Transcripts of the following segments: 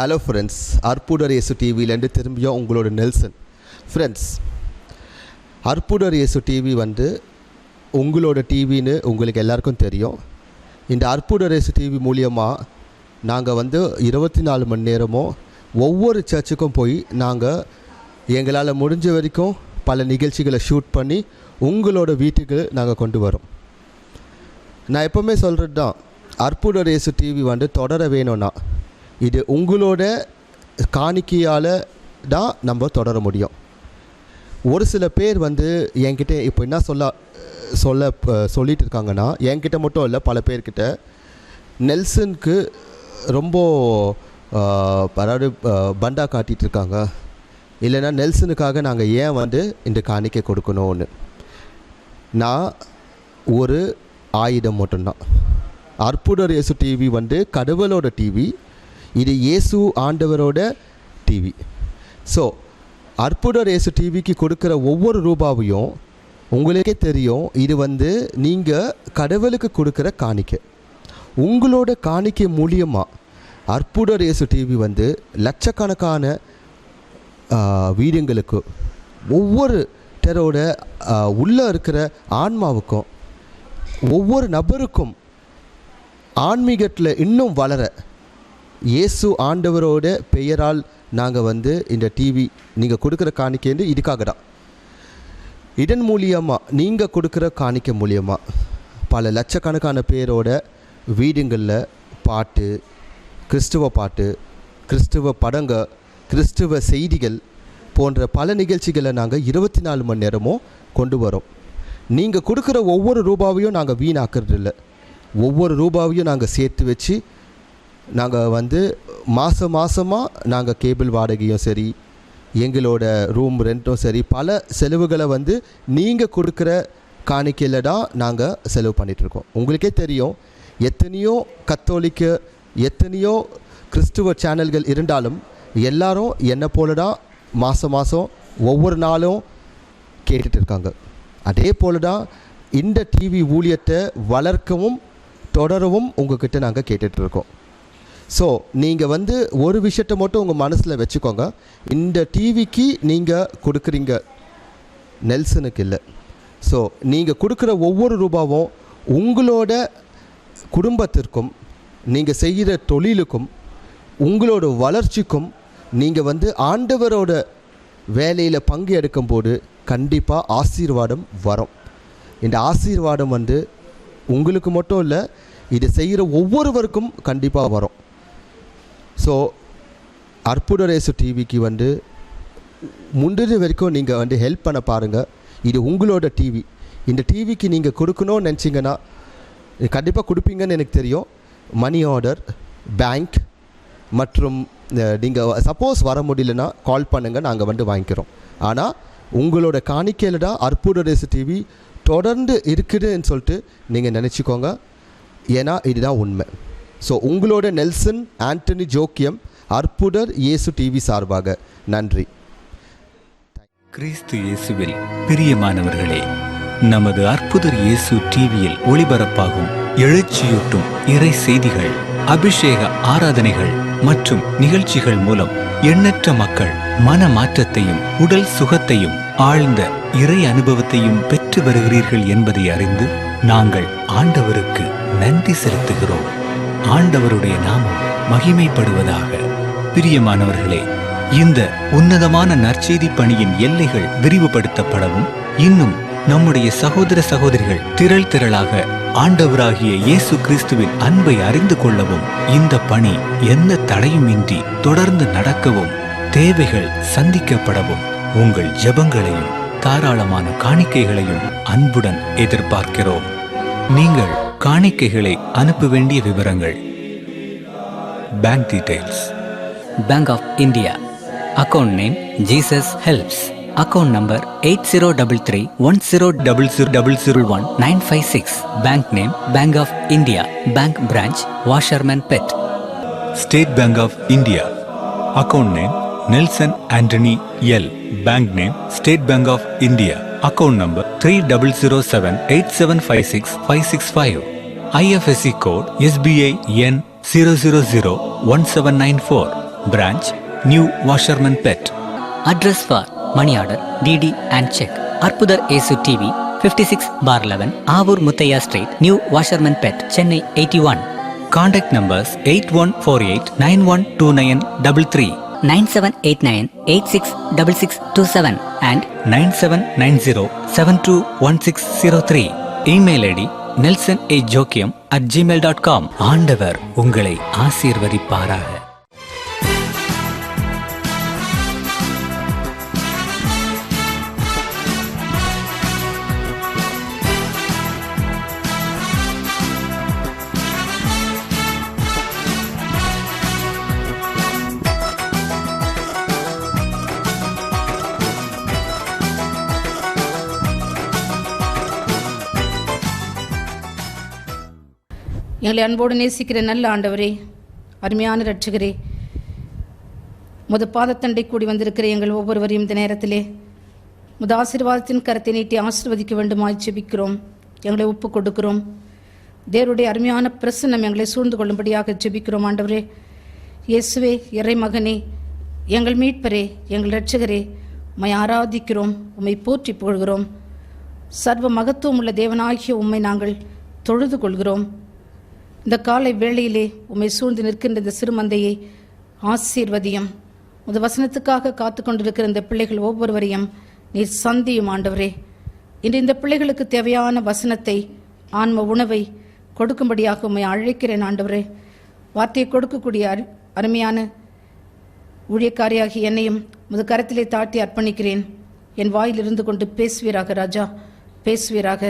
Hello friends, அற்புதர் இயேசு டிவியிலேருந்து திரும்பியும் உங்களோட நெல்சன். ஃப்ரெண்ட்ஸ், அற்புதர் இயேசு டிவி உங்களோட டிவின்னு உங்களுக்கு எல்லாருக்கும் தெரியும். இந்த அற்புதர் இயேசு டிவி மூலியமாக நாங்கள் 24 மணி நேரமும் ஒவ்வொரு சர்ச்சுக்கும் போய் நாங்கள் எங்களால் முடிஞ்ச வரைக்கும் பல நிகழ்ச்சிகளை ஷூட் பண்ணி உங்களோட வீட்டுக்கு நாங்கள் கொண்டு வரோம். நான் எப்போவுமே சொல்கிறது தான், அற்புதர் இயேசு டிவி தொடர வேணும்னா இது உங்களோட காணிக்கையால் தான் நம்ம தொடர முடியும். ஒரு சில பேர் என்கிட்ட இப்போ என்ன சொல்லிட்டு இருக்காங்கன்னா, என்கிட்ட மட்டும் இல்லை, பல பேர்கிட்ட நெல்சனுக்கு ரொம்ப அதாவது பண்டா காட்டிகிட்டு இருக்காங்க, இல்லைன்னா நெல்சனுக்காக நாங்கள் ஏன் இந்த காணிக்கை கொடுக்கணும்னு. நான் ஒரு ஆயுதம் மட்டும்தான். அற்புதர் இயேசு டிவி கடவுளோட டிவி, இது இயேசு ஆண்டவரோட டிவி. ஸோ அற்புதர் இயேசு டிவிக்கு கொடுக்குற ஒவ்வொரு ரூபாவையும் உங்களுக்கே தெரியும், இது நீங்கள் கடவுளுக்கு கொடுக்குற காணிக்கை. உங்களோட காணிக்கை மூலியமாக அற்புதர் இயேசு டிவி லட்சக்கணக்கான வீடுங்களுக்கு, ஒவ்வொரு டரோட உள்ளே இருக்கிற ஆன்மாவுக்கும், ஒவ்வொரு நபருக்கும் ஆன்மீகத்தில் இன்னும் வளர இயேசு ஆண்டவரோட பெயரால் நாங்கள் இந்த டிவி நீங்கள் கொடுக்குற காணிக்கை இதுக்காக தான். இதன் மூலியமாக நீங்கள் கொடுக்குற காணிக்கை மூலியமாக பல லட்சக்கணக்கான பேரோட வீடுங்களில் பாட்டு, கிறிஸ்துவ பாட்டு, கிறிஸ்துவ படங்க, கிறிஸ்துவ செய்திகள் போன்ற பல நிகழ்ச்சிகளை நாங்கள் 24 மணி நேரமும் கொண்டு வரோம். நீங்கள் கொடுக்குற ஒவ்வொரு ரூபாவையும் நாங்கள் வீணாக்குறது இல்லை. ஒவ்வொரு ரூபாவையும் நாங்கள் சேர்த்து வச்சு நாங்கள் மாதமாக நாங்கள் கேபிள் வாடகையும் சரி, எங்களோட ரூம் ரெண்ட்டும் சரி, பல செலவுகளை நீங்கள் கொடுக்குற காணிக்கையில் தான் நாங்கள் செலவு பண்ணிகிட்ருக்கோம். உங்களுக்கே தெரியும், எத்தனையோ கத்தோலிக்க, எத்தனையோ கிறிஸ்துவ சேனல்கள் இருந்தாலும் எல்லாரும் என்னை போல தான் மாதம் ஒவ்வொரு நாளும் கேட்டுட்டு இருக்காங்க. அதே போல தான் இந்த டிவி ஊழியத்தை வளர்க்கவும் தொடரவும் உங்கள்கிட்ட நாங்கள் கேட்டுட்ருக்கோம். ஸோ நீங்கள் ஒரு விஷயத்தை மட்டும் உங்கள் மனசில் வச்சுக்கோங்க, இந்த டிவிக்கு நீங்கள் கொடுக்குறீங்க, நெல்சனுக்கு இல்லை. ஸோ நீங்கள் கொடுக்குற ஒவ்வொரு ரூபாவும் உங்களோட குடும்பத்திற்கும், நீங்கள் செய்கிற தொழிலுக்கும், உங்களோட வளர்ச்சிக்கும், நீங்கள் ஆண்டவரோட வேலையில் பங்கு எடுக்கும்போது கண்டிப்பாக ஆசீர்வாதம் வரும். இந்த ஆசீர்வாதம் உங்களுக்கு மட்டும் இல்லை, இது செய்கிற ஒவ்வொருவருக்கும் கண்டிப்பாக வரும். ஸோ அற்புதர் இயேசு டிவிக்கு முந்தின வரைக்கும் நீங்கள் ஹெல்ப் பண்ண பாருங்கள். இது உங்களோட டிவி. இந்த டிவிக்கு நீங்கள் கொடுக்கணும்னு நினச்சிங்கன்னா கண்டிப்பாக கொடுப்பீங்கன்னு எனக்கு தெரியும். மணி ஆர்டர், பேங்க் மற்றும் நீங்கள் சப்போஸ் வர முடியலன்னா கால் பண்ணுங்கள், நாங்கள் வாங்கிக்கிறோம். ஆனால் உங்களோட காணிக்கையில் தான் அற்புதர் இயேசு டிவி தொடர்ந்து இருக்குதுன்னு சொல்லிட்டு நீங்கள் நினச்சிக்கோங்க. ஏன்னா இதுதான் உண்மை. ஸோ உங்களோட நெல்சன் ஆண்டனி ஜோக்கியம், அற்புதர் இயேசு டிவி சார்பாக நன்றி. கிறிஸ்து இயேசுவில் பிரியமானவர்களே, நமது அற்புதர் இயேசு டிவியில் ஒளிபரப்பாகும் எழுச்சியூட்டும் இறை செய்திகள், அபிஷேக ஆராதனைகள் மற்றும் நிகழ்ச்சிகள் மூலம் எண்ணற்ற மக்கள் மன மாற்றத்தையும் உடல் சுகத்தையும் ஆழ்ந்த இறை அனுபவத்தையும் பெற்று வருகிறீர்கள் என்பதை அறிந்து நாங்கள் ஆண்டவருக்கு நன்றி செலுத்துகிறோம். ஆண்டவருடைய நாமம் மகிமைப்படுவதாக. பிரியமானவர்களே, இந்த உன்னதமான நற்செய்தி பணியின் எல்லைகள் விரிவுபடுத்தப்படவும், இன்னும் நம்முடைய சகோதர சகோதரிகள் திரளாக ஆண்டவராகிய இயேசு கிறிஸ்துவின் அன்பை அறிந்து கொள்ளவும், இந்த பணி எந்த தடையுமின்றி தொடர்ந்து நடக்கவும், தேவைகள் சந்திக்கப்படவும் உங்கள் ஜெபங்களையும் தாராளமான காணிக்கைகளையும் அன்புடன் எதிர்பார்க்கிறோம். நீங்கள் காணிக்கைகளை அனுப்ப வேண்டிய விவரங்கள்: bank details, Bank of India, account name Jesus Helps, account number 80331000000196, bank name Bank of India, bank branch Washerman Pet. State Bank of India, account name Nelson Anthony L, bank name State Bank of India, account number 3078756565, IFSC code SBI N 0001794, Branch, New Washerman Pet. Address for money order, DD and check. Arpudar Esu TV, 56/11, Avur Muthaiya Street, New Washerman Pet, Chennai 81. Contact numbers 8148912933, 9789866627 and 9790721603. Email ID nelsonAjokiam@gmail.com. ஆண்டவர் உங்களை ஆசீர்வதிப்பாராக. எங்களை அன்போடு நேசிக்கிற நல்ல ஆண்டவரே, அருமையான இரட்சகரே, முத பாதத்தண்டை கூடி வந்திருக்கிற எங்கள் ஒவ்வொருவரையும் இந்த நேரத்திலே முத ஆசீர்வாதத்தின் கரத்தை நீட்டி ஆசீர்வதிக்க வேண்டுமாய் ஜெபிக்கிறோம். எங்களை ஒப்பு கொடுக்கிறோம். தேவருடைய அருமையான பிரசன்னம் எங்களை சூழ்ந்து கொள்ளும்படியாக ஜெபிக்கிறோம். ஆண்டவரே இயேசுவே, இறைமகனே, எங்கள் மீட்பரே, எங்கள் இரட்சகரே, உம்மை ஆராதிக்கிறோம், உம்மை போற்றி புகழ்கிறோம். சர்வ மகத்துவம் உள்ள தேவனாகிய உம்மை நாங்கள் தொழுது கொள்கிறோம். இந்த காலை வேளையிலே உம்மை சூழ்ந்து நிற்கின்ற இந்த சிறுமந்தையை ஆசீர்வதியும். முத வசனத்துக்காக காத்து கொண்டிருக்கிற இந்த பிள்ளைகள் ஒவ்வொருவரையும் நீர் சந்தியும். ஆண்டவரே, இன்று இந்த பிள்ளைகளுக்கு தேவையான வசனத்தை, ஆன்ம உணவை கொடுக்கும்படியாக உம்மை அழைக்கிறேன். ஆண்டவரே, வார்த்தையை கொடுக்கக்கூடிய அருமையான ஊழியக்காரியாகி என்னையும் முத கரத்திலே தாட்டி அர்ப்பணிக்கிறேன். என் வாயில் இருந்து கொண்டு பேசுவீராக ராஜா, பேசுவீராக.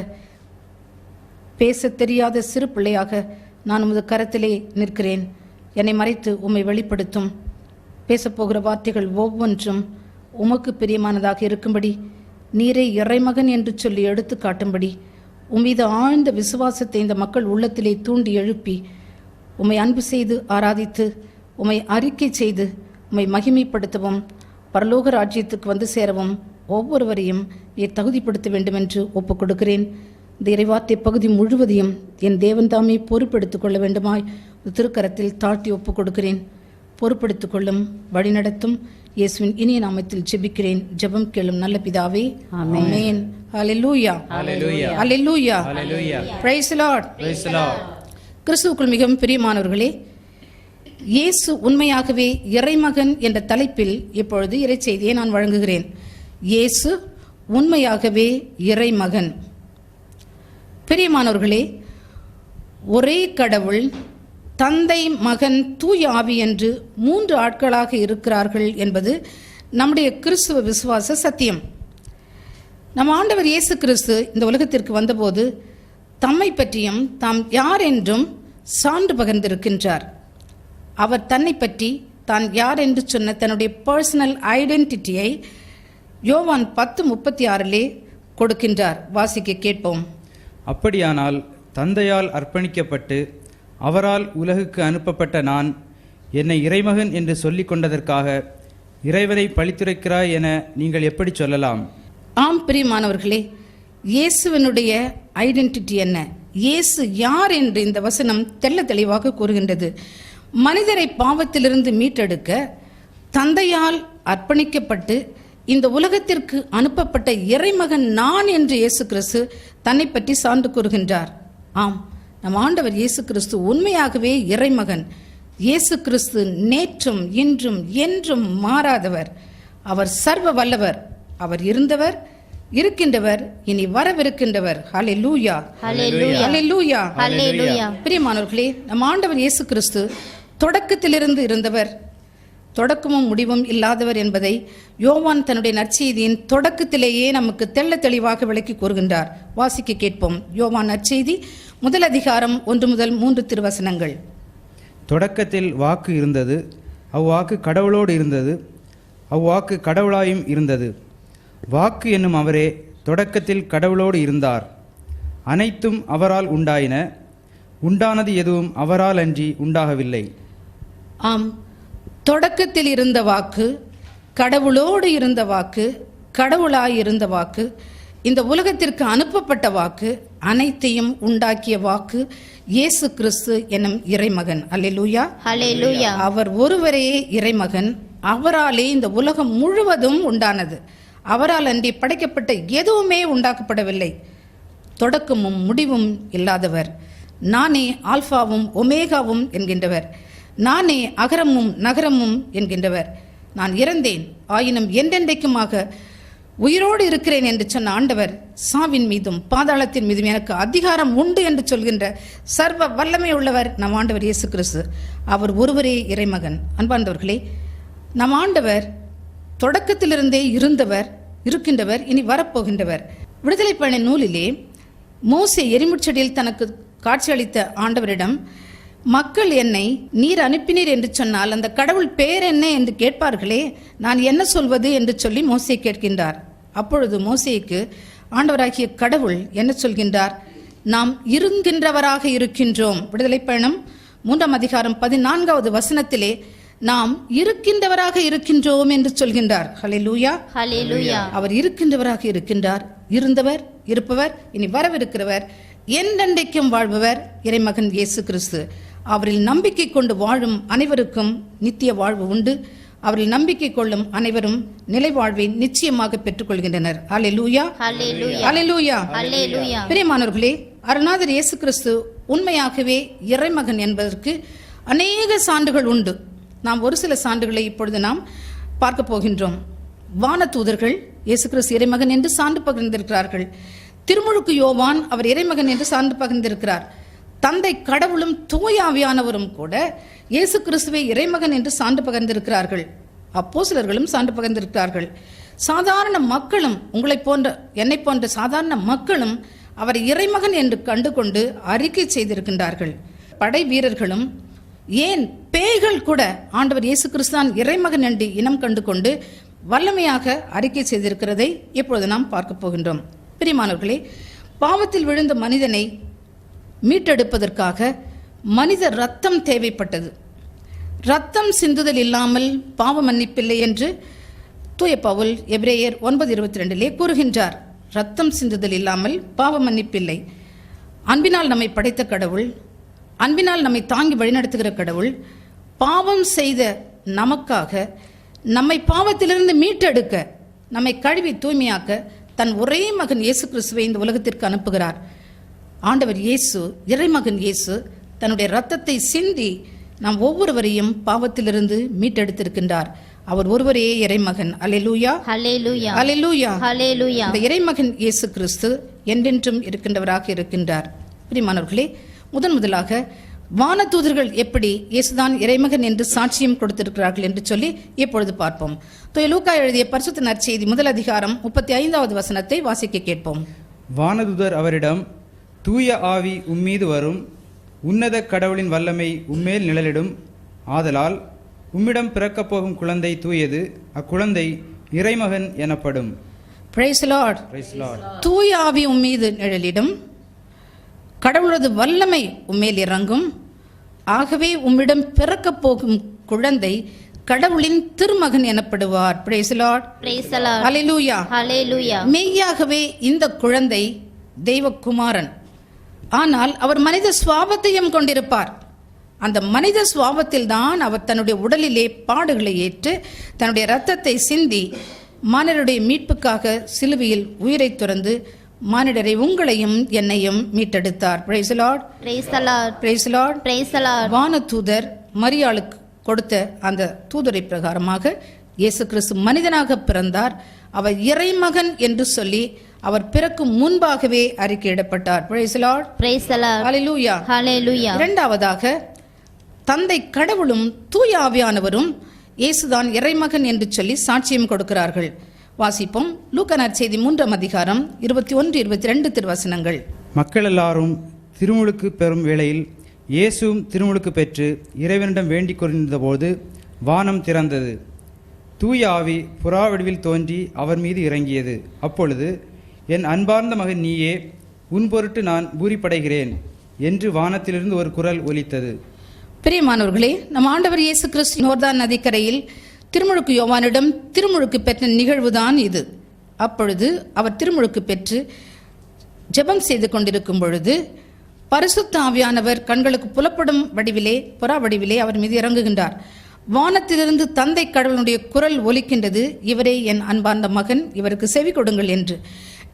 பேச தெரியாத சிறு பிள்ளையாக நான் உமது கரத்திலே நிற்கிறேன். என்னை மறைத்து உம்மை வெளிப்படுத்தும். பேசப்போகிற வார்த்தைகள் ஒவ்வொன்றும் உமக்கு பிரியமானதாக இருக்கும்படி, நீரே இறைமகன் என்று சொல்லி எடுத்து காட்டும்படி, உம்மீது ஆழ்ந்த விசுவாசத்தை இந்த மக்கள் உள்ளத்திலே தூண்டி எழுப்பி, உம்மை அன்பு செய்து ஆராதித்து, உம்மை அறிக்கை செய்து, உம்மை மகிமைப்படுத்தவும், பரலோக ராஜ்யத்துக்கு வந்து சேரவும் ஒவ்வொருவரையும் நீர் தகுதிப்படுத்த வேண்டும் என்று ஒப்புக் கொடுக்கிறேன். இந்த இறைவார்த்தை பகுதி முழுவதையும் என் தேவன் தாமே பொறுப்பெடுத்துக் கொள்ள வேண்டுமாய் திருக்கரத்தில் தாழ்த்தி ஒப்புக் கொடுக்கிறேன். பொறுப்பெடுத்துக் கொள்ளும், வழிநடத்தும். இயேசுவின் இனிய நாமத்தில் ஜெபிக்கிறேன். ஜெபம் கேளும் நல்ல பிதாவே, ஆமென். Hallelujah, hallelujah, praise the Lord. கிறிஸ்துவுக்குள் மிகவும் பிரியமானவர்களே, இயேசு உண்மையாகவே இறைமகன் என்ற தலைப்பில் இப்பொழுது இறைச்செய்தியை நான் வழங்குகிறேன். இயேசு உண்மையாகவே இறைமகன். பிரியமானவர்களே, ஒரே கடவுள் தந்தை, மகன், தூய ஆவி என்று 3 ஆட்களாக இருக்கிறார்கள் என்பது நம்முடைய கிறிஸ்துவ விசுவாச சத்தியம். நம் ஆண்டவர் இயேசு கிறிஸ்து இந்த உலகத்திற்கு வந்தபோது தம்மை பற்றியும் தாம் யார் என்றும் சான்று பகிர்ந்திருக்கின்றார். அவர் தன்னை பற்றி தான் யார் என்று சொன்ன தன்னுடைய பர்சனல் ஐடென்டிட்டியை யோவான் 10:36 கொடுக்கின்றார். வாசிக்க கேட்போம். அப்படியானால் தந்தையால் அர்ப்பணிக்கப்பட்டு அவரால் உலகுக்கு அனுப்பப்பட்ட நான் என்னை இறைமகன் என்று சொல்லிக் கொண்டதற்காக இறைவனை பழித்துரைக்கிறாய் என நீங்கள் எப்படி சொல்லலாம்? ஆம் பிரியமானவர்களே, இயேசுவனுடைய ஐடென்டிட்டி என்ன, இயேசு யார் என்று இந்த வசனம் தெள்ள தெளிவாக கூறுகின்றது. மனிதரை பாவத்திலிருந்து மீட்டெடுக்க தந்தையால் அர்ப்பணிக்கப்பட்டு இந்த உலகத்திற்கு அனுப்பப்பட்ட இறைமகன் நான் என்று இயேசு கிறிஸ்து தன்னை பற்றி சான்று கூறுகின்றார். ஆம், நம் ஆண்டவர் இயேசு கிறிஸ்து உண்மையாகவே இறைமகன். இயேசு கிறிஸ்து நேற்றும் இன்றும் என்றும் மாறாதவர். அவர் சர்வ வல்லவர். அவர் இருந்தவர், இருக்கின்றவர், இனி வரவிருக்கின்றவர். ஹல்லேலூயா, ஹல்லேலூயா, ஹல்லேலூயா. பிரியமானவர்களே, நம் ஆண்டவர் இயேசு கிறிஸ்து தொடக்கத்திலிருந்து இருந்தவர், தொடக்கமும் முடிவும் இல்லாதவர் என்பதை யோவான் தன்னுடைய நற்செய்தியின் தொடக்கத்திலேயே நமக்கு தெள்ள தெளிவாக விளக்கி கூறுகின்றார். வாசிக்க கேட்போம். யோவான் நற்செய்தி 1 அதிகாரம் 1 முதல் 3 திருவசனங்கள். தொடக்கத்தில் வாக்கு இருந்தது, அவ்வாக்கு கடவுளோடு இருந்தது, அவ்வாக்கு கடவுளாயும் இருந்தது. வாக்கு என்னும் அவரே தொடக்கத்தில் கடவுளோடு இருந்தார். அனைத்தும் அவரால் உண்டாயின, உண்டானது எதுவும் அவரால் அன்றி உண்டாகவில்லை. ஆம், தொடக்கத்தில் இருந்த வாக்கு, கடவுளோடு இருந்த வாக்கு, கடவுளாய் இருந்த வாக்கு. இந்த உலகத்திற்கு அனுப்பப்பட்ட வாக்கு, அனைத்தையும் உண்டாக்கிய வாக்கு இயேசு கிறிஸ்து என்னும் இறைமகன். அல்லேலூயா, ஹல்லேலூயா. அவர் ஒருவரே இறைமகன். அவராலே இந்த உலகம் முழுவதும் உண்டானது. அவரால் அன்றி படைக்கப்பட்ட எதுவுமே உண்டாக்கப்படவில்லை. தொடக்கமும் முடிவும் இல்லாதவர். நானே ஆல்பாவும் ஒமேகாவும் என்கின்றவர். நானே அகரமும் நகரமும் என்கின்றவர். நான் இறந்தேன், ஆயினும் என்றென்றைக்குமாக உயிரோடு இருக்கிறேன் என்று சொன்ன ஆண்டவர், சாவின் மீதும் பாதாளத்தின் மீதும் எனக்கு அதிகாரம் உண்டு என்று சொல்கின்ற சர்வ வல்லமை உள்ளவர் நம் ஆண்டவர் இயேசு கிறிஸ்து. அவர் ஒருவரே இறைமகன். அன்பார்ந்தவர்களே, நம் ஆண்டவர் தொடக்கத்திலிருந்தே இருந்தவர், இருக்கின்றவர், இனி வரப்போகின்றவர். விடுதலை பயண நூலிலே மோசே எரிமுட்செடியில் தனக்கு காட்சியளித்த ஆண்டவரிடம், மக்கள் என்னை நீர் அனுப்பினீர் என்று சொன்னால் அந்த கடவுள் பேர் என்ன என்று கேட்பார்களே, நான் என்ன சொல்வது என்று சொல்லி மோசே கேட்கின்றார். அப்பொழுது மோசேக்கு ஆண்டவராகிய கடவுள் என்ன சொல்கின்றார்? நாம் இருக்கின்றவராக இருக்கின்றோம். விடுதலை பயணம் 3ஆம் அதிகாரம் 14வது வசனத்திலே நாம் இருக்கின்றவராக இருக்கின்றோம் என்று சொல்கின்றார். ஹல்லேலூயா, ஹல்லேலூயா. அவர் இருக்கின்றவராக இருக்கின்றார். இருந்தவர், இருப்பவர், இனி வரவிருக்கிறவர், என்றென்றைக்கும் வாழ்பவர் இறைமகன் இயேசு கிறிஸ்து. அவரில் நம்பிக்கை கொண்டு வாழும் அனைவருக்கும் நித்திய வாழ்வு உண்டு. அவரில் நம்பிக்கை கொள்ளும் அனைவரும் நிலை வாழ்வை நிச்சயமாக பெற்றுக்கொள்கின்றனர். அல்லேலூயா, ஹல்லேலூயா. அல்லேலூயா. ஹல்லேலூயா. பிரியமானவர்களே, அருள்நாதர் இயேசு கிறிஸ்து உண்மையாகவே இறைமகன் என்பதற்கு அநேக சான்றுகள் உண்டு. நாம் ஒரு சில சான்றுகளை இப்பொழுது நாம் பார்க்க போகின்றோம். வானதூதர்கள் இயேசு கிறிஸ்து இறைமகன் என்று சான்று பகிர்ந்திருக்கிறார்கள். திருமுழுக்கு யோவான் அவர் இறைமகன் என்று சான்று பகிர்ந்திருக்கிறார். தந்தை கடவுளும் தூய ஆவியானவரும் கூட இயேசு கிறிஸ்துவை இறைமகன் என்று சான்று பகிர்ந்திருக்கிறார்கள். அப்போஸ்தலர்களும் சான்று பகிர்ந்திருக்கிறார்கள். சாதாரண மக்களும், உங்களை போன்ற என்னை போன்ற சாதாரண மக்களும் அவர் இறைமகன் என்று கண்டுகொண்டு அறிக்கை செய்திருக்கின்றார்கள். படை வீரர்களும், ஏன் பேய்கள் கூட ஆண்டவர் இயேசு கிறிஸ்துதான் இறைமகன் என்று இனம் கண்டு கொண்டு வல்லமையாக அறிக்கை செய்திருக்கிறதை இப்பொழுது நாம் பார்க்க போகின்றோம். பிரியமானவர்களே, பாவத்தில் விழுந்த மனிதனை மீட்டெடுப்பதற்காக மனித ரத்தம் தேவைப்பட்டது. ரத்தம் சிந்துதல் இல்லாமல் பாவ மன்னிப்பில்லை என்று தூய பவுல் எபிரேயர் 9:22 கூறுகின்றார். ரத்தம் சிந்துதல் இல்லாமல் பாவ மன்னிப்பில்லை. அன்பினால் நம்மை படைத்த கடவுள், அன்பினால் நம்மை தாங்கி வழிநடத்துகிற கடவுள், பாவம் செய்த நமக்காக நம்மை பாவத்திலிருந்து மீட்டெடுக்க, நம்மை கழுவி தூய்மையாக்க தன் ஒரே மகன் இயேசு கிறிஸ்துவை இந்த உலகத்திற்கு அனுப்புகிறார். ஆண்டவர் இயேசு, இறைமகன் இயேசு தன்னுடைய இரத்தத்தை சிந்தி நாம் ஒவ்வொருவரையும் பாவத்திலிருந்து மீட்டெடுத்திருக்கின்றார். அவர் ஒருவரே இறைமகன். அல்லேலூயா, ஹல்லேலூயா. அல்லேலூயா, ஹல்லேலூயா. இந்த இறைமகன் இயேசு கிறிஸ்து என்றென்றும் இருக்கின்றவராக இருக்கின்றார். பிரியமானவர்களே, முதலாக வானதூதர்கள் எப்படி இயேசுதான் இறைமகன் என்று சாட்சியம் கொடுத்திருக்கிறார்கள் என்று சொல்லி இப்பொழுது பார்ப்போம். தூய லூக்கா எழுதிய பரிசுத்த நற்செய்தி 1 அதிகாரம் 35வது வசனத்தை வாசிக்க கேட்போம். வானதுதர் அவரிடம், தூய ஆவி உம்மீது வரும், உன்னத கடவுளின் வல்லமை உம்மேல் நிழலிடும். ஆதலால் உம்மிடம் பிறக்கப் போகும் குழந்தை தூயது, அக்குழந்தை இறைமகன் எனப்படும். Praise the Lord. Praise the Lord. தூய ஆவி உம்மீது நிழலிடும், கடவுளது வல்லமை உம்மேல் இறங்கும். ஆகவே உம்மிடம் பிறக்கப் போகும் குழந்தை கடவுளின் திருமகன் எனப்படுவார். Praise the Lord. Praise the Lord. Hallelujah. ஹல்லேலூயா. மெய்யாகவே இந்த குழந்தை தெய்வகுமாரன். ஆனால் அவர் மனித சுவாபத்தையும் கொண்டிருப்பார். அந்த மனித சுவாபத்தில் தான் அவர் தன்னுடைய உடலிலே பாடுகளை ஏற்று தன்னுடைய இரத்தத்தை சிந்தி மானிடருடைய மீட்புக்காக சிலுவையில் உயிரை துறந்து மானிடரை, உங்களையும் என்னையும் மீட்டெடுத்தார். Praise the Lord. Praise the Lord. Praise the Lord. Praise the Lord. வானதூதர் மரியாளுக்கு கொடுத்த அந்த தூதரை பிரகாரமாக இயேசு கிறிஸ்து மனிதனாக பிறந்தார். அவர் இறைமகன் என்று சொல்லி அவர் பிறக்கும் முன்பாகவே அறிக்கையிடப்பட்டார். Praise the Lord. Praise the Lord. Hallelujah. ஹல்லேலூயா. இரண்டாவதாக, தந்தை கடவுளும் தூய ஆவியானவரும் இயேசுதான் இறைமகன் என்று சொல்லி சாட்சியம் கொடுக்கிறார்கள். வாசிப்போம். லூக்கா நற்செய்தி 3ஆம் அதிகாரம் 21-22 திருவசனங்கள். மக்கள் எல்லாரும் திருமுழுக்கு பெறும் வேளையில் இயேசுவும் திருமுழுக்கு பெற்று இறைவனிடம் வேண்டிக் கொண்டிருந்தபோது வானம் திறந்தது. தூய ஆவி புறா வடிவில் தோன்றி அவர் மீது இறங்கியது. அப்பொழுது, என் அன்பார்ந்த மகன் நீயே, உன் பொருட்டு நான் பூரிப்படைகிறேன் என்று வானத்திலிருந்து ஒரு குரல் ஒலித்தது. பிரியமானவர்களே, நம் ஆண்டவர் இயேசு கிறிஸ்து யோர்தான் நதிக்கரையில் திருமுழுக்கு யோவானிடம் திருமுழுக்கு பெற்ற நிகழ்வுதான் இது. அப்பொழுது அவர் திருமுழுக்கு பெற்று ஜெபம் செய்து கொண்டிருக்கும் பொழுது பரிசுத்த ஆவியானவர் கண்களுக்கு புலப்படும் வடிவிலே, புறா வடிவிலே அவர் மீது இறங்குகின்றார். வானத்திலிருந்து தந்தை கடவுளுடைய குரல் ஒலிக்கின்றது, இவரே என் அன்பார்ந்த மகன், இவருக்கு செவி கொடுங்கள் என்று.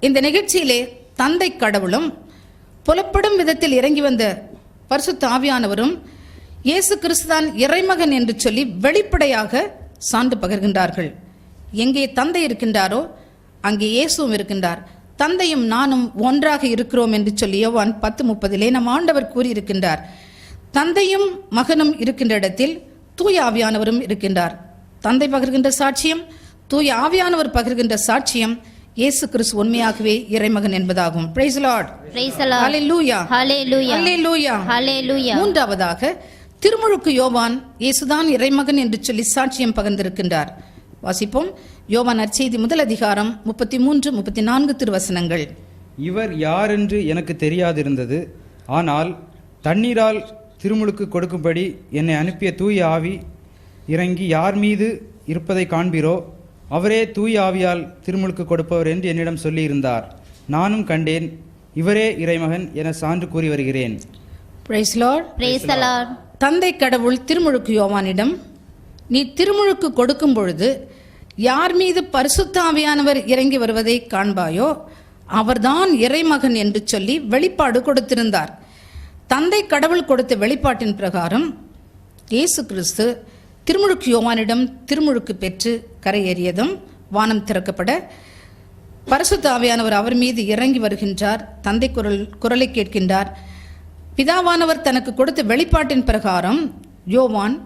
இந்த நிகழ்ச்சியிலே தந்தை கடவுளும் புலப்படும் விதத்தில் இறங்கி வந்த பரிசுத்த ஆவியானவரும் இயேசு கிறிஸ்துதான் இறைமகன் என்று சொல்லி வெளிப்படையாக சான்று பகர்கின்றார்கள். எங்கே தந்தை இருக்கின்றாரோ அங்கே இயேசுவும் இருக்கின்றார். தந்தையும் நானும் ஒன்றாக இருக்கிறோம் என்று சொல்லி யோவான் 10:30 நம் ஆண்டவர் கூறியிருக்கின்றார். தந்தையும் மகனும் இருக்கின்ற இடத்தில் தூய ஆவியானவரும் இருக்கின்றார். தந்தை பகிர்கின்ற சாட்சியம், தூய ஆவியானவர் பகிர்கின்ற சாட்சியம் இயேசு கிறிஸ்து உண்மையாகவே இறைமகன் என்பதாகும். Price lord. Praise the Lord. Hallelujah. Hallelujah. Hallelujah. Hallelujah. மூன்றாவதாக திருமுழுக்கு யோவான் இயேசுதான் இறைமகன் என்று சொல்லி சாட்சியம் பகிர்ந்திருக்கின்றார். வாசிப்போம். யோவான் நற்செய்தி 1 அதிகாரம் 33-34 திருவசனங்கள். இவர் யார் என்று எனக்கு தெரியாதிருந்தது. ஆனால் தண்ணீரால் திருமுழுக்கு கொடுக்கும்படி என்னை அனுப்பிய தூய ஆவி இறங்கி யார் மீது இருப்பதை காண்பீரோ அவரே தூய ஆவியால் திருமுழுக்கு கொடுப்பவர் என்று என்னிடம் சொல்லியிருந்தார். நானும் கண்டேன், இவரே இறைமகன் என சான்று கூறி வருகிறேன். Praise lord. Praise the Lord. தந்தை கடவுள் திருமுழுக்கு யோவானிடம், நீ திருமுழுக்கு கொடுக்கும் பொழுது யார் மீது பரிசுத்த ஆவியானவர் இறங்கி வருவதை காண்பாயோ அவர்தான் இறைமகன் என்று சொல்லி வெளிப்பாடு கொடுத்திருந்தார். தந்தை கடவுள் கொடுத்த வெளிப்பாட்டின் பிரகாரம் இயேசு கிறிஸ்து திருமுழுக்கு யோவானிடம் திருமுழுக்கு பெற்று கரையேறியதும் வானம் திறக்கப்பட பரிசுத்த ஆவியானவர் அவர் மீது இறங்கி வருகின்றார். தந்தை குரலை கேட்கின்றார். பிதாவானவர் தனக்கு கொடுத்த வெளிப்பாட்டின் பிரகாரம் யோவான்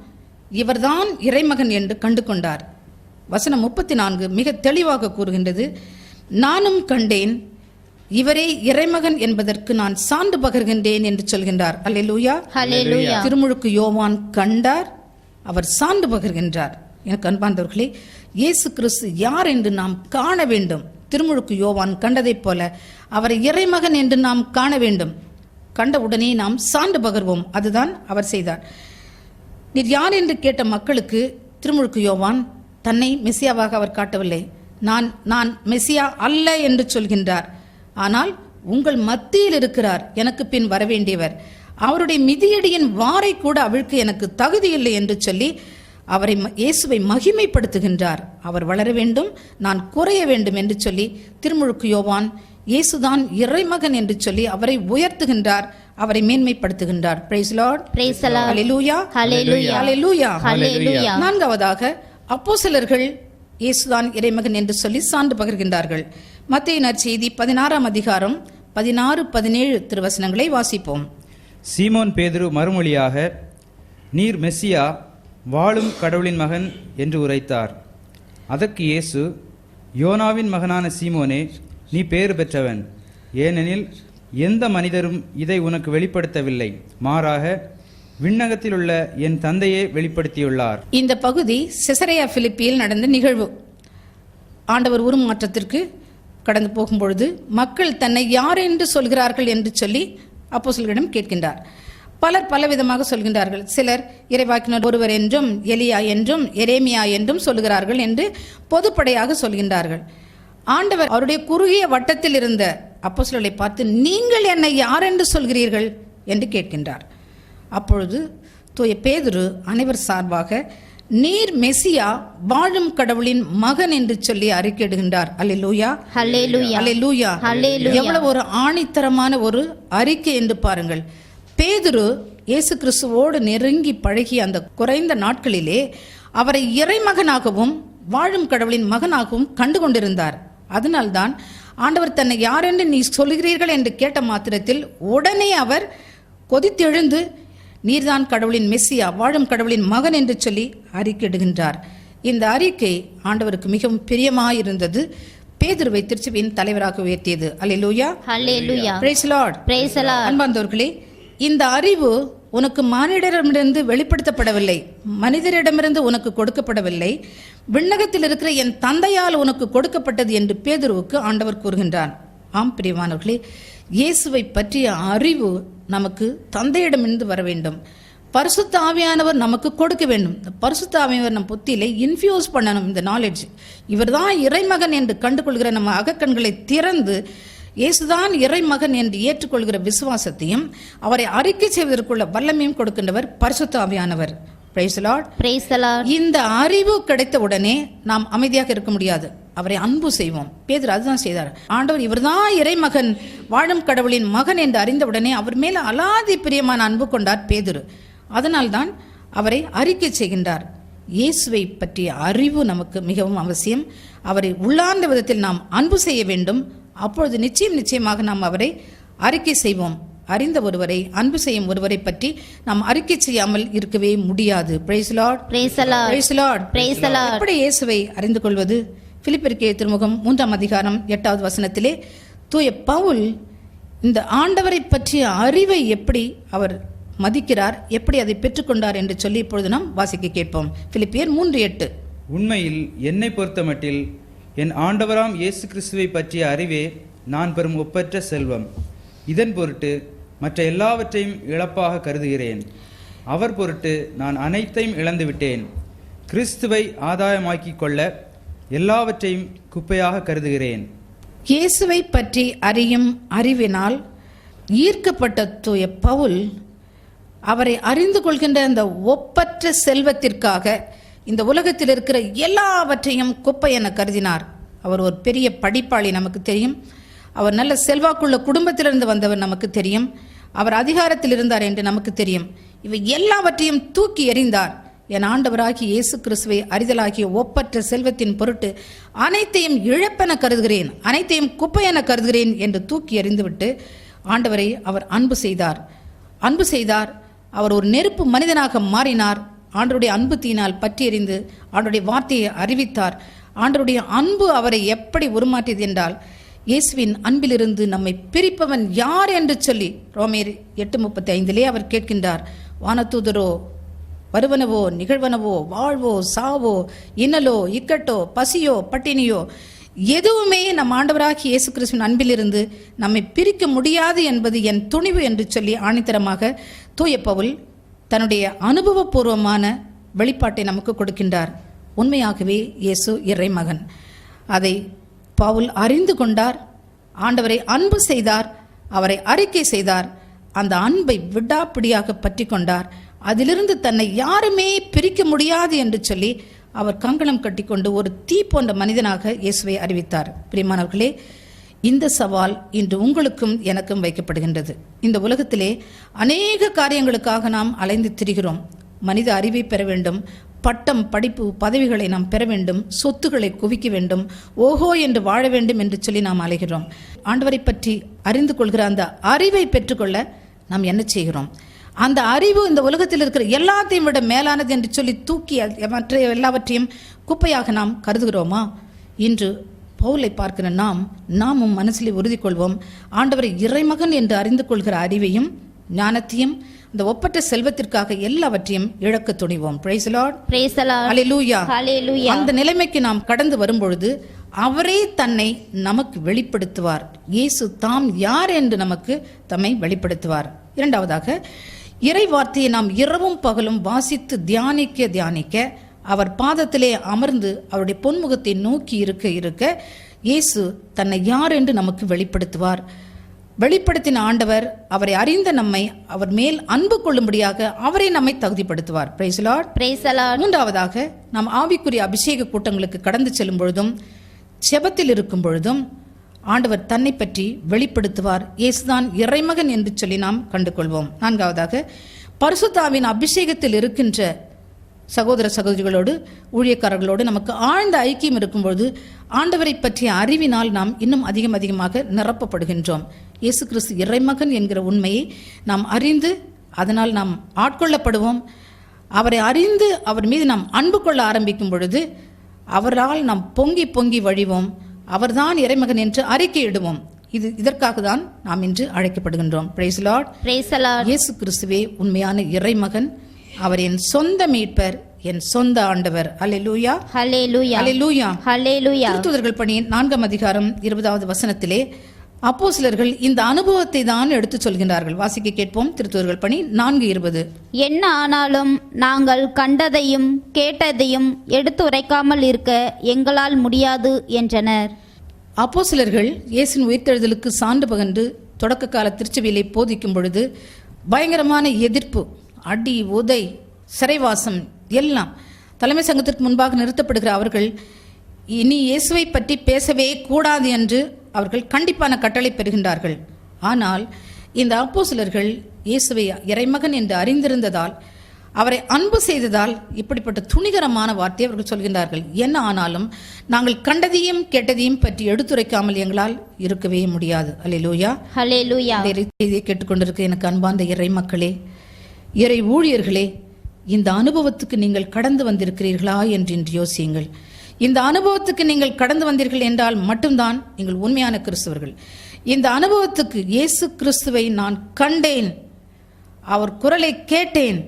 இவர்தான் இறைமகன் என்று கண்டு கொண்டார். வசனம் 34 மிக தெளிவாக கூறுகின்றது, நானும் கண்டேன், இவரே இறைமகன் என்பதற்கு நான் சான்று பகர்கின்றேன் என்று சொல்கின்றார். அல்லேலூயா. Hallelujah. திருமுழுக்கு யோவான் கண்டார், அவர் சான்று பகர்கின்றார். எனக்கு அன்பார்ந்தவர்களே, இயேசு கிறிஸ்து யார் என்று நாம் காண வேண்டும். திருமுழுக்கு யோவான் கண்டதைப் போல அவரை இறைமகன் என்று நாம் காண வேண்டும். கண்ட உடனே நாம் சான்று பகர்வோம். அதுதான் அவர் செய்தார். நீர் யார் என்று கேட்ட மக்களுக்கு திருமுழுக்கு யோவான் தன்னை மெசியாவாக அவர் காட்டவில்லை. நான் மெசியா அல்ல என்று சொல்கின்றார். ஆனால் உங்கள் மத்தியில் இருக்கிறார், எனக்கு பின் வரவேண்டியவர், அவருடைய மிதியடியின் வாரை கூட அவிழ்க்க எனக்கு தகுதி இல்லை என்று சொல்லி அவரை இயேசுவை மகிமைப்படுத்துகின்றார். அவர் வளர வேண்டும், நான் குறைய வேண்டும் என்று சொல்லி திருமுழுக்கு யோவான் இயேசுதான் இறைமகன் என்று சொல்லி அவரை உயர்த்துகின்றார், அவரை மேன்மைப்படுத்துகின்றார். Price lord. Praise the Lord. Hallelujah. Hallelujah. Hallelujah. Hallelujah. நான்காவதாக அப்போஸ்தலர்கள் இயேசுதான் இறைமகன் என்று சொல்லி சான்று பகர்கின்றார்கள். மத்தேயு நற்செய்தி 16 அதிகாரம் 16-17 திருவசனங்களை வாசிப்போம். சீமோன் பேதுரு மறுமொழியாக, நீர் மெஸ்ஸியா, வாழும் கடவுளின் மகன் என்று உரைத்தார். அதற்கு இயேசு, யோனாவின் மகனான சீமோனே, நீ பேறு பெற்றவன், ஏனெனில் எந்த மனிதரும் இதை உனக்கு வெளிப்படுத்தவில்லை, மாறாக விண்ணகத்தில் உள்ள என் தந்தையே வெளிப்படுத்தியுள்ளார். இந்த பகுதி செசரேயா பிலிப்பியில் நடந்த நிகழ்வு. ஆண்டவர் உருமாற்றத்திற்கு கடந்து போகும்பொழுது மக்கள் தன்னை யார் என்று சொல்கிறார்கள் என்று சொல்லி அப்போஸ்தலர்களிடம் கேட்கின்றார். பலர் பலவிதமாக சொல்கின்றார்கள். சிலர் இறைவாக்கினர் ஒருவர் என்றும், எலியா என்றும், எரேமியா என்றும் சொல்கிறார்கள் என்று பொதுப்படையாக சொல்கின்றார்கள். ஆண்டவர் அவருடைய குறுகிய வட்டத்தில் இருந்த அப்போஸ்தலர்களை பார்த்து, நீங்கள் என்னை யார் என்று சொல்கிறீர்கள் என்று கேட்கின்றார். அப்பொழுது தூய பேதுரு அனைவர் சார்பாக, நீர் மெசியா, வாழும் கடவுளின் மகன் என்று சொல்லி அறிக்கையிடுகின்றார். அல்லேலூயா. Hallelujah. அல்லேலூயா. Hallelujah. எவ்வளவு ஒரு ஆணித்தரமான ஒரு அறிக்கை என்று பாருங்கள். பேதுரு இயேசு கிறிஸ்துவோடு நெருங்கி பழகிய அந்த குறைந்த நாட்களிலே அவரை இறைமகனாகவும் வாழும் கடவுளின் மகனாகவும் கண்டு கொண்டிருந்தார். அதனால்தான் ஆண்டவர் தன்னை யார் என்று நீ சொல்கிறீர்கள் என்று கேட்ட மாத்திரத்தில் உடனே அவர் கொதித்தெழுந்து, நீர்தான் கடவுளின் மெஸ்ஸியா, வாழும் கடவுளின் மகன் என்று சொல்லி அறிக்கையிடுகின்றார். இந்த அறிக்கை ஆண்டவருக்கு மிகவும் பிரியமாயிருந்தது. பேதுருவை திருச்சபையின் தலைவராக உயர்த்தியது. Alleluia. Hallelujah. Praise lord. Praise the Lord. அன்பார்ந்தவர்களே, இந்த அறிவு உனக்கு மானிடரிடமிருந்து வெளிப்படுத்தப்படவில்லை, மனிதரிடமிருந்து உனக்கு கொடுக்கப்படவில்லை, விண்ணகத்தில் இருக்கிற என் தந்தையால் உனக்கு கொடுக்கப்பட்டது என்று பேதுருவுக்கு ஆண்டவர் கூறுகின்றார். ஆம் பிரியமானவர்களே, இயேசுவை பற்றிய அறிவு நமக்கு தந்தையிடமிருந்து வர வேண்டும். பரிசுத்த ஆவியானவர் நமக்கு கொடுக்க வேண்டும். இந்த பரிசுத்த ஆவியானவர் நம்ம புத்தியிலே இன்ஃபியூஸ் பண்ணணும் இந்த நாலேஜ். இவர்தான் இறைமகன் என்று கண்டுகொள்கிற நம்ம அகக்கண்களை திறந்து இயேசுதான் இறைமகன் என்று ஏற்றுக்கொள்கிற விசுவாசத்தையும் அவரை அறிக்கை செய்வதற்குள்ள வல்லமையும் கொடுக்கின்றவர் பரிசுத்த ஆவியானவர். Praise the Lord. Praise the Lord. இந்த அறிவு கிடைத்த உடனே நாம் அமைதியாக இருக்க முடியாது. அவரை அன்பு செய்வோம். பேதுரு அதுதான் செய்தார். ஆண்டவர் இவர்தான் இறைமகன், வாழும் கடவுளின் மகன் என்று அறிந்த உடனே அவர் மேல அலாதி பிரியமான அன்பு கொண்டார் பேதுரு. அதனால்தான் அவரை அறிக்கை செய்கின்றார். இயேசுவை பற்றிய அறிவு நமக்கு மிகவும் அவசியம். அவரை உள்ளார்ந்த விதத்தில் நாம் அன்பு செய்ய வேண்டும். அப்பொழுது நிச்சயமாக நாம் அவரை அறிக்கை செய்வோம். அறிந்த ஒருவரை, அன்பு செய்யும் ஒருவரை பற்றி நாம் அறிக்கை செய்யாமல் இருக்கவே முடியாது. Praise the Lord. Praise the Lord. Praise the Lord. Praise the Lord. எப்படி இயேசுவை அறிந்து கொள்வது? பிலிப்பியருக்கு திருமுகம் 3ஆம் அதிகாரம் 8வது வசனத்திலே தூய பவுல் இந்த ஆண்டவரை பற்றிய அறிவை எப்படி அவர் மதிக்கிறார், எப்படி அதை பெற்றுக்கொண்டார் என்று சொல்லி இப்பொழுது நாம் வாசிக்க கேட்போம். பிலிப்பியர் 3:8. உண்மையில் என்னை பொறுத்தமட்டில் என் ஆண்டவராம் இயேசு கிறிஸ்துவை பற்றிய அறிவே நான் பெறும் ஒப்பற்ற செல்வம். இதன் பொருட்டு மற்ற எல்லாவற்றையும் இழப்பாக கருதுகிறேன். அவர் பொருட்டு நான் அனைத்தையும் இழந்துவிட்டேன். கிறிஸ்துவை ஆதாயமாக்கிக் கொள்ள எல்லாவற்றையும் குப்பையாக கருதுகிறேன். இயேசுவை பற்றி அறியும் அறிவினால் ஈர்க்கப்பட்ட தூய பவுல் அவரை அறிந்து கொள்கின்ற அந்த ஒப்பற்ற செல்வத்திற்காக இந்த உலகத்தில் இருக்கிற எல்லாவற்றையும் குப்பை என கருதினார். அவர் ஒரு பெரிய படிப்பாளி, நமக்கு தெரியும். அவர் நல்ல செல்வாக்குள்ள குடும்பத்திலிருந்து வந்தவர், நமக்கு தெரியும். அவர் அதிகாரத்தில் இருந்தார் என்று நமக்கு தெரியும். இவை எல்லாவற்றையும் தூக்கி எறிந்தார். என் ஆண்டவராகிய இயேசு கிறிஸ்துவை அறிதலாகிய ஒப்பற்ற செல்வத்தின் பொருட்டு அனைத்தையும் இழப்பென கருதுகிறேன், அனைத்தையும் குப்பை என கருதுகிறேன் என்று தூக்கி எறிந்துவிட்டு ஆண்டவரை அவர் அன்பு செய்தார். அவர் ஒரு நெருப்பு மனிதனாக மாறினார். ஆண்டவருடைய அன்பு தீனால் பற்றி எறிந்து ஆண்டவருடைய வார்த்தையை அறிவித்தார். ஆண்டவருடைய அன்பு அவரை எப்படி உருமாற்றியது என்றால், இயேசுவின் அன்பிலிருந்து நம்மை பிரிப்பவன் யார் என்று சொல்லி ரோமேர் 8:35 அவர் கேட்கின்றார். வானதூதரோ, வருவனவோ, நிகழ்வனவோ, வாழ்வோ, சாவோ, இன்னலோ, இக்கட்டோ, பசியோ, பட்டினியோ, எதுவுமே நம் ஆண்டவராகிய இயேசு கிறிஸ்துவின் அன்பிலிருந்து நம்மை பிரிக்க முடியாது என்பது என் துணிவு என்று சொல்லி ஆணித்தரமாக தூய பவுல் தன்னுடைய அனுபவபூர்வமான வெளிப்பாட்டை நமக்கு கொடுக்கின்றார். உண்மையாகவே இயேசு இறைமகன். அதை பவுல் அறிந்து கொண்டார். ஆண்டவரை அன்பு செய்தார், அவரை அறிக்கை செய்தார். அந்த அன்பை விடாப்பிடியாக பற்றி கொண்டார். அதிலிருந்து தன்னை யாருமே பிரிக்க முடியாது என்று சொல்லி அவர் கங்கணம் கட்டிக்கொண்டு ஒரு தீ போன்ற மனிதனாக இயேசுவை அறிவித்தார். பிரியமானவர்களே, இந்த சவால் இன்று உங்களுக்கும் எனக்கும் வைக்கப்படுகின்றது. இந்த உலகத்திலே அநேக காரியங்களுக்காக நாம் அலைந்து திரிகிறோம். மனித அறிவை பெற வேண்டும், பட்டம், படிப்பு, பதவிகளை நாம் பெற வேண்டும், சொத்துக்களை குவிக்க வேண்டும், ஓஹோ என்று வாழ வேண்டும் என்று சொல்லி நாம் அலைகிறோம். ஆண்டவரை பற்றி அறிந்து கொள்கிற அந்த அறிவை பெற்றுக்கொள்ள நாம் என்ன செய்கிறோம்? அந்த அறிவு இந்த உலகத்தில் இருக்கிற எல்லாத்தையும் விட மேலானது என்று சொல்லி தூக்கி மற்ற எல்லாவற்றையும் குப்பையாக நாம் கருதுகிறோமா? இன்று பவுலை பார்க்கிற நாமும் மனசில் உறுதி கொள்வோம். ஆண்டவரை இறைமகன் என்று அறிந்து கொள்கிற அறிவையும் ஞானத்தையும் இந்த ஒப்பற்ற செல்வத்திற்காக எல்லாவற்றையும் இழக்க துணிவோம். Praise the Lord. Praise the Lord. Hallelujah. Hallelujah. அந்த நிலைமைக்கு நாம் கடந்து வரும்பொழுது அவரே தன்னை நமக்கு வெளிப்படுத்துவார். இயேசு தாம் யார் என்று நமக்கு தம்மை வெளிப்படுத்துவார். இரண்டாவதாக, இறை வார்த்தையை நாம் இரவும் பகலும் வாசித்து தியானிக்க அவர் பாதத்திலே அமர்ந்து அவருடைய பொன்முகத்தை நோக்கி இருக்க இயேசு தன்னை யார் என்று நமக்கு வெளிப்படுத்துவார். வெளிப்படுத்தின ஆண்டவர் அவரை அறிந்த நம்மை அவர் மேல் அன்பு கொள்ளும்படியாக அவரை நம்மை தகுதிப்படுத்துவார். Praise the Lord. Praise the Lord. மூன்றாவதாக, நாம் ஆவிக்குரிய அபிஷேக கூட்டங்களுக்கு கடந்து செல்லும் பொழுதும் செபத்தில் இருக்கும் பொழுதும் ஆண்டவர் தன்னை பற்றி வெளிப்படுத்துவார். இயேசுதான் இறைமகன் என்று சொல்லி நாம் கண்டுகொள்வோம். நான்காவதாக, பரிசுத்தாவின் அபிஷேகத்தில் இருக்கின்ற சகோதர சகோதரிகளோடு, ஊழியக்காரர்களோடு நமக்கு ஆழ்ந்த ஐக்கியம் இருக்கும்பொழுது ஆண்டவரை பற்றிய அறிவினால் நாம் இன்னும் அதிகமாக நிரப்பப்படுகின்றோம். இயேசு கிறிஸ்து இறைமகன் என்கிற உண்மையை நாம் அறிந்து அதனால் நாம் ஆட்கொள்ளப்படுவோம். அவரை அறிந்து அவர் மீது நாம் அன்பு கொள்ள ஆரம்பிக்கும் பொழுது அவரால் நாம் பொங்கி வழிவோம். அவர்தான் இறைமகன் என்று அறிக்கையிடுவோம். இதற்காக தான் நாம் இன்று அழைக்கப்படுகின்றோம். Praise the Lord. Praise the Lord. இயேசு கிறிஸ்துவே உண்மையான இறைமகன். அவர் என் சொந்த மீட்பர், என் சொந்த ஆண்டவர். அல்லேலூயா. Hallelujah. அல்லேலூயா. Hallelujah. திருத்தூதர்கள் பணி 4ஆம் அதிகாரம் 20வது வசனத்திலே அப்போஸ்தலர்கள் இந்த அனுபவத்தை தான் எடுத்துச் சொல்கின்றார்கள். வாசிக்க கேட்போம். திருத்தூதர்கள் பணி 4:20. என்ன ஆனாலும் நாங்கள் கண்டதையும் கேட்டதையும் எடுத்துரைக்காமல் இருக்க எங்களால் முடியாது என்றனர். அப்போஸ்தலர்கள் இயேசுவின் உயிர்த்தெழுதலுக்கு சான்று பகன்று தொடக்க கால திருச்சபையிலே போதிக்கும் பொழுது பயங்கரமான எதிர்ப்பு, அடி, உதை, சிறைவாசம் எல்லாம். தலைமை சங்கத்திற்கு முன்பாக நிறுத்தப்படுகிற அவர்கள் இனி இயேசுவை பற்றி பேசவே கூடாது என்று அவர்கள் கண்டிப்பான கட்டளை பெறுகின்றார்கள். ஆனால் இந்த அப்போஸ்தலர்கள் இயேசுவை இறைமகன் என்று அறிந்திருந்ததால், அவரை அன்பு செய்ததால் இப்படிப்பட்ட துணிகரமான வார்த்தையை அவர்கள் சொல்கின்றார்கள். என்ன ஆனாலும் நாங்கள் கண்டதையும் கேட்டதையும் பற்றி எடுத்துரைக்காமல் எங்களால் இருக்கவே முடியாது. அல்லேலூயா. ஹல்லேலூயா. இதை கேட்டுக்கொண்டிருக்க எனக்கு அன்பார்ந்த இறை மக்களே, இறை ஊழியர்களே, இந்த அனுபவத்துக்கு நீங்கள் கடந்து வந்திருக்கிறீர்களா என்று இன்று யோசியுங்கள். இந்த அனுபவத்துக்கு நீங்கள் கடந்து வந்தீர்கள் என்றால் மட்டும்தான் நீங்கள் உண்மையான கிறிஸ்தவர்கள். இந்த அனுபவத்துக்கு இயேசு கிறிஸ்துவை நான் கண்டேன், அவர் குரலை கேட்டேன்,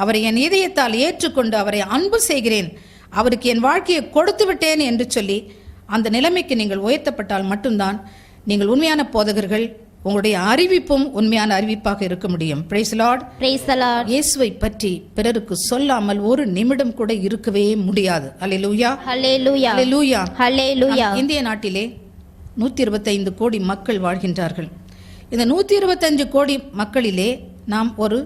அவரை என் இதயத்தால் ஏற்றுக்கொண்டு அவரை அன்பு செய்கிறேன், அவருக்கு என் வாழ்க்கையை கொடுத்து விட்டேன் என்று சொல்லி அந்த நிலைமைக்கு நீங்கள் உயர்த்தப்பட்டால் மட்டும்தான் நீங்கள் உண்மையான போதகர்கள். உங்களுடைய அறிவிப்பும் உண்மையான அறிவிப்பாக இருக்க முடியும். Price the Lord. Praise the Lord. இயேசுவை பற்றி பிறருக்கு சொல்லாமல் ஒரு நிமிடம் கூட இருக்கவே முடியாது. அல்லேலூயா. ஹல்லேலூயா. அல்லேலூயா. ஹல்லேலூயா. இந்திய நாட்டிலே 125 கோடி மக்கள் வாழ்கின்றார்கள். இந்த 125 கோடி மக்களிலே நாம் ஒரு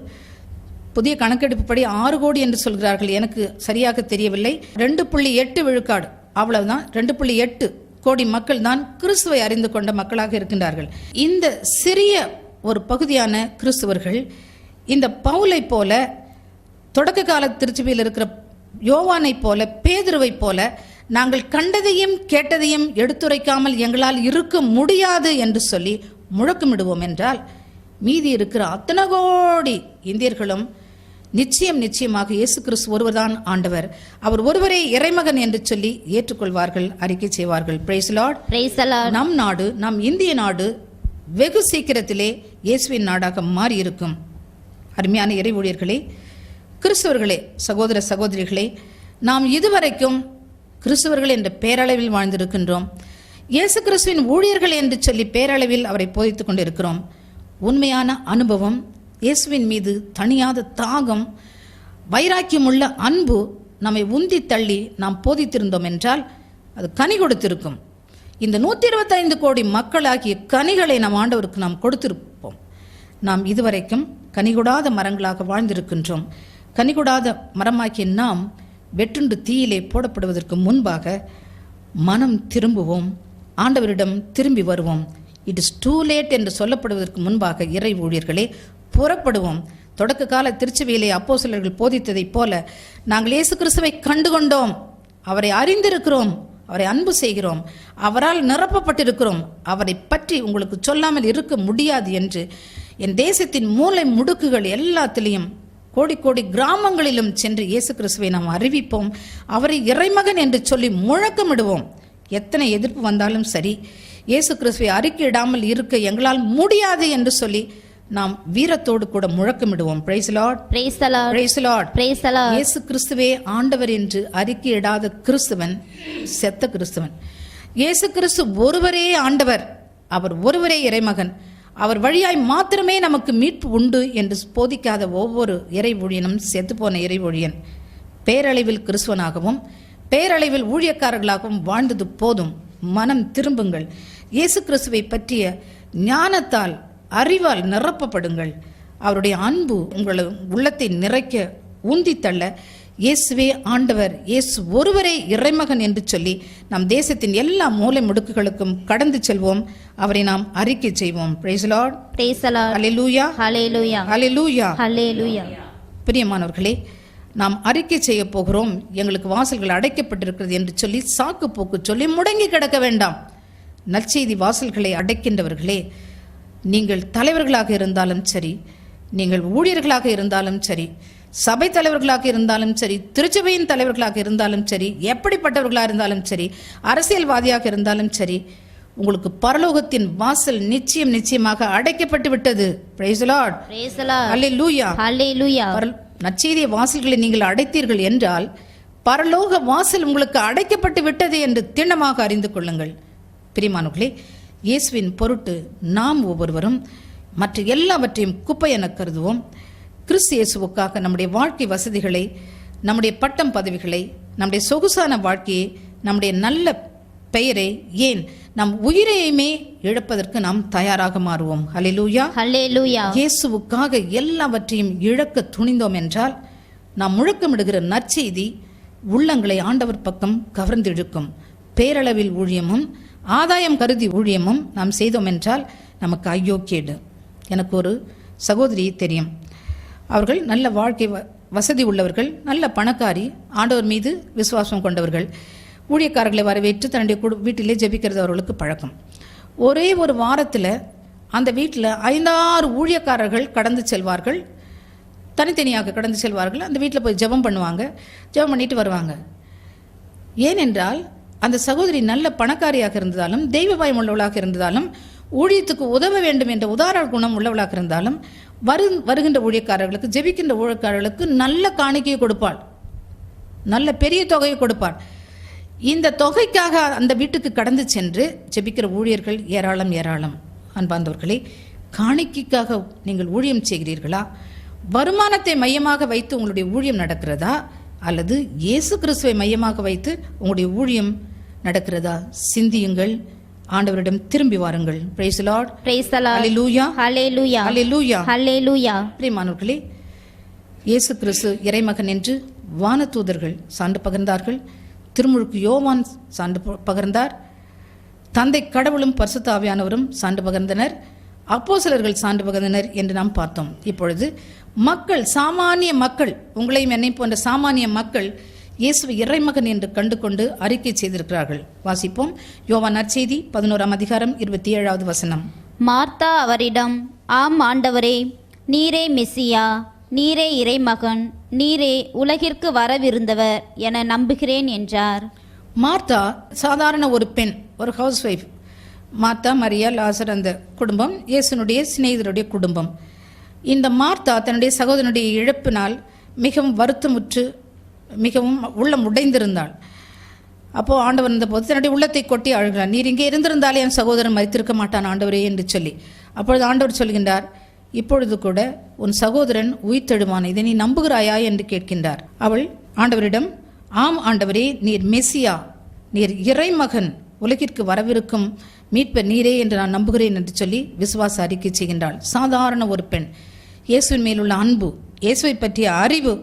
புதிய கணக்கெடுப்புப்படி 6 கோடி என்று சொல்கிறார்கள். எனக்கு சரியாக தெரியவில்லை. 2.8 விழுக்காடு, அவ்வளவுதான். 2.8 கோடி மக்கள் தான் கிறிஸ்துவை அறிந்து கொண்ட மக்களாக இருக்கின்றார்கள். இந்த சிறிய ஒரு பகுதியான கிறிஸ்துவர்கள் இந்த பவுலை போல, தொடக்க கால திருச்சபையில் இருக்கிற யோவானை போல, பேதுருவை போல நாங்கள் கண்டதையும் கேட்டதையும் எடுத்துரைக்காமல் எங்களால் இருக்க முடியாது என்று சொல்லி முழக்கமிடுவோம் என்றால், மீதி இருக்கிற அத்தனை கோடி இந்தியர்களும் நிச்சயமாக இயேசு கிறிஸ்து ஒருவர்தான் ஆண்டவர், அவர் ஒருவரே இறைமகன் என்று சொல்லி ஏற்றுக்கொள்வார்கள், அறிக்கை செய்வார்கள். Price the Lord. Praise the Lord. நம் நாடு, நம் இந்திய நாடு வெகு சீக்கிரத்திலே இயேசுவின் நாடாக மாறி இருக்கும். அருமையான இறை ஊழியர்களே, கிறிஸ்தவர்களே, சகோதர சகோதரிகளே, நாம் இதுவரைக்கும் கிறிஸ்தவர்கள் என்ற பேரளவில் வாழ்ந்திருக்கின்றோம். இயேசு கிறிஸ்துவின் ஊழியர்கள் என்று சொல்லி பேரளவில் அவரை போதித்துக் கொண்டிருக்கிறோம். உண்மையான அனுபவம், இயேசுவின் மீது தணியாத தாகம், வைராக்கியமுள்ள அன்பு நம்மை உந்தி தள்ளி நாம் போதித்திருந்தோம் என்றால் அது கனி கொடுத்திருக்கும். இந்த 125 கோடி மக்களாகிய கனிகளை நம் ஆண்டவருக்கு நாம் கொடுத்திருப்போம். நாம் இதுவரைக்கும் கனிகொடாத மரங்களாக வாழ்ந்திருக்கின்றோம். கனிகொடாத மரமாகிய நாம் வெற்றுண்டு தீயிலே போடப்படுவதற்கு முன்பாக மனம் திரும்புவோம், ஆண்டவரிடம் திரும்பி வருவோம். இட் இஸ் டூ லேட் என்று சொல்லப்படுவதற்கு முன்பாக இறை ஊழியர்களே புறப்படுவோம். தொடக்க கால திருச்சபையிலே அப்போஸ்தலர்கள் போதித்ததைப் போல நாங்கள் இயேசு கிறிஸ்துவை கண்டுகொண்டோம், அவரை அறிந்திருக்கிறோம், அவரை அன்பு செய்கிறோம், அவரால் நிரப்பப்பட்டிருக்கிறோம், அவரை பற்றி உங்களுக்கு சொல்லாமல் இருக்க முடியாது என்று என் தேசத்தின் மூலை முடுக்குகள் எல்லாத்திலையும், கோடி கோடி கிராமங்களிலும் சென்று இயேசு கிறிஸ்துவை நாம் அறிவிப்போம், அவரை இறைமகன் என்று சொல்லி முழக்கமிடுவோம். எத்தனை எதிர்ப்பு வந்தாலும் சரி, இயேசு கிறிஸ்துவை அறிக்கையிடாமல் இருக்க எங்களால் முடியாது என்று சொல்லி நாம் வீரத்தோடு கூட முழக்கமிடுவோம். Praise the Lord. Praise the Lord. Praise the Lord. Praise the Lord. இயேசு கிறிஸ்துவே ஆண்டவர் என்று அறிக்கையிடாத கிறிஸ்துவன் செத்த கிறிஸ்துவன். இயேசு கிறிஸ்து ஒருவரே ஆண்டவர், அவர் ஒருவரே இறைமகன், அவர் வழியாய் மாத்திரமே நமக்கு மீட்பு உண்டு என்று போதிக்காத ஒவ்வொரு இறை ஊழியனும் செத்துப்போன இறை ஊழியன். பேரளவில் கிறிஸ்துவனாகவும் பேரளவில் ஊழியக்காரர்களாகவும் வாழ்ந்தது போதும். மனம் திரும்புங்கள். இயேசு கிறிஸ்துவை பற்றிய ஞானத்தால், அறிவால் நிரப்பப்படுங்கள். அவருடைய அன்பு உங்களை உள்ளத்தை நிறைக்க உந்தி தள்ள, இயேசுவே ஆண்டவர், இயேசு ஒருவரே இறைமகன் என்று சொல்லி நம் தேசத்தின் எல்லா மூலை முடுக்குகளுக்கும் கடந்து செல்வோம், அவரை நாம் அறிக்கை செய்வோம். Praise the Lord. Praise the Lord. Hallelujah. Hallelujah. Hallelujah. Hallelujah. பிரியமானவர்களே, நாம் அறிக்கை செய்ய போகிறோம், எங்களுக்கு வாசல்கள் அடைக்கப்பட்டிருக்கிறது என்று சொல்லி சாக்கு போக்கு சொல்லி முடங்கி கிடக்க வேண்டாம். நற்செய்தி வாசல்களை அடைக்கின்றவர்களே, நீங்கள் தலைவர்களாக இருந்தாலும் சரி, நீங்கள் ஊழியர்களாக இருந்தாலும் சரி, சபை தலைவர்களாக இருந்தாலும் சரி, திருச்சபையின் தலைவர்களாக இருந்தாலும் சரி, எப்படிப்பட்டவர்களாக இருந்தாலும் சரி, அரசியல்வாதியாக இருந்தாலும் சரி, உங்களுக்கு பரலோகத்தின் வாசல் நிச்சயமாக அடைக்கப்பட்டு விட்டது. Praise the Lord. Praise the Lord. Hallelujah. Hallelujah. நற்செய்தி வாசல்களை நீங்கள் அடைத்தீர்கள் என்றால் பரலோக வாசல் உங்களுக்கு அடைக்கப்பட்டு விட்டது என்று திண்ணமாக அறிந்து கொள்ளுங்கள். பிரியமானவர்களே, இயேசுவின் பொருட்டு நாம் ஒவ்வொருவரும் மற்ற எல்லாவற்றையும் குப்பை என கருதுவோம். கிறிஸ்து இயேசுவுக்காக நம்முடைய வாழ்க்கை வசதிகளை, நம்முடைய பட்டம் பதவிகளை, நம்முடைய சொகுசான வாழ்க்கையை, நம்முடைய நல்ல பெயரை, ஏன் நம் உயிரையுமே இழப்பதற்கு நாம் தயாராக மாறுவோம். ஹல்லேலூயா. ஹல்லேலூயா. இயேசுவுக்காக எல்லாவற்றையும் இழக்க துணிந்தோம் என்றால் நாம் முழக்கமிடுகிற நற்செய்தி உள்ளங்களை ஆண்டவர் பக்கம் கவர்ந்திழுக்கும். பேரளவில் ஊழியமும் ஆதாயம் கருதி ஊழியமும் நாம் செய்தோம் என்றால் நமக்கு ஐயோ கேடு. எனக்கு ஒரு சகோதரி தெரியும். அவர்கள் நல்ல வாழ்க்கை வசதி உள்ளவர்கள், நல்ல பணக்காரி, ஆண்டவர் மீது விசுவாசம் கொண்டவர்கள். ஊழியக்காரர்களை வரவேற்று தன்னுடைய வீட்டிலே ஜெபிக்கிறது அவர்களுக்கு பழக்கம். ஒரே ஒரு வாரத்தில் அந்த வீட்டில் 5-6 ஊழியக்காரர்கள் கடந்து செல்வார்கள். தனித்தனியாக கடந்து செல்வார்கள். அந்த வீட்டில் போய் ஜெபம் பண்ணுவாங்க, ஜெபம் பண்ணிட்டு வருவாங்க. ஏனென்றால் அந்த சகோதரி நல்ல பணக்காரியாக இருந்தாலும், தெய்வ பயம் உள்ளவளாக இருந்தாலும், ஊழியத்துக்கு உதவ வேண்டும் என்ற உதார குணம் உள்ளவளாக இருந்தாலும், வருகின்ற ஊழியக்காரர்களுக்கு, ஜெபிக்கின்ற ஊழியக்காரர்களுக்கு நல்ல காணிக்கையை கொடுப்பாள், நல்ல பெரிய தொகையை கொடுப்பாள். இந்த தொகைக்காக அந்த வீட்டுக்கு கடந்து சென்று ஜெபிக்கிற ஊழியர்கள் ஏராளம் ஏராளம். அன்பார்ந்தவர்களே, காணிக்கைக்காக நீங்கள் ஊழியம் செய்கிறீர்களா? வருமானத்தை மையமாக வைத்து உங்களுடைய ஊழியம் நடக்கிறதா? அல்லது இயேசு கிறிஸ்துவை மையமாக வைத்து உங்களுடைய ஊழியம் நடக்கிறதா? சிந்தியுங்கள், ஆண்டவரிடம் திரும்பி வாருங்கள். Praise the Lord. Praise the Lord. Hallelujah. Hallelujah. Hallelujah. Hallelujah. பிரியமானவர்களே, இயேசு கிறிஸ்து இறைமகன் என்று வானதூதர்கள் சான்று பகிர்ந்தார்கள். திருமுழுக்கு யோவான் சான்று பகிர்ந்தார். தந்தை கடவுளும் பரிசுத்த ஆவியானவரும் சான்று பகிர்ந்தனர். அப்போஸ்தலர்கள் சான்று பகிர்ந்தனர் என்று நாம் பார்த்தோம். இப்பொழுது மக்கள், சாமானிய மக்கள், உங்களையும் என்னை போன்ற சாமானிய மக்கள் இயேசுவை இறைமகன் என்று கண்டு கொண்டு அறிக்கை செய்திருக்கிறார்கள். வாசிப்போம். யோவான் நற்செய்தி 11ஆம் அதிகாரம் 27வது வசனம். மார்த்தா அவரிடம், ஆம் ஆண்டவரே, நீரே மெசியா, நீரே இறைமகன், நீரே உலகிற்கு வரவிருந்தவர் என நம்புகிறேன் என்றார். மார்த்தா சாதாரண ஒரு பெண், ஒரு ஹவுஸ் ஒய்ஃப். மார்த்தா, மரியா, லாசர் அந்த குடும்பம் இயேசுனுடைய சிநேகிதருடைய குடும்பம். இந்த மார்த்தா தன்னுடைய சகோதரனுடைய இழப்பினால் மிகவும் வருத்தமுற்று மிகவும் உள்ளம் உடைந்திருந்தாள். அப்போது ஆண்டவர் இருந்தபோது தன்னுடைய உள்ளத்தை கொட்டி அழுகிறார். நீர் இங்கே இருந்திருந்தாலே என் சகோதரன் மரித்திருக்க மாட்டான் ஆண்டவரே என்று சொல்லி. அப்பொழுது ஆண்டவர் சொல்கின்றார், இப்பொழுது கூட உன் சகோதரன் உயிர்த்தெழுவான், இதை நீ நம்புகிறாயா என்று கேட்கின்றார். அவள் ஆண்டவரிடம், ஆம் ஆண்டவரே, நீர் மெசியா, நீர் இறைமகன், உலகிற்கு வரவிருக்கும் மீட்பர் நீரே என்று நான் நம்புகிறேன் என்று சொல்லி விசுவாச அறிக்கை செய்கின்றாள். சாதாரண ஒரு பெண். இயேசுவின் மேலுள்ள அன்பு, இயேசுவை பற்றிய அறிவு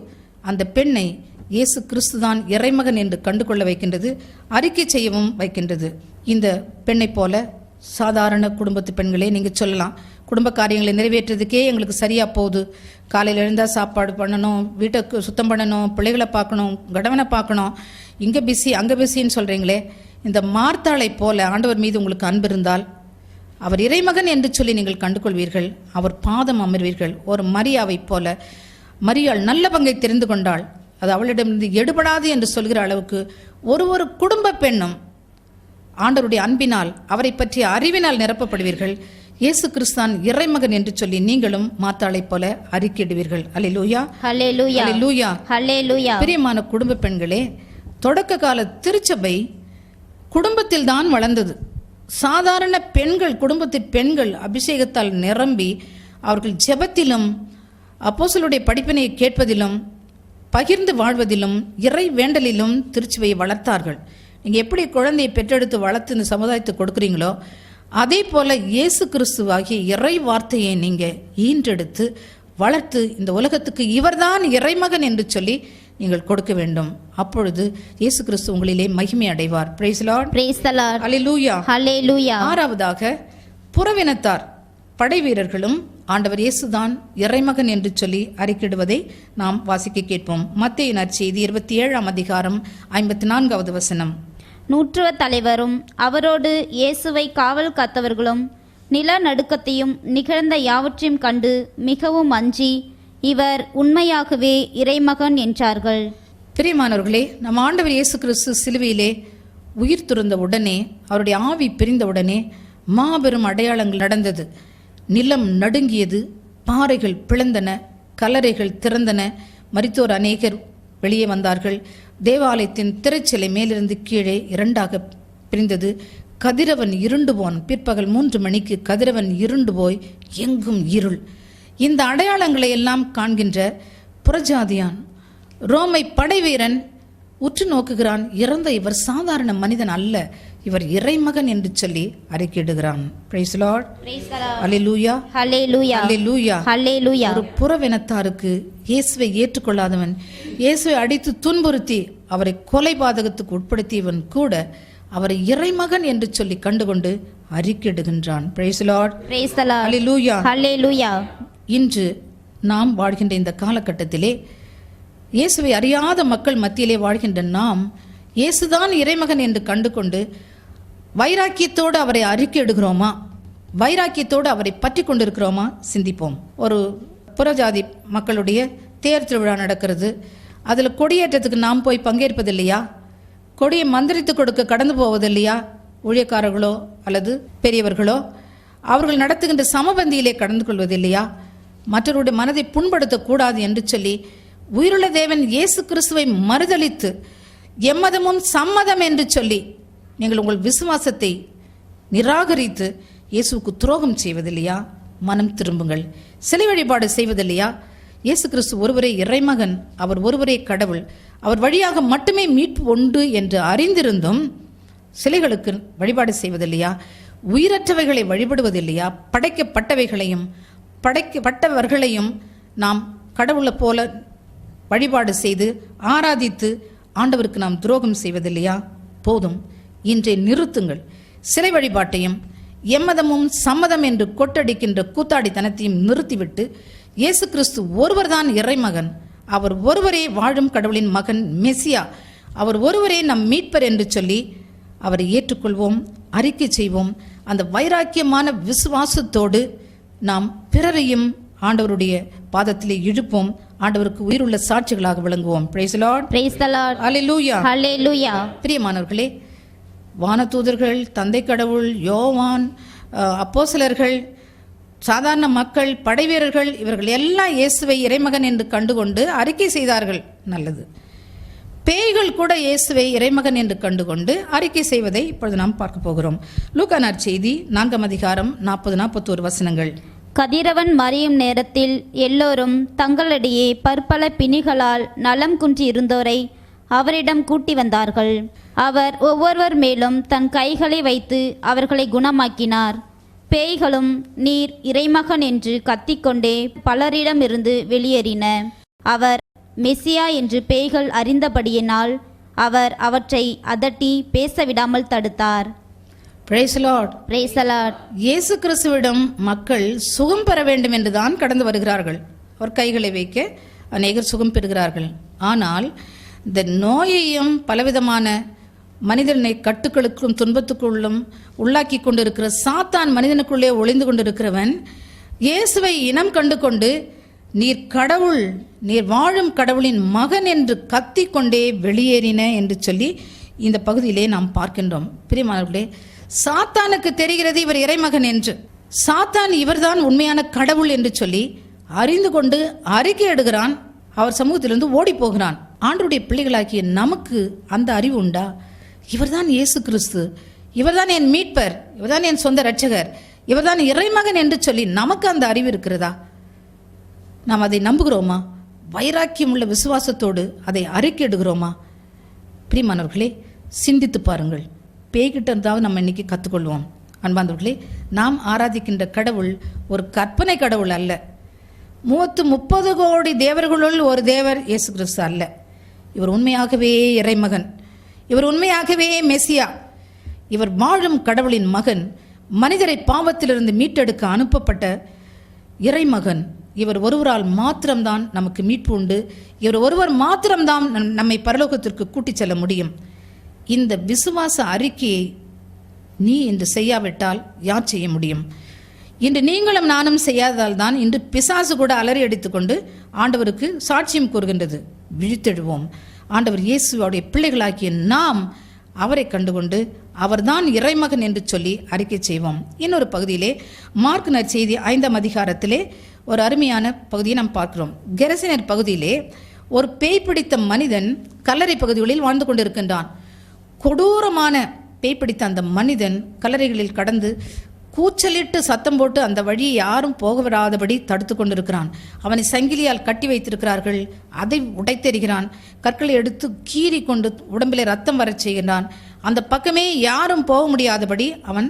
அந்த பெண்ணை இயேசு கிறிஸ்துதான் இறைமகன் என்று கண்டுகொள்ள வைக்கின்றது, அறிக்கை செய்யவும் வைக்கின்றது. இந்த பெண்ணை போல சாதாரண குடும்பத்து பெண்களே நீங்கள் சொல்லலாம், குடும்ப காரியங்களை நிறைவேற்றுறதுக்கே எங்களுக்கு சரியாக போகுது, காலையில் எழுந்தால் சாப்பாடு பண்ணணும், வீட்டை சுத்தம் பண்ணணும், பிள்ளைகளை பார்க்கணும், கடவனை பார்க்கணும், இங்கே பிஸி அங்கே பிஸின்னு சொல்கிறீங்களே. இந்த மார்த்தாளை போல ஆண்டவர் மீது உங்களுக்கு அன்பு இருந்தால் அவர் இறைமகன் என்று சொல்லி நீங்கள் கண்டுகொள்வீர்கள், அவர் பாதம் அமர்வீர்கள். ஒரு மரியாவை போல மரியாள் நல்ல பங்கை தெரிந்து கொண்டாள், அது அவளிடமிருந்து எடுபடாது என்று சொல்கிற அளவுக்கு ஒரு குடும்ப பெண்ணும் ஆண்டவருடைய அன்பினால், அவரை பற்றிய அறிவினால் நிரப்பப்படுவீர்கள். இயேசு கிறிஸ்தான் இறைமகன் என்று சொல்லி நீங்களும் மாத்தாளை போல அறிக்கையிடுவீர்கள். அல்லேலூயா. ஹல்லேலூயா. அல்லேலூயா. ஹல்லேலூயா. பிரியமான குடும்ப பெண்களே, தொடக்க கால திருச்சபை குடும்பத்தில் தான் வளர்ந்தது. சாதாரண பெண்கள், குடும்பத்தின் பெண்கள் அபிஷேகத்தால் நிரம்பி அவர்கள் ஜெபத்திலும் அப்போஸ்தலருடைய படிப்பினை கேட்பதிலும் பகிர்ந்து வாழ்வதிலும் இறை வேண்டலிலும் திருச்சபையை வளர்த்தார்கள். நீங்கள் எப்படி குழந்தையை பெற்றெடுத்து வளர்த்து இந்த சமுதாயத்துக்கு கொடுக்குறீங்களோ, அதே போல இயேசு கிறிஸ்துவாகிய இறை வார்த்தையை நீங்கள் ஈன்றெடுத்து வளர்த்து இந்த உலகத்துக்கு இவர்தான் இறைமகன் என்று சொல்லி நீங்கள் கொடுக்க வேண்டும். அப்பொழுது இயேசு கிறிஸ்து உங்களிலே மகிமை அடைவார். Praise the Lord. Praise the Lord. Hallelujah. Hallelujah. ஆறாவதாக, புறவினத்தார் படை வீரர்களும் ஆண்டவர் இயேசுதான் இறைமகன் என்று சொல்லி அறிக்கையிடுவதை நாம் வாசிக்க கேட்போம். மத்தேயு நற்செய்தி 27ஆம் அதிகாரம் 54வது வசனம். நூற்றுவ தலைவரும் அவரோடு இயேசுவை காவல் காத்தவர்களும் நிலநடுக்கத்தையும் நிகழ்ந்த யாவற்றையும் கண்டு மிகவும் அஞ்சி, இவர் உண்மையாகவே இறைமகன் என்றார்கள். பிரியமானவர்களே, நம் ஆண்டவர் இயேசு கிறிஸ்து சிலுவையிலே உயிர் துறந்த உடனே, அவருடைய ஆவி பிரிந்த உடனே மாபெரும் அடையாளங்கள் நடந்தது. நிலம் நடுங்கியது, பாறைகள் பிளந்தன, கல்லறைகள் திறந்தன, மரித்தோர் அநேகர் வெளியே வந்தார்கள். தேவாலயத்தின் திரைச்சிலை மேலிருந்து கீழே இரண்டாக பிரிந்தது. கதிரவன் இருண்டு போன். பிற்பகல் 3 மணிக்கு கதிரவன் இருண்டு போய் எங்கும் இருள். இந்த அடையாளங்களை எல்லாம் காண்கின்ற புறஜாதியான் ரோமை படைவீரன் உற்று நோக்குகிறான். இறந்த இவர் சாதாரண மனிதன் அல்ல, இவர் இறைமகன் என்று சொல்லி அறிக்கையிடுகிறான். Price Lord. அல்லேலூயா. ஹல்லேலூயா. அல்லேலூயா. ஹல்லேலூயா. ஒரு புறவினத்தாருக்கு இயேசுவை ஏற்றுக்கொள்ளாதவன், இயேசுவை அடித்து துன்புறுத்தி அவரை கொலை பாதகத்துக்கு உட்படுத்தியவன் கூட அவரை இறைமகன் என்று சொல்லி கண்டுகொண்டு அறிக்கையிடுகின்றான். Praise Lord. Praise the Lord. Hallelujah. Hallelujah. இன்று நாம் வாழ்கின்ற இந்த காலகட்டத்திலே இயேசுவை அறியாத மக்கள் மத்தியிலே வாழ்கின்ற நாம் இயேசுதான் இறைமகன் என்று கண்டுகொண்டு வைராக்கியத்தோடு அவரை அறிக்கையிடுகிறோமா, வைராக்கியத்தோடு அவரை பற்றி கொண்டிருக்கிறோமா? சிந்திப்போம். ஒரு புறஜாதி மக்களுடைய தேர் திருவிழா நடக்கிறது. அதில் கொடியேற்றத்துக்கு நாம் போய் பங்கேற்பதில்லையா? கொடியை மந்திரித்து கொடுக்க கடந்து போவதில்லையா? ஊழியக்காரர்களோ அல்லது பெரியவர்களோ அவர்கள் நடத்துகின்ற சமபந்தியிலே கடந்து கொள்வதில்லையா? மற்றவருடைய மனதை புண்படுத்தக்கூடாது என்று சொல்லி உயிருள்ள தேவன் இயேசு கிறிஸ்துவை மறுதலித்து எம்மதமும் சம்மதம் என்று சொல்லி நீங்கள் உங்கள் விசுவாசத்தை நிராகரித்து இயேசுவுக்கு துரோகம் செய்வதில்லையா? மனம் திரும்புங்கள். சிலை வழிபாடு செய்வதில்லையா? இயேசு கிறிஸ்து ஒருவரே இறைமகன், அவர் ஒருவரே கடவுள், அவர் வழியாக மட்டுமே மீட்பு உண்டு என்று அறிந்திருந்தும் சிலைகளுக்கு வழிபாடு செய்வதில்லையா? உயிரற்றவைகளை வழிபடுவதில்லையா? படைக்கப்பட்டவைகளையும் படைக்கப்பட்டவர்களையும் நாம் கடவுளை போல வழிபாடு செய்து ஆராதித்து ஆண்டவருக்கு நாம் துரோகம் செய்வதில்லையா? போதும், இன்றை நிறுத்துங்கள். சிலை வழிபாட்டையும் எம்மதமும் சம்மதம் என்று கொட்டடிக்கின்ற கூத்தாடித்தனத்தையும் நிறுத்திவிட்டு இயேசு கிறிஸ்து ஒருவர்தான் இறைமகன், அவர் ஒருவரே வாழும் கடவுளின் மகன் மெசியா, அவர் ஒருவரே நம் மீட்பர் என்று சொல்லி அவரை ஏற்றுக்கொள்வோம், அறிக்கை செய்வோம். அந்த வைராக்கியமான விசுவாசத்தோடு நாம் பிறரையும் ஆண்டவருடைய பாதத்திலே இழுப்போம். ஆண்டவருக்கு உயிருள்ள சாட்சிகளாக விளங்குவோம். Praise the Lord. Praise the Lord. Hallelujah. Hallelujah. பிரியமானவர்களே, வானதூதர்கள், தந்தை கடவுள், யோவான், அப்போஸ்தலர்கள், சாதாரண மக்கள், படைவீரர்கள், இவர்கள் எல்லாம் இயேசுவை இறைமகன் என்று கண்டுகொண்டு அறிக்கை செய்தார்கள். நல்லது. பேய்கள் கூட இயேசுவை இறைமகன் என்று கண்டுகொண்டு அறிக்கை செய்வதை இப்பொழுது நாம் பார்க்க போகிறோம். லூக்கா நற்செய்தி 4 அதிகாரம் 40-41 வசனங்கள். கதிரவன் மறையும் நேரத்தில் எல்லோரும் தங்களிடையே பற்பல பிணிகளால் நலம் குன்றி இருந்தோரை அவரிடம் கூட்டி வந்தார்கள். அவர் ஒவ்வொருவர் மேலும் தன் கைகளை வைத்து அவர்களை குணமாக்கினார். பேய்களும் நீர் இறைமகன் என்று கத்திக்கொண்டே பலரிடமிருந்து வெளியேறின. அவர் மெசியா என்று பேய்கள் அறிந்தபடியினால் அவர் அவற்றை அதட்டி பேசவிடாமல் தடுத்தார். Praise Lord. Praise the Lord. இயேசு கிறிஸ்துவிடம் மக்கள் சுகம் பெற வேண்டும் என்றுதான் கடந்து வருகிறார்கள். அவர் கைகளை வைக்க அநேகர் சுகம் பெறுகிறார்கள். ஆனால் இந்த நோயையும் பலவிதமான மனிதனை கட்டுக்களுக்கும் துன்பத்துக்குள்ளும் உள்ளாக்கி கொண்டிருக்கிற சாத்தான் மனிதனுக்குள்ளே ஒளிந்து கொண்டிருக்கிறவன் இயேசுவை இனம் கண்டு கொண்டு நீர் கடவுள், நீர் வாழும் கடவுளின் மகன் என்று கத்திக்கொண்டே வெளியேறின என்று சொல்லி இந்த பகுதியிலே நாம் பார்க்கின்றோம். பிரியமானவர்களே, சாத்தானுக்கு தெரிகிறது இவர் இறைமகன் என்று. சாத்தான் இவர்தான் உண்மையான கடவுள் என்று சொல்லி அறிந்து கொண்டு அறிக்கை எடுகிறான். அவர் சமூகத்திலிருந்து ஓடி போகிறான். ஆண்டவருடைய பிள்ளைகளாகிய நமக்கு அந்த அறிவு உண்டா? இவர்தான் இயேசு கிறிஸ்து, இவர்தான் என் மீட்பர், இவர்தான் என் சொந்த இரட்சகர், இவர்தான் இறைமகன் என்று சொல்லி நமக்கு அந்த அறிவு இருக்கிறதா? நாம் அதை நம்புகிறோமா? வைராக்கியம் உள்ள விசுவாசத்தோடு அதை அறிக்கையிடுகிறோமா? பிரியமானவர்களே, சிந்தித்து பாருங்கள். பேய்கிட்ட இருந்தாவது நம்ம இன்னைக்கு கற்றுக்கொள்வோம். அன்பாந்தவர்களே, நாம் ஆராதிக்கின்ற கடவுள் ஒரு கற்பனை கடவுள் அல்ல. 30 கோடி தேவர்களுள் ஒரு தேவர் இயேசு கிறிஸ்து அல்ல. இவர் உண்மையாகவே இறைமகன், இவர் உண்மையாகவே மெசியா, இவர் வாழும் கடவுளின் மகன், மனிதரை பாவத்திலிருந்து மீட்டெடுக்க அனுப்பப்பட்ட இறைமகன். இவர் ஒருவரால் மாத்திரம்தான் நமக்கு மீட்பு உண்டு. இவர் ஒருவர் மாத்திரம்தான் நம்மை பரலோகத்திற்கு கூட்டிச் செல்ல முடியும். இந்த விசுவாச அறிக்கையை நீ இன்று செய்யாவிட்டால் யார் செய்ய முடியும்? இன்று நீங்களும் நானும் செய்யாததால் தான் இன்று பிசாசு கூட அலறி அடித்துக்கொண்டு ஆண்டவருக்கு சாட்சியம் கூறுகின்றது. விழித்தெழுவோம். ஆண்டவர் இயேசுவோடைய பிள்ளைகளாகிய நாம் அவரை கண்டுகொண்டு அவர்தான் இறைமகன் என்று சொல்லி அறிக்கை செய்வோம். இன்னொரு பகுதியிலே மார்க் நற்செய்தி 5 அதிகாரத்திலே ஒரு அருமையான பகுதியை நாம் பார்க்கிறோம். கெரசினர் பகுதியிலே ஒரு பேய் பிடித்த மனிதன் கல்லறை பகுதிகளில் வாழ்ந்து கொண்டிருக்கின்றான். கொடூரமான பேய் பிடித்த அந்த மனிதன் கல்லறைகளில் கடந்து கூச்சலிட்டு சத்தம் போட்டு அந்த வழியை யாரும் போக விடாதபடி தடுத்து கொண்டிருக்கிறான். அவனை சங்கிலியால் கட்டி வைத்திருக்கிறார்கள். அதை உடைத்தெறிகிறான். கற்களை எடுத்து கீறி கொண்டு உடம்பிலே ரத்தம் வரச் செய்கிறான். அந்த பக்கமே யாரும் போக முடியாதபடி அவன்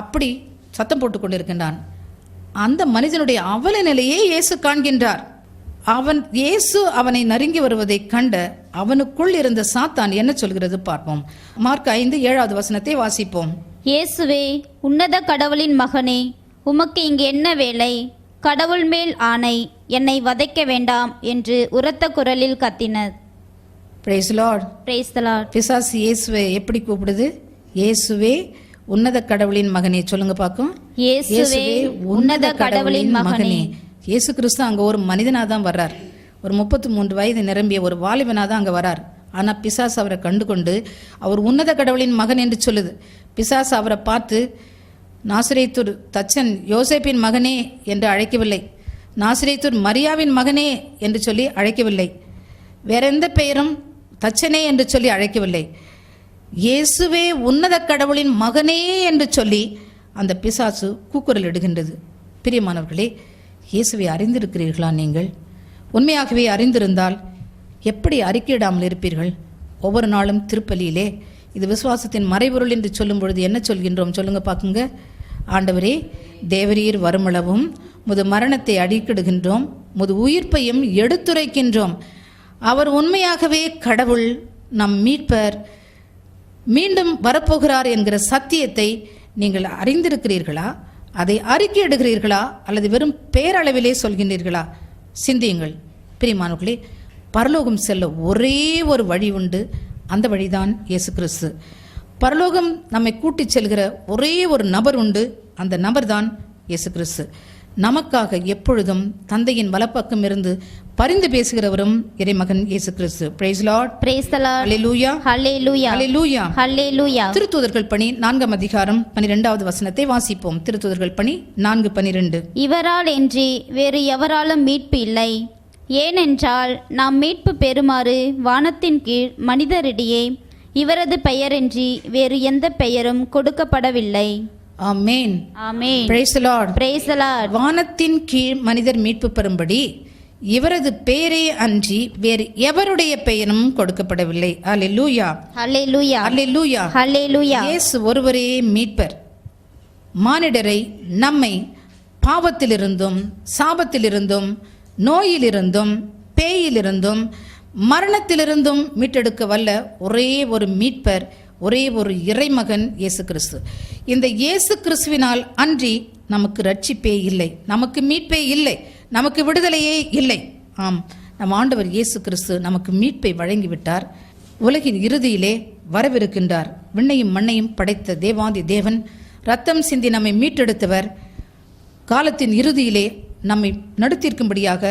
அப்படி சத்தம் போட்டு கொண்டிருக்கின்றான். அந்த மனிதனுடைய அவல நிலையை இயேசு காண்கின்றார். இயேசு அவனை நெருங்கி வருவதை கண்ட அவனுக்குள் இருந்த சாத்தான் என்ன சொல்கிறது பார்ப்போம். மார்க் 5:7 வசனத்தை வாசிப்போம். இயேசுவே, உன்னத கடவுளின் மகனே, உமக்கு இங்கு என்ன வேலை? கடவுள் மேல் ஆணை, என்னை வதைக்க வேண்டாம் என்று உரத்த குரலில் கத்தினர். Praise Lord. Praise the Lord. பிசாசு இயேசுவை எப்படி கூப்பிடுது? இயேசுவே உன்னத கடவுளின் மகனே. சொல்லுங்க பாக்கும். இயேசுவே உன்னத கடவுளின் மகனே. இயேசு கிறிஸ்து அங்க ஒரு மனிதனா தான் வர்றார். ஒரு 33 வயது நிரம்பிய ஒரு வாலிபனா தான் அங்க வர்றார். ஆனா பிசாசு அவரை கண்டு கொண்டு அவர் உன்னத கடவுளின் மகன் என்று சொல்லுது. பிசாசு அவரை பார்த்து நாசரேத்தூர் தச்சன் யோசேப்பின் மகனே என்று அழைக்கவில்லை. நாசரேத்தூர் மரியாவின் மகனே என்று சொல்லி அழைக்கவில்லை. வேற எந்த பெயரும் தச்சனே என்று சொல்லி அழைக்கவில்லை. இயேசுவே உன்னத கடவுளின் மகனே என்று சொல்லி அந்த பிசாசு கூக்குரல் இடுகின்றது. பிரியமானவர்களே, இயேசுவை அறிந்திருக்கிறீர்களா? நீங்கள் உண்மையாகவே அறிந்திருந்தால் எப்படி அறிக்கையிடாமல் இருப்பீர்கள்? ஒவ்வொரு நாளும் திருப்பலியிலே இது விசுவாசத்தின் மறைபொருள் என்று சொல்லும் பொழுது என்ன சொல்கின்றோம்? சொல்லுங்க பார்க்குங்க. ஆண்டவரே, தேவரீர் வருமளவும் முது மரணத்தை அடிக்கிடுகின்றோம், முது உயிர்ப்பையும் எடுத்துரைக்கின்றோம். அவர் உண்மையாகவே கடவுள், நம் மீட்பர், மீண்டும் வரப்போகிறார் என்கிற சத்தியத்தை நீங்கள் அறிந்திருக்கிறீர்களா? அதை அறிக்கையிடுகிறீர்களா? அல்லது வெறும் பேரளவிலே சொல்கின்றீர்களா? சிந்தியுங்கள். பிரியமானவர்களே, பரலோகம் செல்ல ஒரே ஒரு வழி உண்டு. அந்த வழிதான் இயேசு கிறிஸ்து. பரலோகம் நம்மை கூட்டிச் செல்கிற ஒரே ஒரு நபர் உண்டு. அந்த நபர் தான் இயேசு கிறிஸ்து. நமக்காக எப்பொழுதும் தந்தையின் வலப்பக்கம் இருந்து பரிந்து பேசுகிறவரும் இறைமகன் இயேசு கிறிஸ்து. Praise Lord. Praise the Lord. Hallelujah. Hallelujah. Hallelujah. Hallelujah. திருத்தூதர்கள் பணி 4 அதிகாரம் 12 வசனத்தை வாசிப்போம். திருத்தூதர்கள் பணி 4:12. இவரால் இன்றி வேறு எவராலும் மீட்பு இல்லை. ஏனென்றால் நாம் மீட்பு பெறுமாறு வானத்தின் கீழ் மனிதரிடையே இவரது பெயரின்றி வேறு எந்த பெயரும் கொடுக்கப்படவில்லை. Amen. Amen. Praise the Lord. Praise the Lord. வானத்தின் கீழ் மனிதர் மீட்பு பெறும்படி இவரது பெயரே அன்றி வேறு எவருடைய பெயரும் கொடுக்கப்படவில்லை. அல்லேலூயா. ஹல்லேலூயா. அல்லேலூயா. ஹல்லேலூயா. இயேசு ஒருவரே மீட்பர். மானிடரை, நம்மை பாவத்திலிருந்தும் சாபத்திலிருந்தும் நோயிலிருந்தும் பேயிலிருந்தும் மரணத்திலிருந்தும் மீட்டெடுக்க வல்ல ஒரே ஒரு மீட்பர், ஒரே ஒரு இறைமகன் இயேசு கிறிஸ்து. இந்த இயேசு கிறிஸ்துவினால் அன்றி நமக்கு ரட்சிப்பே இல்லை, நமக்கு மீட்பே இல்லை, நமக்கு விடுதலையே இல்லை. ஆம், நம் ஆண்டவர் இயேசு கிறிஸ்து நமக்கு மீட்பை வழங்கிவிட்டார். உலகின் இறுதியிலே வரவிருக்கின்றார். விண்ணையும் மண்ணையும் படைத்த தேவாதி தேவன், ரத்தம் சிந்தி நம்மை மீட்டெடுத்தவர், காலத்தின் இறுதியிலே நம்மை நடுத்திருக்கும்படியாக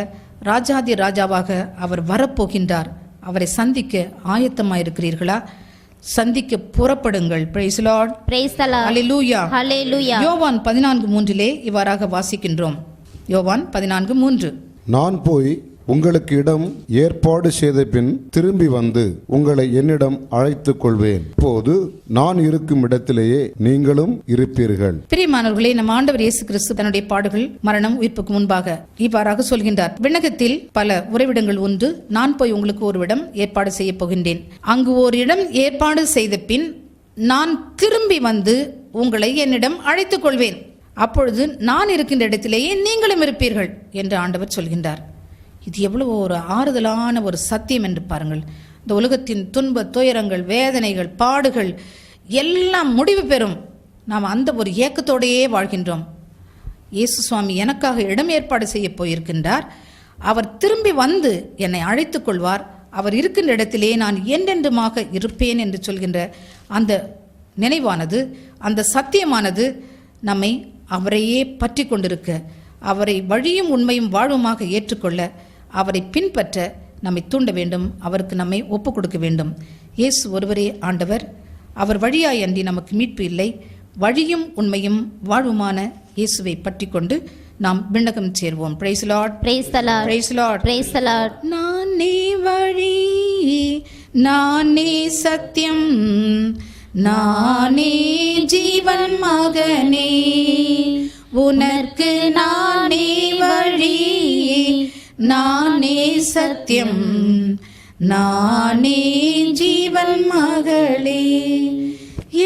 ராஜாதி ராஜாவாக அவர் வரப்போகின்றார். அவரை சந்திக்க ஆயத்தமாயிருக்கிறீர்களா? சந்திக்க புறப்படுங்கள். Praise Lord. Praise the Lord. Hallelujah. Hallelujah. யோவான் 14:3 இவ்வாறாக வாசிக்கின்றோம். யோவான் 14:3. நான் போய் உங்களுக்கு இடம் ஏற்பாடு செய்த பின் திரும்பி வந்து உங்களை என்னிடம் அழைத்துக் கொள்வேன். இப்போது நான் இருக்கும் இடத்திலேயே நீங்களும் இருப்பீர்கள். பிரியமானவர்களே, நம் ஆண்டவர் இயேசு கிறிஸ்து தன்னுடைய பாடுகள், மரணம், உயிர்ப்புக்கு முன்பாக இவ்வாறாக சொல்கின்றார். விண்ணகத்தில் பல உறைவிடங்கள் உண்டு. நான் போய் உங்களுக்கு ஒரு இடம் ஏற்பாடு செய்ய போகின்றேன். அங்கு ஒரு இடம் ஏற்பாடு செய்த பின் நான் திரும்பி வந்து உங்களை என்னிடம் அழைத்துக் கொள்வேன். அப்பொழுது நான் இருக்கின்ற இடத்திலேயே நீங்களும் இருப்பீர்கள் என்று ஆண்டவர் சொல்கின்றார். இது எவ்வளவு ஒரு ஆறுதலான ஒரு சத்தியம் என்று பாருங்கள். இந்த உலகத்தின் துன்ப துயரங்கள், வேதனைகள், பாடுகள் எல்லாம் முடிவு பெறும். நாம் அந்த ஒரு ஏக்கத்தோடையே வாழ்கின்றோம். இயேசு சுவாமி எனக்காக இடம் ஏற்பாடு செய்ய போயிருக்கின்றார். அவர் திரும்பி வந்து என்னை அழைத்துக் கொள்வார். அவர் இருக்கின்ற இடத்திலே நான் என்றென்றுமாக இருப்பேன் என்று சொல்கின்ற அந்த நினைவானது, அந்த சத்தியமானது நம்மை அவரையே பற்றி கொண்டிருக்க, அவரை வழியும் உண்மையும் வாழ்வுமாக ஏற்றுக்கொள்ள, அவரை பின்பற்ற நம்மை தூண்ட வேண்டும். அவருக்கு நம்மை ஒப்புக் கொடுக்க வேண்டும். இயேசு ஒருவரே ஆண்டவர். அவர் வழியாய் அன்றி நமக்கு மீட்பு இல்லை. வழியும் உண்மையும் வாழ்வுமான இயேசுவை பற்றி கொண்டு நாம் விண்ணகம் சேர்வோம். Praise Lord. Praise the Lord. Praise Lord. Praise the Lord. நானே வழி, நானே சத்தியம், நானே ஜீவன் மகனே, உனக்கு நானே வழி, நானே சத்தியம், நானே ஜீவன் மகளே.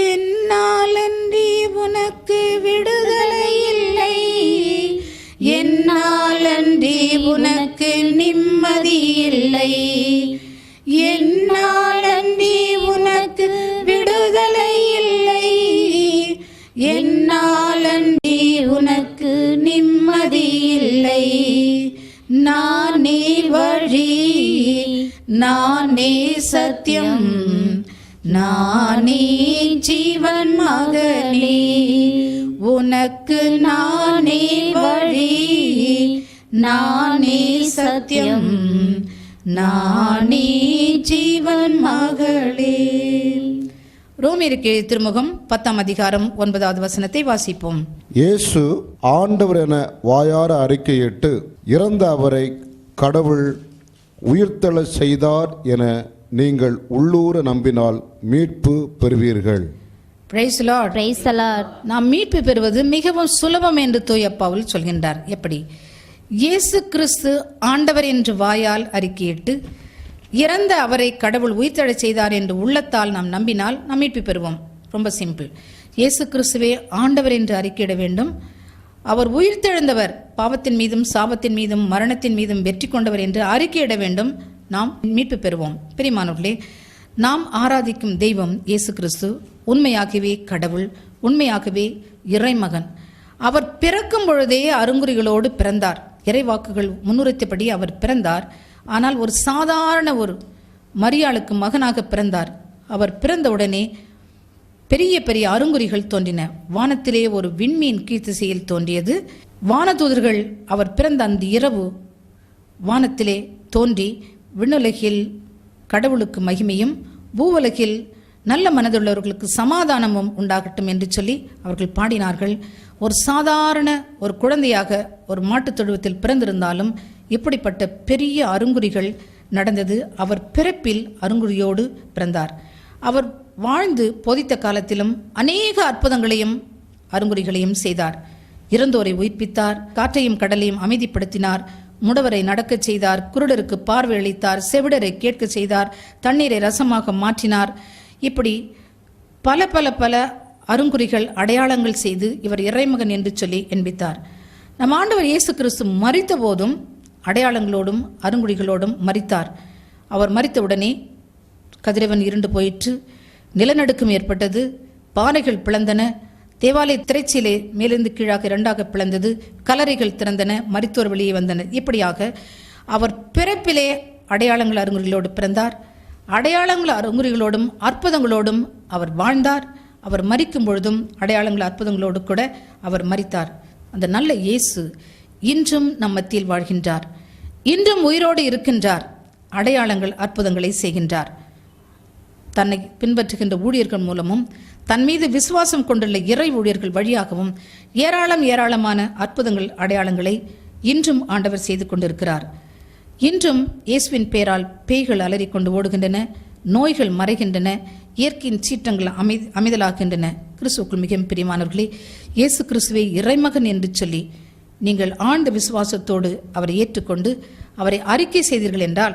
என்னாலன்றி உனக்கு விடுதலை இல்லை, என்னாலன்றி உனக்கு நிம்மதி இல்லை, என்னாலன்றி உனக்கு விடுதலை இல்லை, என்னாலன்றி உனக்கு நிம்மதி இல்லை. நானே வழி, நானே சத்தியம், நானே ஜீவன் மகனே, உனக்கு நானே வழி, நானே சத்தியம், நானே ஜீவன் மகளே. ரோமியருக்கு திருமுகம் 10ஆம் அதிகாரம் 9வது வசனத்தை வாசிப்போம். இயேசு ஆண்டவர் என வாயார அறிக்கையிட்டு இறந்த அவரை கடவுள் உயிர்த்தெழச் செய்தார் என நீங்கள் உள்ளூர நம்பினால் மீட்பு பெறுவீர்கள். Praise the Lord. Praise the Lord. நாம் மீட்பு பெறுவது மிகவும் சுலபம் என்று தூய பவுல் சொல்கின்றார். எப்படி? இயேசு கிறிஸ்து ஆண்டவர் என்று வாயால் அறிக்கையிட்டு இறந்த அவரை கடவுள் உயிர்த்தெழச் செய்தார் என்று உள்ளத்தால் நாம் நம்பினால் நாம் மீட்பு பெறுவோம். ரொம்ப சிம்பிள். இயேசு கிறிஸ்துவே ஆண்டவர் என்று அறிக்கையிட வேண்டும். அவர் உயிர்த்தெழுந்தவர், பாவத்தின் மீதும் சாபத்தின் மீதும் மரணத்தின் மீதும் வெற்றி கொண்டவர் என்று அறிக்கையிட வேண்டும். நாம் மீட்பு பெறுவோம். பிரியமானவர்களே, நாம் ஆராதிக்கும் தெய்வம் இயேசு கிறிஸ்து உண்மையாகவே கடவுள், உண்மையாகவே இறைமகன். அவர் பிறக்கும் பொழுதே அருங்குறிகளோடு பிறந்தார். இறைவாக்குகள் முன்னுரைத்தபடி அவர் பிறந்தார். ஆனால் ஒரு சாதாரண ஒரு மரியாளுக்கு மகனாக பிறந்தார். அவர் பிறந்தவுடனே பெரிய பெரிய அருங்குறிகள் தோன்றின. வானத்திலே ஒரு விண்மீன் கீழ்த்திசையில் தோன்றியது. வானதூதர்கள் அவர் பிறந்த அந்த இரவு வானத்திலே தோன்றி விண்ணுலகில் கடவுளுக்கு மகிமையும் பூவுலகில் நல்ல மனதுள்ளவர்களுக்கு சமாதானமும் உண்டாகட்டும் என்று சொல்லி அவர்கள் பாடினார்கள். ஒரு சாதாரண ஒரு குழந்தையாக ஒரு மாட்டுத் தொழுவத்தில் பிறந்திருந்தாலும் இப்படிப்பட்ட பெரிய அருங்குறிகள் நடந்தது. அவர் பிறப்பில் அருங்குறியோடு பிறந்தார். அவர் வாழ்ந்து போதித்த காலத்திலும் அநேக அற்புதங்களையும் அருங்குறிகளையும் செய்தார். இறந்தோரை உயிர்ப்பித்தார், காற்றையும் கடலையும் அமைதிப்படுத்தினார், முடவரை நடக்கச் செய்தார், குருடருக்கு பார்வை அளித்தார், செவிடரை கேட்க செய்தார், தண்ணீரை ரசமாக மாற்றினார். இப்படி பல பல பல அருங்குறிகள் அடையாளங்கள் செய்து இவர் இறைமகன் என்று சொல்லி எண்பித்தார். நம் ஆண்டவர் இயேசு கிறிஸ்து மரித்த போதும் அடையாளங்களோடும் அருங்குறிகளோடும் மரித்தார். அவர் மரித்தவுடனே கதிரவன் இருண்டு போயிற்று, நிலநடுக்கம் ஏற்பட்டது, பாறைகள் பிளந்தன, தேவாலய திரைச்சீலை மேலிருந்து கீழாக இரண்டாக பிளந்தது, கல்லறைகள் திறந்தன, மரித்தோர் வெளியே வந்தனர். இப்படியாக அவர் பிறப்பிலே அடையாளங்கள் அருங்குறிகளோடு பிறந்தார். அடையாளங்கள் அருங்குறிகளோடும் அற்புதங்களோடும் அவர் வாழ்ந்தார். அவர் மரிக்கும் பொழுதும் அடையாளங்கள் அற்புதங்களோடு கூட அவர் மரித்தார். அந்த நல்ல இயேசு இன்றும் நம் மத்தியில் வாழ்கின்றார், இன்றும் உயிரோடு இருக்கின்றார், அடையாளங்கள் அற்புதங்களை செய்கின்றார். தன்னை பின்பற்றுகின்ற ஊழியர்கள் மூலமும் தன் மீது விசுவாசம் கொண்டுள்ள இறை ஊழியர்கள் வழியாகவும் ஏராளமான அற்புதங்கள் அடையாளங்களை இன்றும் ஆண்டவர் செய்து கொண்டிருக்கிறார். இன்றும் இயேசுவின் பெயரால் பேய்கள் அலறிக்கொண்டு ஓடுகின்றன, நோய்கள் மறைகின்றன, இயற்கையின் சீற்றங்கள் அமைதலாகின்றன. கிறிஸ்துவுக்குள் மிகவும் பிரியமானவர்களே, இயேசு கிறிஸ்துவை இறைமகன் என்று சொல்லி நீங்கள் ஆழ்ந்த விசுவாசத்தோடு அவரை ஏற்றுக்கொண்டு அவரை அறிக்கை செய்தீர்கள் என்றால்,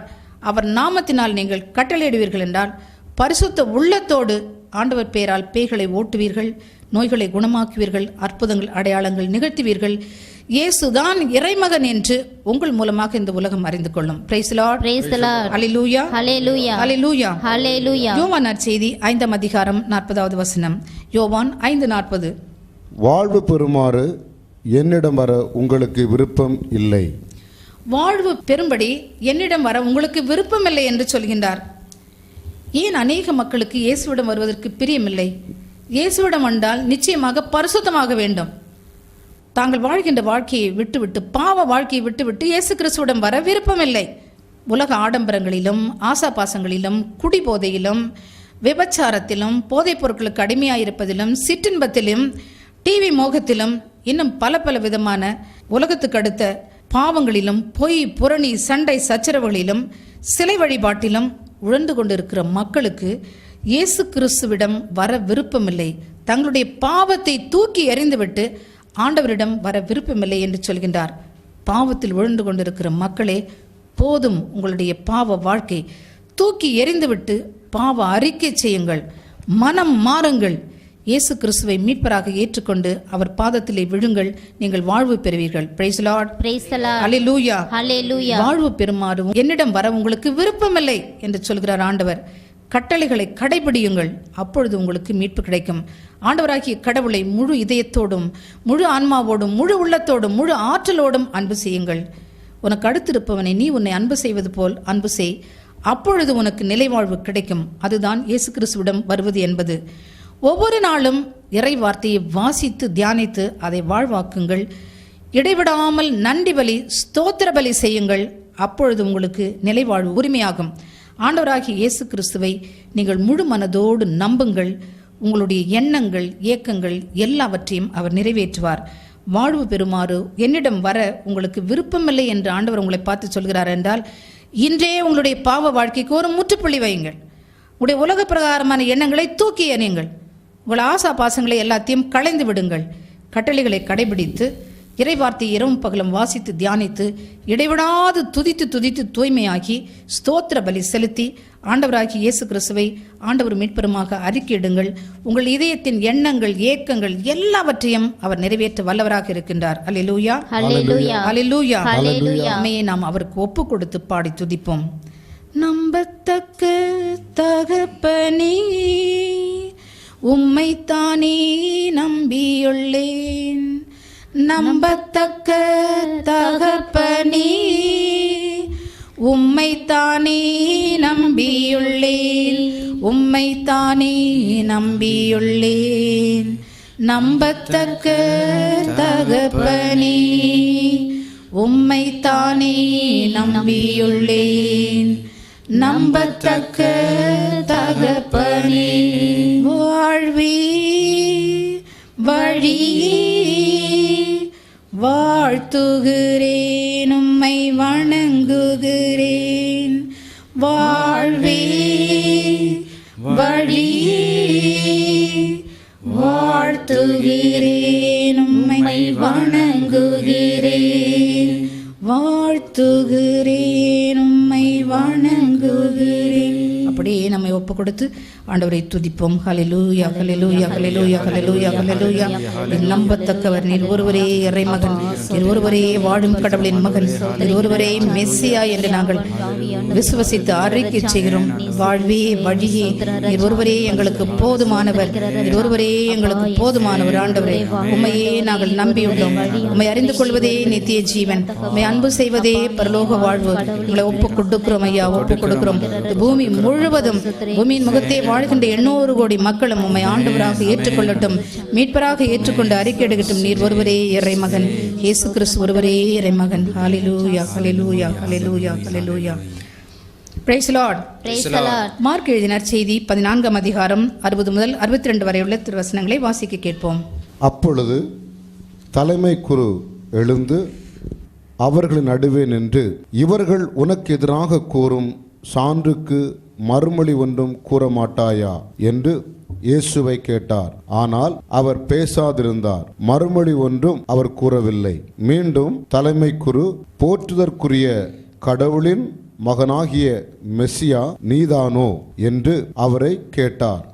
அவர் நாமத்தினால் நீங்கள் கட்டளையிடுவீர்கள் என்றால், பரிசுத்த உள்ளத்தோடு ஆண்டவர் பெயரால் பேய்களை ஓட்டுவீர்கள், நோய்களை குணமாக்குவீர்கள், அற்புதங்கள் அடையாளங்கள் நிகழ்த்துவீர்கள். இயேசுதான் இறைமகன் என்று உங்கள் மூலமாக இந்த உலகம் அறிந்து கொள்ளும். Price the Lord. Praise the Lord. Hallelujah. Hallelujah. Hallelujah. Hallelujah. யோவான் நற்செய்தி 5ஆம் அதிகாரம் 40வது வசனம். யோவான் 5:40. வாழ்வு பெறுமாறு என்னிடம் வர உங்களுக்கு விருப்பம் இல்லை. வாழ்வு பெறும்படி என்னிடம் வர உங்களுக்கு விருப்பமில்லை என்று சொல்கின்றார். ஏன் அநேக மக்களுக்கு இயேசுவிடம் வருவதற்கு பிரியமில்லை? இயேசுவிடம் வந்தால் நிச்சயமாக பரிசுத்தமாக வேண்டும். தாங்கள் வாழ்கின்ற வாழ்க்கையை விட்டுவிட்டு, பாவ வாழ்க்கையை விட்டுவிட்டு இயேசு கிறிஸ்துவிடம் வர விருப்பமில்லை. உலக ஆடம்பரங்களிலும் ஆசாபாசங்களிலும் குடிபோதையிலும் விபச்சாரத்திலும் போதைப் பொருட்களுக்கு அடிமையாயிருப்பதிலும் சிற்றின்பத்திலும் டிவி மோகத்திலும் இன்னும் பல பல விதமான உலகத்துக்கு அடுத்த பாவங்களிலும் பொய் புரணி சண்டை சச்சரவுகளிலும் சிலை வழிபாட்டிலும் உழந்து கொண்டிருக்கிற மக்களுக்கு இயேசு கிறிஸ்துவிடம் வர விருப்பமில்லை, தங்களுடைய பாவத்தை தூக்கி எறிந்துவிட்டு ஆண்டவரிடம் வர விருப்பமில்லை என்று சொல்கின்றார். பாவத்தில் விழுந்து கொண்டிருக்கிற மக்களே, போதும் உங்களுடைய பாவ வாழ்க்கை, தூக்கி எறிந்துவிட்டு பாவ அறிக்கை செய்யுங்கள், மனம் மாறுங்கள், இயேசு கிறிஸ்துவை மீட்பராக ஏற்றுக்கொண்டு அவர் பாதத்திலே விழுங்கள், நீங்கள் வாழ்வு பெறுவீர்கள். Praise Lord, praise the Lord, hallelujah, hallelujah. வாழ்வு பெறுமாறு என்னிடம் வர உங்களுக்கு விருப்பமில்லை என்று சொல்கிறார் ஆண்டவர். கட்டளைகளை கடைபிடியுங்கள், அப்பொழுது உங்களுக்கு மீட்பு கிடைக்கும். ஆண்டவராகிய கடவுளை முழு இதயத்தோடும் முழு ஆன்மாவோடும் முழு உள்ளத்தோடும் முழு ஆற்றலோடும் அன்பு செய்யுங்கள். உனக்கு அடுத்திருப்பவனை நீ உன்னை அன்பு செய்வது போல் அன்பு செய், அப்பொழுது உனக்கு நிலைவாழ்வு கிடைக்கும். அதுதான் இயேசு கிறிஸ்துவிடம் வருவது என்பது. ஒவ்வொரு நாளும் இறை வார்த்தையை வாசித்து தியானித்து அதை வாழ்வாக்குங்கள். இடைவிடாமல் நன்றி பலி ஸ்தோத்திர பலி செய்யுங்கள், அப்பொழுது உங்களுக்கு நிலைவாழ்வு உரிமையாகும். ஆண்டவராகிய இயேசு கிறிஸ்துவை நீங்கள் முழு மனதோடு நம்புங்கள். உங்களுடைய எண்ணங்கள் ஏக்கங்கள் எல்லாவற்றையும் அவர் நிறைவேற்றுவார். வாழ்வு பெறுமாறு என்னிடம் வர உங்களுக்கு விருப்பமில்லை என்று ஆண்டவர் உங்களை பார்த்து சொல்கிறார் என்றால், இன்றே உங்களுடைய பாவ வாழ்க்கைக்கு ஒரு முற்றுப்புள்ளி வையுங்கள். உங்களுடைய உலக பிரகாரமான எண்ணங்களை தூக்கி எறியுங்கள். உங்கள் ஆசா பாசங்களை எல்லாத்தையும் களைந்து விடுங்கள். கட்டளைகளை கடைபிடித்து இறைவார்த்தை இரவும் பகலும் வாசித்து தியானித்து இடைவிடாது துதித்து துதித்து தூய்மையாகி ஸ்தோத்திர பலி செலுத்தி ஆண்டவராகி இயேசு கிறிஸ்துவை ஆண்டவர் மீட்பெருமாக அறிக்கையிடுங்கள். உங்கள் இதயத்தின் எண்ணங்கள் ஏக்கங்கள் எல்லாவற்றையும் அவர் நிறைவேற்ற வல்லவராக இருக்கின்றார். அல்லேலூயா, ஹல்லேலூயா, அல்லேலூயா, ஹல்லேலூயா. உண்மையை நாம் அவருக்கு ஒப்பு கொடுத்து பாடி துதிப்போம். நம்பத்தக்க தகப்பனே, உம்மைத்தானே நம்பியுள்ளேன். நம்பத்தக்க தகப்பனே, உம்மைத்தானே நம்பியுள்ளேன், உம்மைத்தானே நம்பியுள்ளேன். நம்பத்தக்க தகப்பனே, உம்மைத்தானே நம்பியுள்ளேன். நம்பத்தக்க தகப்பனே, வாழ்வே வழியே வாழ்த்துகிறேன், உம்மை வணங்குகிறேன். வாழ்வே வழியே வாழ்த்துகிறேன், உம்மை வணங்குகிறேன். வாழ்த்துகிறேன், உம்மை வணங்குகிறேன். அப்படியே நம்மை ஒப்பு கொடுத்து ஆண்டவரை துதிப்போம். ஹல்லேலூயா, ஹல்லேலூயா, ஹல்லேலூயா, ஹல்லேலூயா, ஹல்லேலூயா. நம்பத்தக்கவர் நீர் ஒருவரே இறைமகன், நீர் ஒருவரே வாழும் கடவுளின் மகன், நீர் ஒருவரே மெஸ்ஸியா என்று நாங்கள் விசுவசித்து அறிக்கை செய்கிறோம். வாழ்வே வழியே நீர் ஒருவரே எங்களுக்கு போதுமானவர், நீர் ஒருவரே எங்களுக்கு போதுமானவர். ஆண்டவரே, உம்மையே நாங்கள் நம்பியுள்ளோம். உம்மை அறிந்து கொள்வதே நித்திய ஜீவன், உம்மை அன்பு செய்வதே பரலோக வாழ்வு. உங்களை ஒப்பு கொடுக்கிறோம் ஐயா, ஒப்பு கொடுக்கிறோம். பூமி முழுவதும், பூமியின் முகத்தே வாழ்கின்ற 800 கோடி மக்களும் உம்மை ஆண்டவராக ஏற்றுக்கொள்ளட்டும், மீட்பராக ஏற்றுக்கொண்டு அறிக்கையிடட்டும். நீர் ஒருவரே இறைமகன், இயேசு கிறிஸ்து ஒருவரே இறைமகன். Hallelujah, hallelujah, hallelujah, hallelujah. Praise Lord, praise the Lord. Mark எழுதின நற்செய்தி 14ஆம் அதிகாரம் 60 முதல் 62 வரை உள்ள திருவசனங்களை வாசிக்க கேட்போம். அப்பொழுது தலைமை குரு எழுந்து அவர்களின் நடுவே நின்று, இவர்கள் உனக்கு எதிராக கூறும் சான்றுக்கு மறுமொழி ஒன்றும் கூற மாட்டாயா என்று இயேசுவை கேட்டார். ஆனால் அவர் பேசாதிருந்தார். மறுமொழி ஒன்றும் அவர் கூறவில்லை. மீண்டும் தலைமை குரு, போற்றுதற்குரிய கடவுளின் மகனாகிய மெஸ்ஸியா நீதானோ என்று அவரை கேட்டார்.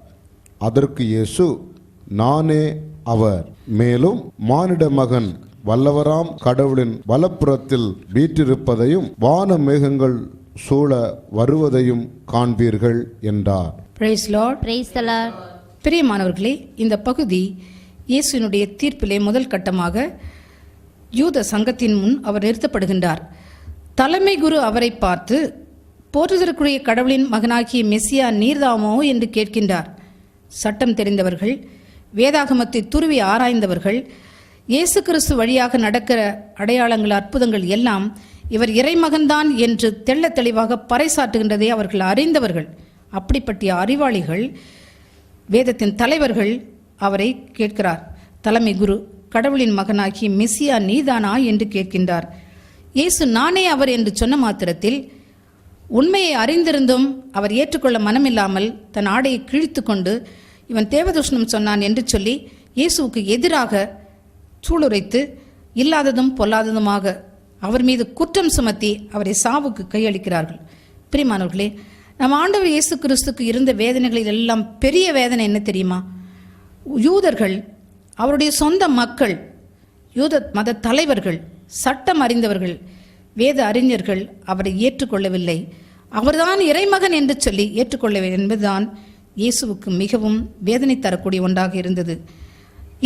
அதற்கு இயேசு, நானே அவர். மேலும் மானிட மகன் வல்லவராம் கடவுளின் வலப்புறத்தில் வீற்றிருப்பதையும் வான மேகங்கள் சூழ வருவதையும் காண்பீர்கள் என்றார். Praise Lord, praise the lord. பிரியமானவர்களே, இந்த பகுதி இயேசுவினுடைய தீர்ப்பிலே முதல் கட்டமாக யூத சங்கத்தின் முன் அவர் நிறுத்தப்படுகின்றார். தலைமை குரு அவரை பார்த்து, போற்றுதற்குரிய கடவுளின் மகனாகிய மெஸ்ஸியா நீர்தாமோ என்று கேட்கின்றார். சட்டம் தெரிந்தவர்கள், வேதாகமத்தை துருவி ஆராய்ந்தவர்கள், இயேசு கிறிஸ்து வழியாக நடக்கிற அடையாளங்கள் அற்புதங்கள் எல்லாம் இவர் இறைமகன்தான் என்று தெள்ள தெளிவாக பறைசாற்றுகின்றதை அவர்கள் அறிந்தவர்கள். அப்படிப்பட்ட அறிவாளிகள், வேதத்தின் தலைவர்கள் அவரை கேட்கிறார். தலைமை குரு, கடவுளின் மகனாகிய மெஸ்ஸியா நீதானா என்று கேட்கின்றார். இயேசு நானே அவர் என்று சொன்ன மாத்திரத்தில் உண்மையை அறிந்திருந்தும் அவர் ஏற்றுக்கொள்ள மனமில்லாமல் தன் ஆடையை கிழித்து கொண்டு இவன் தேவதூஷணம் சொன்னான் என்று சொல்லி இயேசுவுக்கு எதிராக சூளுரைத்து இல்லாததும் பொல்லாததுமாக அவர் மீது குற்றம் சுமத்தி அவரை சாவுக்கு கையளிக்கிறார்கள். பிரியமானவர்களே, நம் ஆண்டவர் இயேசு கிறிஸ்துக்கு இருந்த வேதனைகளில் எல்லாம் பெரிய வேதனை என்ன தெரியுமா? யூதர்கள், அவருடைய சொந்த மக்கள், யூத மத தலைவர்கள், சட்டம் அறிந்தவர்கள், வேத அறிஞர்கள் அவரை ஏற்றுக்கொள்ளவில்லை. அவர்தான் இறைமகன் என்று சொல்லி ஏற்றுக்கொள்ளவில்லை என்பதுதான் இயேசுவுக்கு மிகவும் வேதனை தரக்கூடிய ஒன்றாக இருந்தது.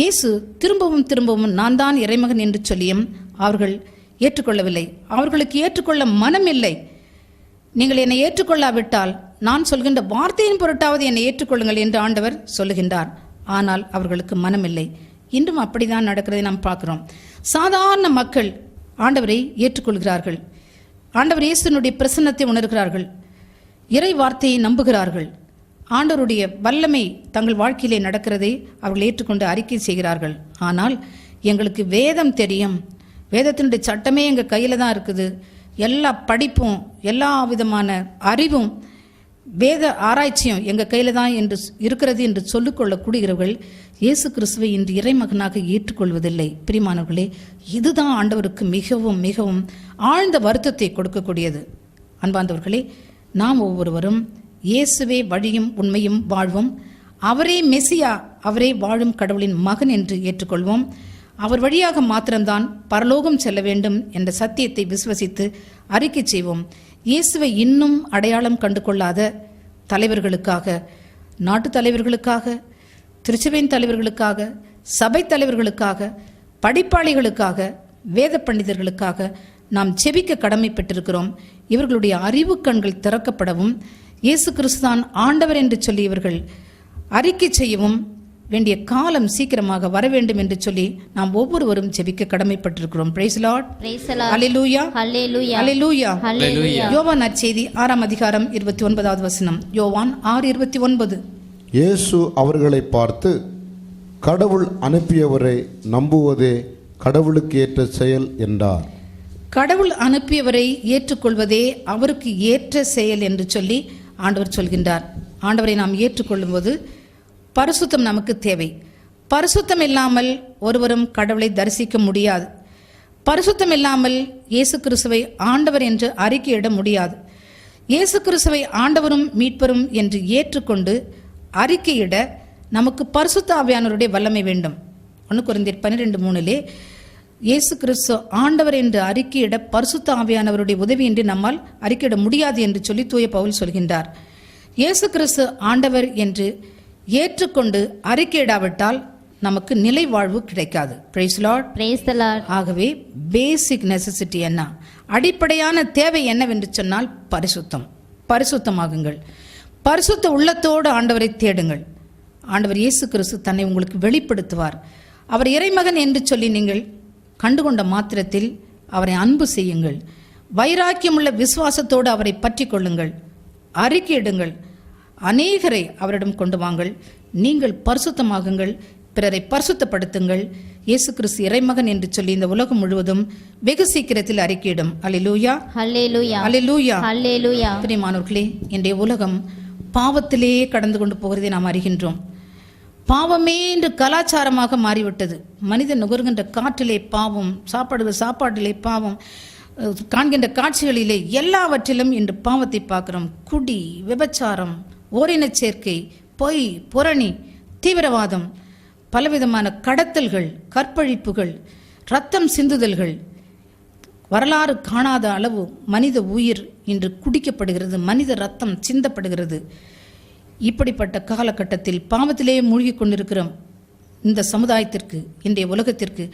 இயேசு திரும்பவும் திரும்பவும் நான் தான் இறைமகன் என்று சொல்லியும் அவர்கள் ஏற்றுக்கொள்ளவில்லை. அவர்களுக்கு ஏற்றுக்கொள்ள மனம் இல்லை. நீங்கள் என்னை ஏற்றுக்கொள்ளாவிட்டால் நான் சொல்கின்ற வார்த்தையின் பொருட்டாவது என்னை ஏற்றுக்கொள்ளுங்கள் என்று ஆண்டவர் சொல்லுகின்றார். ஆனால் அவர்களுக்கு மனமில்லை. இன்றும் அப்படிதான் நடக்கிறதை நாம் பார்க்கிறோம். சாதாரண மக்கள் ஆண்டவரை ஏற்றுக்கொள்கிறார்கள். ஆண்டவர் இயேசுனுடைய பிரசன்னத்தை உணர்கிறார்கள். இறை வார்த்தையை நம்புகிறார்கள். ஆண்டவருடைய வல்லமை தங்கள் வாழ்க்கையிலே நடக்கிறதை அவர்கள் ஏற்றுக்கொண்டு அறிக்கை செய்கிறார்கள். ஆனால் எங்களுக்கு வேதம் தெரியும், வேதத்தினுடைய சட்டமே எங்கள் கையில் தான் இருக்குது, எல்லா படிப்பும் எல்லா விதமான அறிவும் வேத ஆராய்ச்சியும் எங்கள் கையில் தான் என்று இருக்கிறது என்று சொல்லிக்கொள்ளக்கூடியவர்கள் இயேசு கிறிஸ்துவை இன்று இறைமகனாக ஏற்றுக்கொள்வதில்லை. பிரியமானவர்களே, இதுதான் ஆண்டவருக்கு மிகவும் மிகவும் ஆழ்ந்த வருத்தத்தை கொடுக்கக்கூடியது. அன்பார்ந்தவர்களே, நாம் ஒவ்வொருவரும் இயேசுவே வழியும் உண்மையும் வாழ்வும், அவரே மெசியா, அவரே வாழும் கடவுளின் மகன் என்று ஏற்றுக்கொள்வோம். அவர் வழியாக மாத்திரம்தான் பரலோகம் செல்ல வேண்டும் என்ற சத்தியத்தை விசுவசித்து அறிக்கை செய்வோம். இயேசுவை இன்னும் அடையாளம் கண்டு கொள்ளாத தலைவர்களுக்காக, நாட்டு தலைவர்களுக்காக, திருச்சபையின் தலைவர்களுக்காக, சபை தலைவர்களுக்காக, படிப்பாளிகளுக்காக, வேத பண்டிதர்களுக்காக நாம் செபிக்க கடமைப்பட்டிருக்கிறோம். இவர்களுடைய அறிவு கண்கள் திறக்கப்படவும், இயேசு கிறிஸ்துதான் ஆண்டவர் என்று சொல்லி இவர்கள் அறிக்கை செய்யவும் வேண்டிய காலம் சீக்கிரமாக வர வேண்டும் என்று சொல்லி நாம் ஒவ்வொருவரும் ஜெபிக்க கடமைப்பட்டிருக்கிறோம். Price Lord, hallelujah, hallelujah, hallelujah. யோவான் நற்செய்தி 6ஆம் அதிகாரம் 29வது வசனம். யோவான் 6:29. இயேசு அவர்களை பார்த்து, கடவுள் அனுப்பியவரை நம்புவதே கடவுளுக்கு ஏற்ற செயல் என்றார். கடவுள் அனுப்பியவரை ஏற்றுக்கொள்வதே அவருக்கு ஏற்ற செயல் என்று சொல்லி ஆண்டவர் சொல்கின்றார். ஆண்டவரை நாம் ஏற்றுக்கொள்ளும் போது பரிசுத்தம் நமக்கு தேவை. பரிசுத்தம் இல்லாமல் ஒருவரும் கடவுளை தரிசிக்க முடியாது. பரிசுத்தம் இல்லாமல் இயேசு கிறிஸ்துவை ஆண்டவர் என்று அறிக்கையிட முடியாது. இயேசு கிறிஸ்துவை ஆண்டவரும் மீட்பரும் என்று ஏற்றுக்கொண்டு அறிக்கையிட நமக்கு பரிசுத்த ஆவியானவருடைய வல்லமை வேண்டும். 1 கொரிந்தியர் 12:3 இயேசு கிறிஸ்து ஆண்டவர் என்று அறிக்கையிட பரிசுத்த ஆவியானவருடைய உதவியின்றி நம்மால் அறிக்கையிட முடியாது என்று சொல்லி தூய பவுல் சொல்கின்றார். இயேசு கிறிஸ்து ஆண்டவர் என்று ஏற்றுக்கொண்டு அறிக்கையிடாவிட்டால் நமக்கு நிலை வாழ்வு கிடைக்காது. Praise Lord, praise the lord. ஆகவே பேசிக் நெசசிட்டி என்ன, அடிப்படையான தேவை என்னவென்று சொன்னால் பரிசுத்தம். பரிசுத்தமாகுங்கள். பரிசுத்த உள்ளத்தோடு ஆண்டவரை தேடுங்கள். ஆண்டவர் இயேசு கிறிஸ்து தன்னை உங்களுக்கு வெளிப்படுத்துவார். அவர் இறைமகன் என்று சொல்லி நீங்கள் கண்டுகொண்ட மாத்திரத்தில் அவரை அன்பு செய்யுங்கள். வைராக்கியமுள்ள விசுவாசத்தோடு அவரை பற்றி கொள்ளுங்கள். அறிக்கையிடுங்கள். அநேகரை அவரிடம் கொண்டு வாங்கள். நீங்கள் பரிசுத்தமாகுங்கள், பிறரை பரிசுத்தப்படுத்துங்கள். இயேசு கிறிஸ்து இறைமகன் என்று சொல்லி இந்த உலகம் முழுவதும் வெகு சீக்கிரத்தில் அறிக்கையிடும். அல்லேலூயா, ஹல்லேலூயா, அல்லேலூயா, ஹல்லேலூயா. பிரியமானவர்களே, இன்றைய உலகம் பாவத்திலே கடந்து கொண்டு போகிறதை நாம் அறிகின்றோம். பாவமே என்று கலாச்சாரமாக மாறிவிட்டது. மனிதன் நுகர்கின்ற காற்றிலே பாவம், சாப்பாட்டிலே பாவம், காண்கின்ற காட்சிகளிலே எல்லாவற்றிலும் இன்று பாவத்தை பார்க்கிறோம். குடி, விபச்சாரம், ஓரினச் சேர்க்கை, பொய், புரணி, தீவிரவாதம், பலவிதமான கடத்தல்கள், கற்பழிப்புகள், இரத்தம் சிந்துதல்கள், வரலாறு காணாத அளவு மனித உயிர் இன்று குடிக்கப்படுகிறது, மனித இரத்தம் சிந்தப்படுகிறது. இப்படிப்பட்ட காலகட்டத்தில் பாவத்திலே மூழ்கி கொண்டிருக்கிறோம். இந்த சமுதாயத்திற்கு, இன்றைய உலகத்திற்கு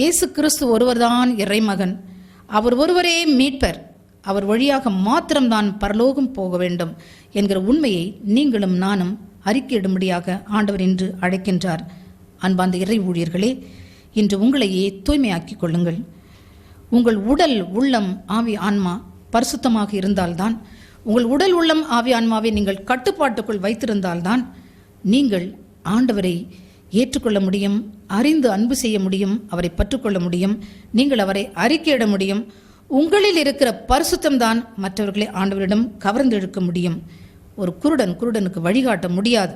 இயேசு கிறிஸ்து ஒருவர்தான் இறைமகன். அவர் ஒருவரே மீட்பர். அவர் வழியாக மாத்திரம்தான் பரலோகம் போக வேண்டும் என்கிற உண்மையை நீங்களும் நானும் அறிக்கையிடும்படியாக ஆண்டவர் இன்று அழைக்கின்றார். அன்பார்ந்த இறை ஊழியர்களே, இன்று உங்களையே தூய்மையாக்கிக் கொள்ளுங்கள். உங்கள் உடல், உள்ளம், ஆவி, ஆன்மா பரிசுத்தமாக இருந்தால்தான், உங்கள் உடல், உள்ளம், ஆவி, ஆன்மாவை நீங்கள் கட்டுப்பாட்டுக்குள் வைத்திருந்தால்தான் நீங்கள் ஆண்டவரை ஏற்றுக்கொள்ள முடியும், அறிந்து அன்பு செய்ய முடியும், அவரை பற்றுக்கொள்ள முடியும், நீங்கள் அவரை அறிக்கையிட முடியும். உங்களில் இருக்கிற பரிசுத்தம் தான் மற்றவர்களை ஆண்டவரிடம் கவர்ந்து இழுக்க முடியும். ஒரு குருடனுக்கு வழிகாட்ட முடியாது.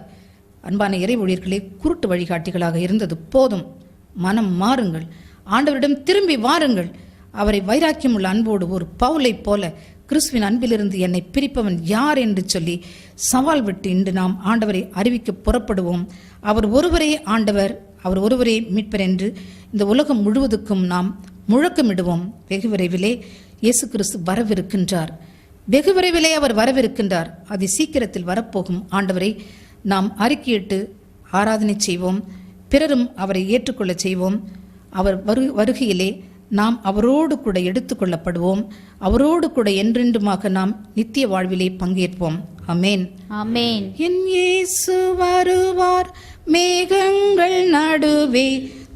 அன்பான இறை ஊழியர்களே, குருட்டு வழிகாட்டிகளாக இருந்தது போதும். மனம் மாறுங்கள், ஆண்டவரிடம் திரும்பி வாருங்கள். அவரை வைராக்கியமுள்ள அன்போடு ஒரு பவுலை போல கிறிஸ்துவின் அன்பிலிருந்து என்னை பிரிப்பவன் யார் என்று சொல்லி சவால் விட்டு இன்று நாம் ஆண்டவரை அறிவிக்க புறப்படுவோம். அவர் ஒருவரே ஆண்டவர், அவர் ஒருவரே மீட்பர் என்று இந்த உலகம் முழுவதுக்கும் நாம் முழக்கமிடுவோம். வெகு விரைவிலே இயேசு கிறிஸ்து வரவிருக்கின்றார். வெகு விரைவிலே அவர் வரவிருக்கின்றார். அது சீக்கிரத்தில் வரப்போகும் ஆண்டவரை நாம் அறிக்கையிட்டு ஆராதனை செய்வோம். பிறரும் அவரை ஏற்றுக்கொள்ள செய்வோம். அவர் வருகையிலே நாம் அவரோடு கூட எடுத்துக்கொள்ளப்படுவோம். அவரோடு கூட என்றென்றுமாக நாம் நித்திய வாழ்விலே பங்கேற்போம். ஆமென், ஆமென். என் இயேசு வருவார் மேகங்கள் நடுவே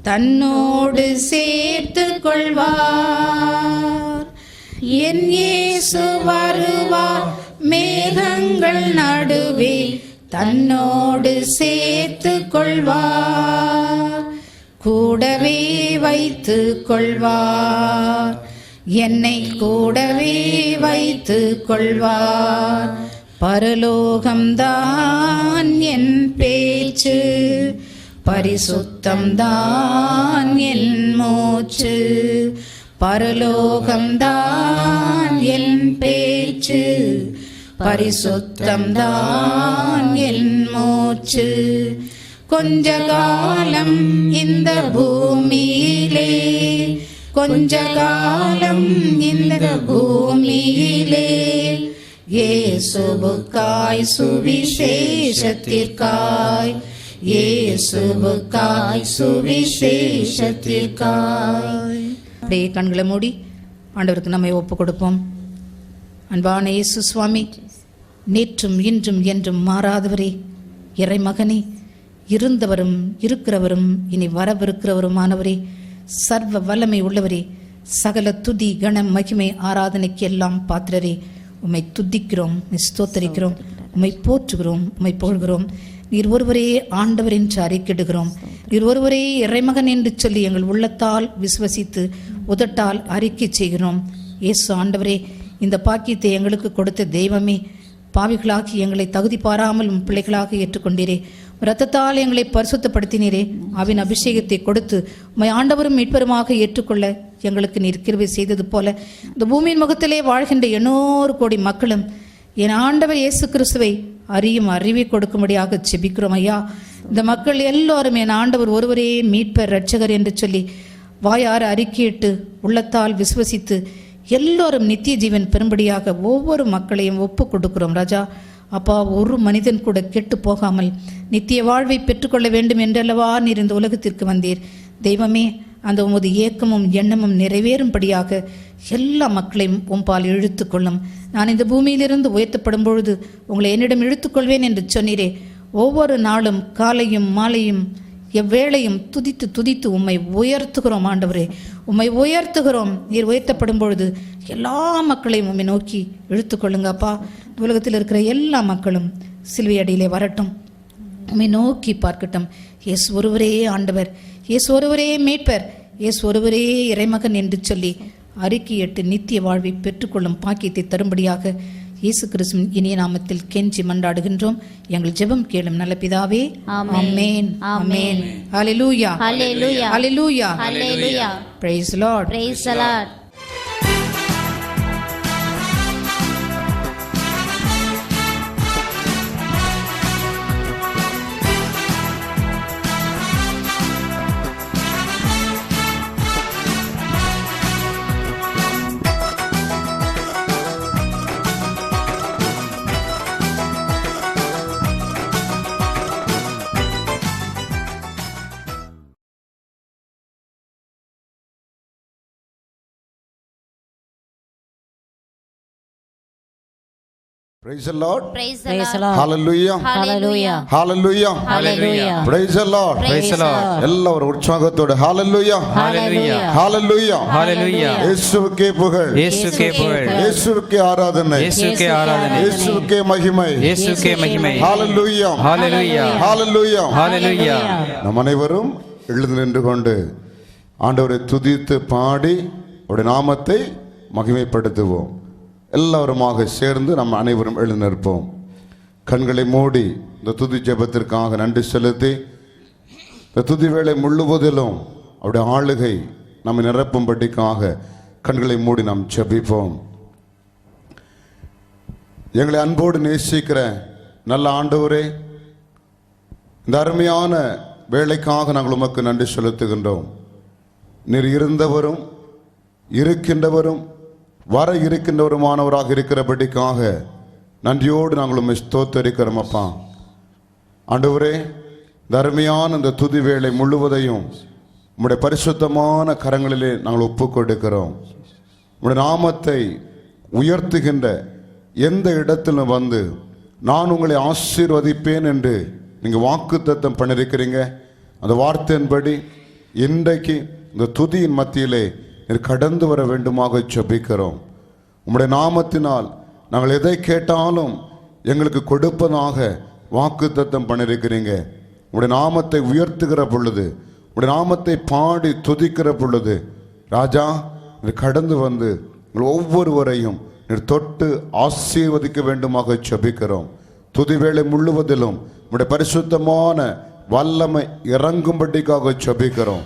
தன்னோடு சேர்த்து கொள்வார். என் இயேசு வருவார் மேகங்கள் நடுவே தன்னோடு சேர்த்து கொள்வார். கூடவே வைத்து கொள்வார், என்னை கூடவே வைத்து கொள்வார். பரலோகம்தான் என் பேச்சு, பரிசுத்தம்தான் என் மூச்சு. பரலோகம்தான் என் பேச்சு, பரிசுத்தம்தான் என் மூச்சு. கொஞ்ச காலம் இந்த பூமியிலே, கொஞ்ச காலம் இந்த பூமியிலே இயேசுவுக்காய் சுவிசேஷத்திற்காய், இயேசுவுக்காய் சுவிசேஷத்திற்காய். அப்படியே கண்களை மூடி ஆண்டவருக்கு நம்மை ஒப்பு கொடுப்போம். அன்பான இயேசு சுவாமி, நேற்றும் இன்றும் என்றும் மாறாதவரே, இறைமகனே, இருந்தவரும் இருக்கிறவரும் இனி வரவிருக்கிறவருமானவரே, சர்வ வல்லமை உள்ளவரே, சகல துதி கணம் மகிமை ஆராதனைக்கு எல்லாம் பாத்திரரே, உம்மை துதிக்கிறோம், ஸ்தோத்தரிக்கிறோம், உம்மை போற்றுகிறோம், உம்மை புகழ்கிறோம். நீர் ஒருவரே ஆண்டவர் என்று அறிக்கையிடுகிறோம். நீர் ஒருவரே இறைமகன் என்று சொல்லி எங்கள் உள்ளத்தால் விசுவசித்து உதட்டால் அறிக்கை செய்கிறோம். இயேசு ஆண்டவரே, இந்த பாக்கியத்தை எங்களுக்கு கொடுத்த தெய்வமே, பாவிகளாகி எங்களை தகுதி பாராமல் உம் பிள்ளைகளாக ஏற்றுக்கொண்டீரே. இரத்தத்தால் எங்களை பரிசுத்தப்படுத்தினீரே. ஆவின் அபிஷேகத்தை கொடுத்து உம்மை ஆண்டவரும் மீட்பருமாக ஏற்றுக்கொள்ள எங்களுக்கு நீர் கிருபை செய்தது போல இந்த பூமியின் முகத்திலே வாழ்கின்ற 800 கோடி மக்களும் என் ஆண்டவர் இயேசு கிறிஸ்துவை அறியும் அறிவை கொடுக்கும்படியாக செபிக்கிறோம் ஐயா. இந்த மக்கள் எல்லோரும் என் ஆண்டவர் ஒருவரே மீட்பர் இரட்சகர் என்று சொல்லி வாயார அறிக்கையிட்டு உள்ளத்தால் விசுவசித்து எல்லோரும் நித்திய ஜீவன் பெறும்படியாக ஒவ்வொரு மக்களையும் ஒப்பு கொடுக்கிறோம் ராஜா. அப்பா, ஒரு மனிதன் கூட கெட்டு போகாமல் நித்திய வாழ்வை பெற்றுக்கொள்ள வேண்டும் என்றல்லவா நீர் இந்த உலகத்திற்கு வந்தீர். தெய்வமே, அந்த உமது ஏக்கமும் எண்ணமும் நிறைவேறும்படியாக எல்லா மக்களையும் உம்பால் இழுத்துக்கொள்ளும். நான் இந்த பூமியிலிருந்து உயர்த்தப்படும் பொழுது உங்களை என்னிடம் இழுத்துக்கொள்வேன் என்று சொன்னீரே. ஒவ்வொரு நாளும் காலையும் மாலையும் எவ்வேளையும் துதித்து துதித்து உம்மை உயர்த்துகிறோம் ஆண்டவரே, உம்மை உயர்த்துகிறோம். நீர் உயர்த்தப்படும் பொழுது எல்லா மக்களையும் உம்மை நோக்கி இழுத்துக்கொள்ளுங்கப்பா. உலகத்தில் இருக்கிற எல்லா மக்களும் சிலுவை அடியிலே வரட்டும், உம்மை நோக்கி பார்க்கட்டும். இயேசு ஒருவரே ஆண்டவர், இயேசு ஒருவரே மீட்பர், இயேசு ஒருவரே இறைமகன் என்று சொல்லி அறிக்கையிட்டு நித்திய வாழ்வை பெற்றுக்கொள்ளும் பாக்கியத்தை தரும்படியாக இயேசு கிறிஸ்துவின் இனிய நாமத்தில் கெஞ்சி மன்றாடுகின்றோம். எங்கள் ஜெபம் கேளும் நல்ல பிதாவே. Amen, amen. Hallelujah, hallelujah, hallelujah, hallelujah. Praise the Lord, praise the Lord. Praise the Lord. Praise the Lord. Hallelujah. Hallelujah. Hallelujah. Hallelujah. Praise the Lord. Praise the Lord. எல்லாரும் உற்சாகத்தோட hallelujah. Hallelujah. Hallelujah. Hallelujah. இயேசுவுக்கே புகழ், இயேசுக்கே புகழ், இயேசுவுக்கே ஆராதனை, இயேசுக்கே ஆராதனை, இயேசுவுக்கே மகிமை, இயேசுக்கே மகிமை. Hallelujah. Hallelujah. Hallelujah. Hallelujah. நம் அனைவரும் எழுந்து நின்று கொண்டு ஆண்டவரை துதித்து பாடி அவருடைய நாமத்தை மகிமைப்படுத்துவோம். எல்லாருமாக சேர்ந்து நம்ம அனைவரும் எழுந்து நிற்போம். கண்களை மூடி இந்த துதி ஜெபத்திற்காக நன்றி செலுத்தி இந்த துதி வேளை முழுவதிலும் அவருடைய ஆளுகை நம்மை நிரப்பும்படிக்காக கண்களை மூடி நாம் ஜெபிப்போம். எங்களை அன்போடு நேசிக்கிற நல்ல ஆண்டவரே, இந்த அருமையான வேலைக்காக நாங்கள் உமக்கு நன்றி செலுத்துகின்றோம். நீர் இருந்தவரும் இருக்கின்றவரும் வர இருக்கின்றவருமானவராக இருக்கிறபடிக்காக நன்றியோடு நாங்கள் உம்மை ஸ்தோத்தரிக்கிறோம். அப்பா ஆண்டவரே, இந்த அருமையான இந்த துதி வேளை முழுவதையும் உம்முடைய பரிசுத்தமான கரங்களிலே நாங்கள் ஒப்புக் கொடுக்கிறோம். உம்முடைய நாமத்தை உயர்த்துகின்ற எந்த இடத்திலும் வந்து நான் உங்களை ஆசீர்வதிப்பேன் என்று நீங்கள் வாக்குத்தத்தம் பண்ணியிருக்கிறீங்க. அந்த வார்த்தையின்படி இன்றைக்கு இந்த துதியின் மத்தியிலே நீர் கடந்து வர வேண்டுமாக ஜெபிக்கிறோம். உம்முடைய நாமத்தினால் நாங்கள் எதை கேட்டாலும் எங்களுக்கு கொடுப்பதாக வாக்குத்தத்தம் பண்ணியிருக்கிறீங்க. உம்முடைய நாமத்தை உயர்த்துகிற பொழுது, உம்முடைய நாமத்தை பாடி துதிக்கிற பொழுது ராஜா நீர் கடந்து வந்து ஒவ்வொருவரையும் நீர் தொட்டு ஆசீர்வதிக்க வேண்டுமாக ஜெபிக்கிறோம். துதி வேளை முழுவதிலும் உம்முடைய பரிசுத்தமான வல்லமை இறங்கும்படிக்காக ஜெபிக்கிறோம்.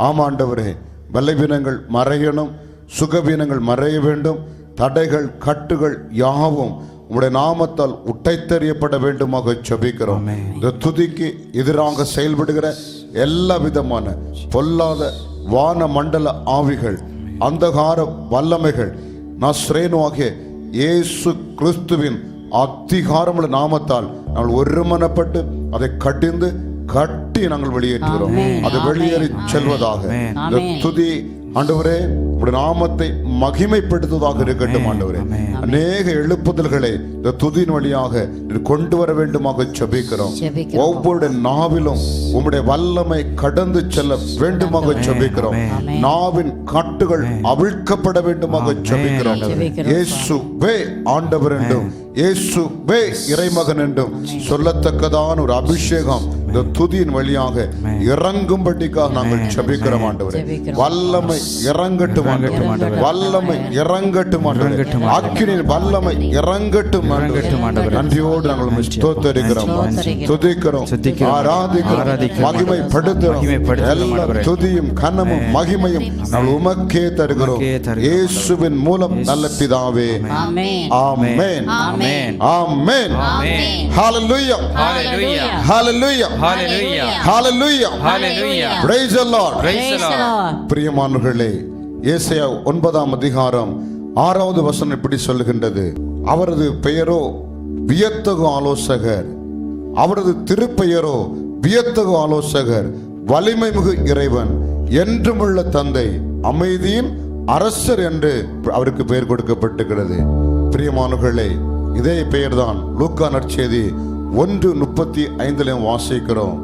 ஆமாண்டவரே, பலவீனங்கள் மறையணும், சுகவீனங்கள் மறைய வேண்டும், தடைகள் கட்டுகள் யாவும் உம்முடைய நாமத்தால் உடைத்தெறியப்பட வேண்டுமாக ஜெபிக்கிறோம். இந்த துதிக்கு எதிராக செயல்படுகிற எல்லா விதமான பொல்லாத வான மண்டல ஆவிகள், அந்தகார வல்லமைகள் நஸ்ரேனுவாகிய இயேசு கிறிஸ்துவின் அதிகாரமுள்ள நாமத்தால் நாங்கள் ஒருமனப்பட்டு அதை கடிந்து கட்டி நாங்கள் வெளியேற்றுகிறோம். அது வெளியேறி செல்வதாக இந்த துதி ஆண்டவரே உம்முடைய நாமத்தை மகிமைப்படுத்துவதாக இருக்கட்டும். ஆண்டவரே, அநேக எழுப்புதல்களை இந்த துதியின் வழியாக கொண்டு வர வேண்டுமாக ஜெபிக்கிறோம். ஒவ்வொரு நாவிலும் உம்முடைய வல்லமை கடந்து செல்ல வேண்டுமாக ஜெபிக்கிறோம். நாவின் காட்டுகள் அவிழ்க்கப்பட வேண்டுமாக ஜெபிக்கிறோம். இயேசுவே ஆண்டவர் என்றும் இயேசுவே இறைமகன் என்றும் சொல்லத்தக்கதான ஒரு அபிஷேகம் இந்த துதியின் வழியாக இறங்கும்படிக்காக நாங்கள் ஜெபிக்கிறோம். ஆண்டவரே, வல்லமை இறங்கட்டும், வல்லமை இறங்கட்டும், அக்கினியின் வல்லமை இறங்கட்டும். நன்றியோடு நாங்கள் ஸ்தோத்திரிக்கிறோம், துதிக்கிறோம், ஆராதிக்கிறோம், மகிமைப்படுத்துகிறோம். எல்லா துதியும் கனமும் மகிமையும் நாங்கள் உமக்கே தருகிறோம். இயேசுவின் மூலம் நல்ல பிதாவே, amen, amen. Hallelujah, hallelujah, hallelujah, hallelujah, hallelujah. Praise the Lord, praise the Lord. பிரியமானவர்களே, ஏசாயா 9ஆம் அதிகாரம் 6வது வசனம் இப்படி சொல்லுகின்றது: அவரது பெயரோ வியத்தகு ஆலோசகர், அவரது திருப்பெயரோ வியத்தகு ஆலோசகர், வலிமை மிகு இறைவன், என்றுமுள்ள தந்தை, அமைதியின் அரசர் என்று அவருக்கு பெயர் கொடுக்கப்பட்டிருக்கிறது. பிரியமானவர்களே, இதே பெயர்தான் லூக்கா நற்செய்தி 1:35 வாசிக்கிறோம்.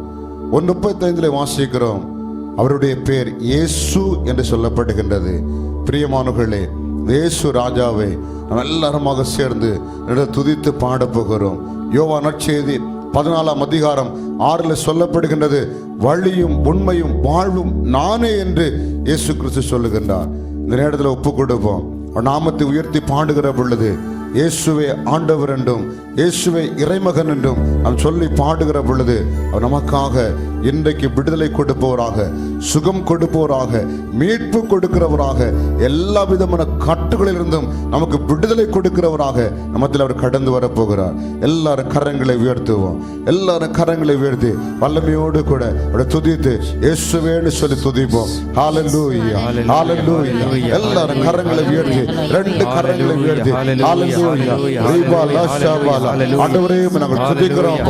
1:35 வாசிக்கிறோம், அவருடைய பெயர் இயேசு என்று சொல்லப்படுகின்றது. பிரியமானவர்களே, இயேசு ராஜாவை நாம் எல்லாருமாக சேர்ந்து துதித்து பாட போகிறோம். யோவான் நற்செய்தி 14ஆம் அதிகாரம் 6 சொல்லப்படுகின்றது: வழியும் உண்மையும் வாழ்வும் நானே என்று இயேசு கிறிஸ்து சொல்லுகின்றார். இந்த நேரத்தில் ஒப்பு கொடுப்போம். நாமத்தை உயர்த்தி பாடுகிற பொழுது இயேசுவே ஆண்டவர் என்றும் இயேசுவே இறைமகன் என்றும் நாம் சொல்லி பாடுகிற பொழுது அவர் நமக்காக இன்றைக்கு விடுதலை கொடுப்பவராக, சுகம் கொடுப்பவராக, மீட்பு கொடுக்கிறவராக, எல்லா விதமான கட்டுகளிலிருந்தும் நமக்கு விடுதலை கொடுக்கிறவராக நமத்தில் அவர் கடந்து வரப்போகிறார். எல்லாரும் கரங்களை உயர்த்துவோம். எல்லாரும் கரங்களை உயர்த்தி வல்லமையோடு கூட அவரை துதித்து இயேசுவேன்னு சொல்லி துதிப்போம். ஹalleluya, ஹalleluya. எல்லாரும் கரங்களை உயர்த்தி, ரெண்டு கரங்களை உயர்த்தி ஹalleluya. ஆண்டவரே, நாங்கள் துதிக்கிறோம்.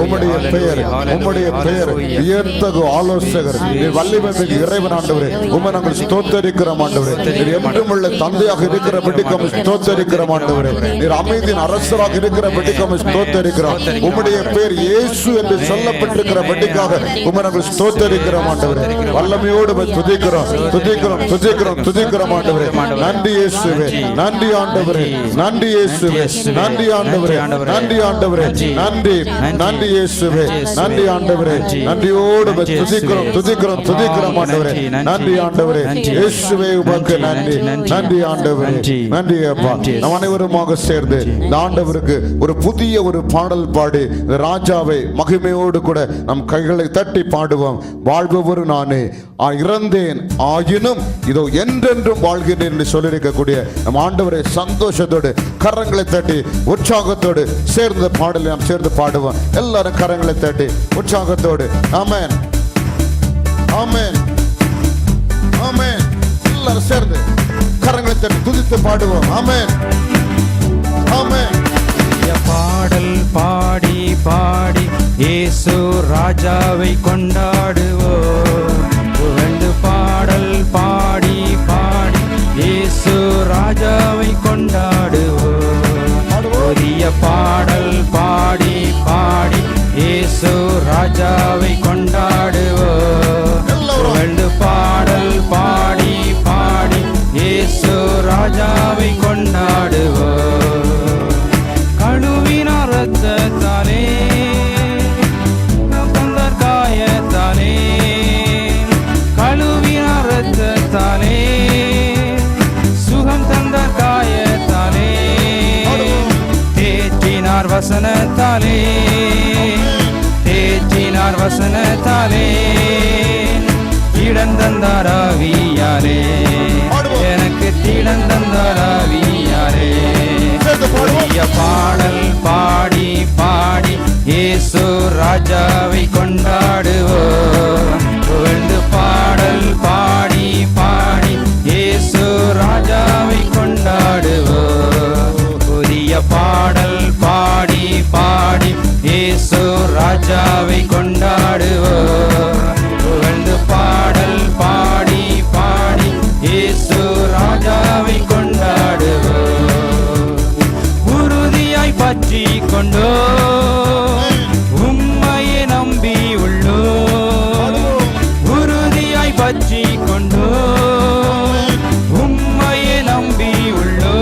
உம்முடைய பெயர், உம்முடைய பெயர் வியத்தகு ஆலோசகர், வல்லமை மிகு இறைவன். ஆண்டவரே, உம்மை நாங்கள் ஸ்தோத்தரிக்கிறோம். ஆண்டவரே, நீர் என்றுமுள்ள தந்தையாக இருக்கிறபடிக்கு ஸ்தோத்தரிக்கிறோம். ஆண்டவரே, நீர் அமைதியின் அரசராக இருக்கிறபடிக்கு ஸ்தோத்தரிக்கிறோம். உம்முடைய பெயர் இயேசு என்று சொல்லப்பட்டிருக்கிறபடிக்காக உம்மை நாங்கள் ஸ்தோத்தரிக்கிறோம். ஆண்டவரே, வல்லமையோடு துதிக்கிறோம், துதிக்கிறோம், துதிக்கிறோம், துதிக்கிறோம். ஆண்டவரே, நன்றி இயேசுவே, நன்றி ஆண்டவரே, நன்றி இயேசுவே, நன்றி ஆண்டவரே, நன்றி ஆண்டவரே, நன்றி நன்றி இயேசுவே, நன்றி ஆண்டவரே, நன்றியோடு துதிக்கிறோம் துதிக்கிறோம் துதிக்கிறோம் ஆண்டவரே, நன்றி ஆண்டவரே, இயேசுவே உமக்கு நன்றி, நன்றி ஆண்டவரே, நன்றி அப்பா. நம் அனைவருமாக சேர்ந்து இந்த ஆண்டவருக்கு ஒரு புதிய ஒரு பாடல் பாடி ராஜாவை மகிமையோடு கூட நம் கைகளை தட்டி பாடுவோம். வாழ்பவர் நானே, இறந்தேன் ஆயினும் இதோ என்றென்றும் வாழ்கிறேன் என்று சொல்லியிருக்கக்கூடிய நம் ஆண்டவரை சந்தோஷத்தோடு கரங்களை தட்டி உற்சாகத்தோடு சேர்ந்த பாடலை நாம் சேர்ந்து பாடுவோம். எல்லாரும் கரங்களை தட்டி உற்சாகத்தோடு ஆமென் ஆமென் ஆமென். எல்லாரும் சேர்ந்து கரங்களை தட்டி துதித்து பாடுவோம். ஆமென் ஆமென். பாடல் பாடி பாடி இயேசு ராஜாவை கொண்டாடுவோம். புகழ்ந்து பாடல் பாடி பாடி இயேசு ராஜாவை கொண்டாடுவோம். புதிய பாடல் பாடி பாடி இயேசு ராஜாவை கொண்டாடுவோம். புகழ்ந்து பாடல் பாடி பாடி இயேசு ராஜாவை கொண்டாடுவோம். கழுவினார் இரத்தத்தாலே தந்தார் காயத்தாலே, கழுவினார் இரத்தத்தாலே சுகம் தந்தார் காயத்தாலே, தேற்றினார் வசனத்தாலே, தேற்றினார் வசனத்தாலே, இடந்தந்தார் ஆவியாலே, எனக்கு திடந்தந்தார் ஆவியாலே. புதிய பாடல் பாடி பாடி இயேசு ராஜாவை கொண்டாடுவோம். புகழ்ந்து பாடல் பாடி பாடி இயேசு ராஜாவை கொண்டாடுவோம். புதிய பாடல் பாடி பாடி இயேசு ராஜாவை கொண்டாடுவோம். புகழ்ந்து பாடல் பாடி பாடி இயேசு ராஜாவை கொண்டாடுவோம். பற்றி கொண்டோ உம்மையை நம்பி உள்ளோ, உறுதியாய் பற்றி கொண்டோ உம்மையை நம்பி உள்ளோ.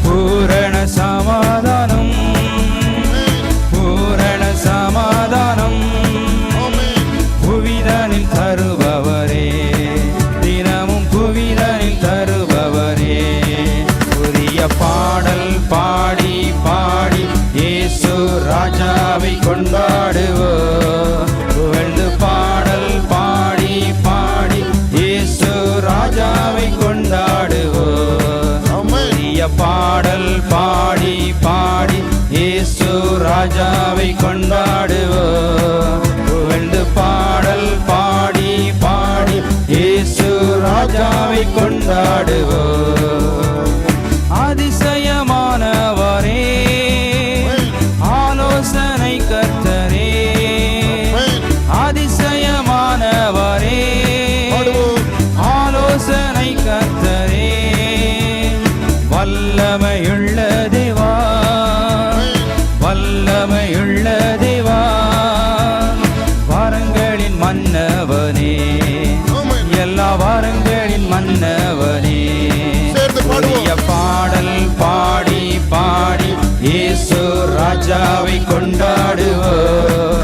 பூரண சமாதானம், பூரண சமாதானம் புவிதனில் தருபவரே, தினமும் புவிதனில் தருபவரே. புதிய பாடல் பாடி பாடி இயேசு ராஜாவை கொண்டாடுவோம். புகழ்ந்து பாடல் பாடி பாடி இயேசு ராஜாவை கொண்டாடுவோம். புதிய பாடல் பாடி பாடி இயேசு ராஜாவை கொண்டாடுவோம். புகழ்ந்து பாடல் பாடி பாடி இயேசு ராஜாவை கொண்டாடுவோம். அதிசயமானவரே, ஆலோசனை கர்த்தரே, அதிசயமானவரே, ஆலோசனை கர்த்தரே, வல்லமையுள்ள தேவா, வல்லமையுள்ள தேவா, வரங்களின் மன்னவனே, எல்லா வரங்களின் மன்னவனே. புதிய பாடல் பாடி பாடி இயேசு ராஜாவை கொண்டாடுவோம்.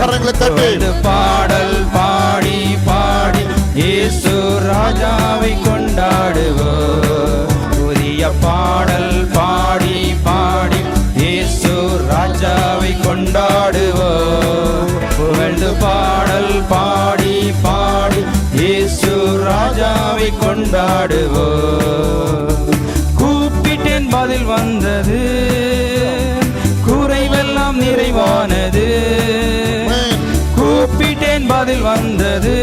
பாடல் பாடி பாடி இயேசு ராஜாவை கொண்டாடுவோம். புதிய பாடல் பாடி பாடி இயேசு ராஜாவை கொண்டாடுவோம். புகழ்ந்து பாடல் பாடி பாடி இயேசு ராஜாவை கொண்டாடுவோம். கூப்பிட்டேன் பதில் வந்தது, குறைவெல்லாம் நிறைவானது. கூப்பிட்டேன் பதில் வந்தது,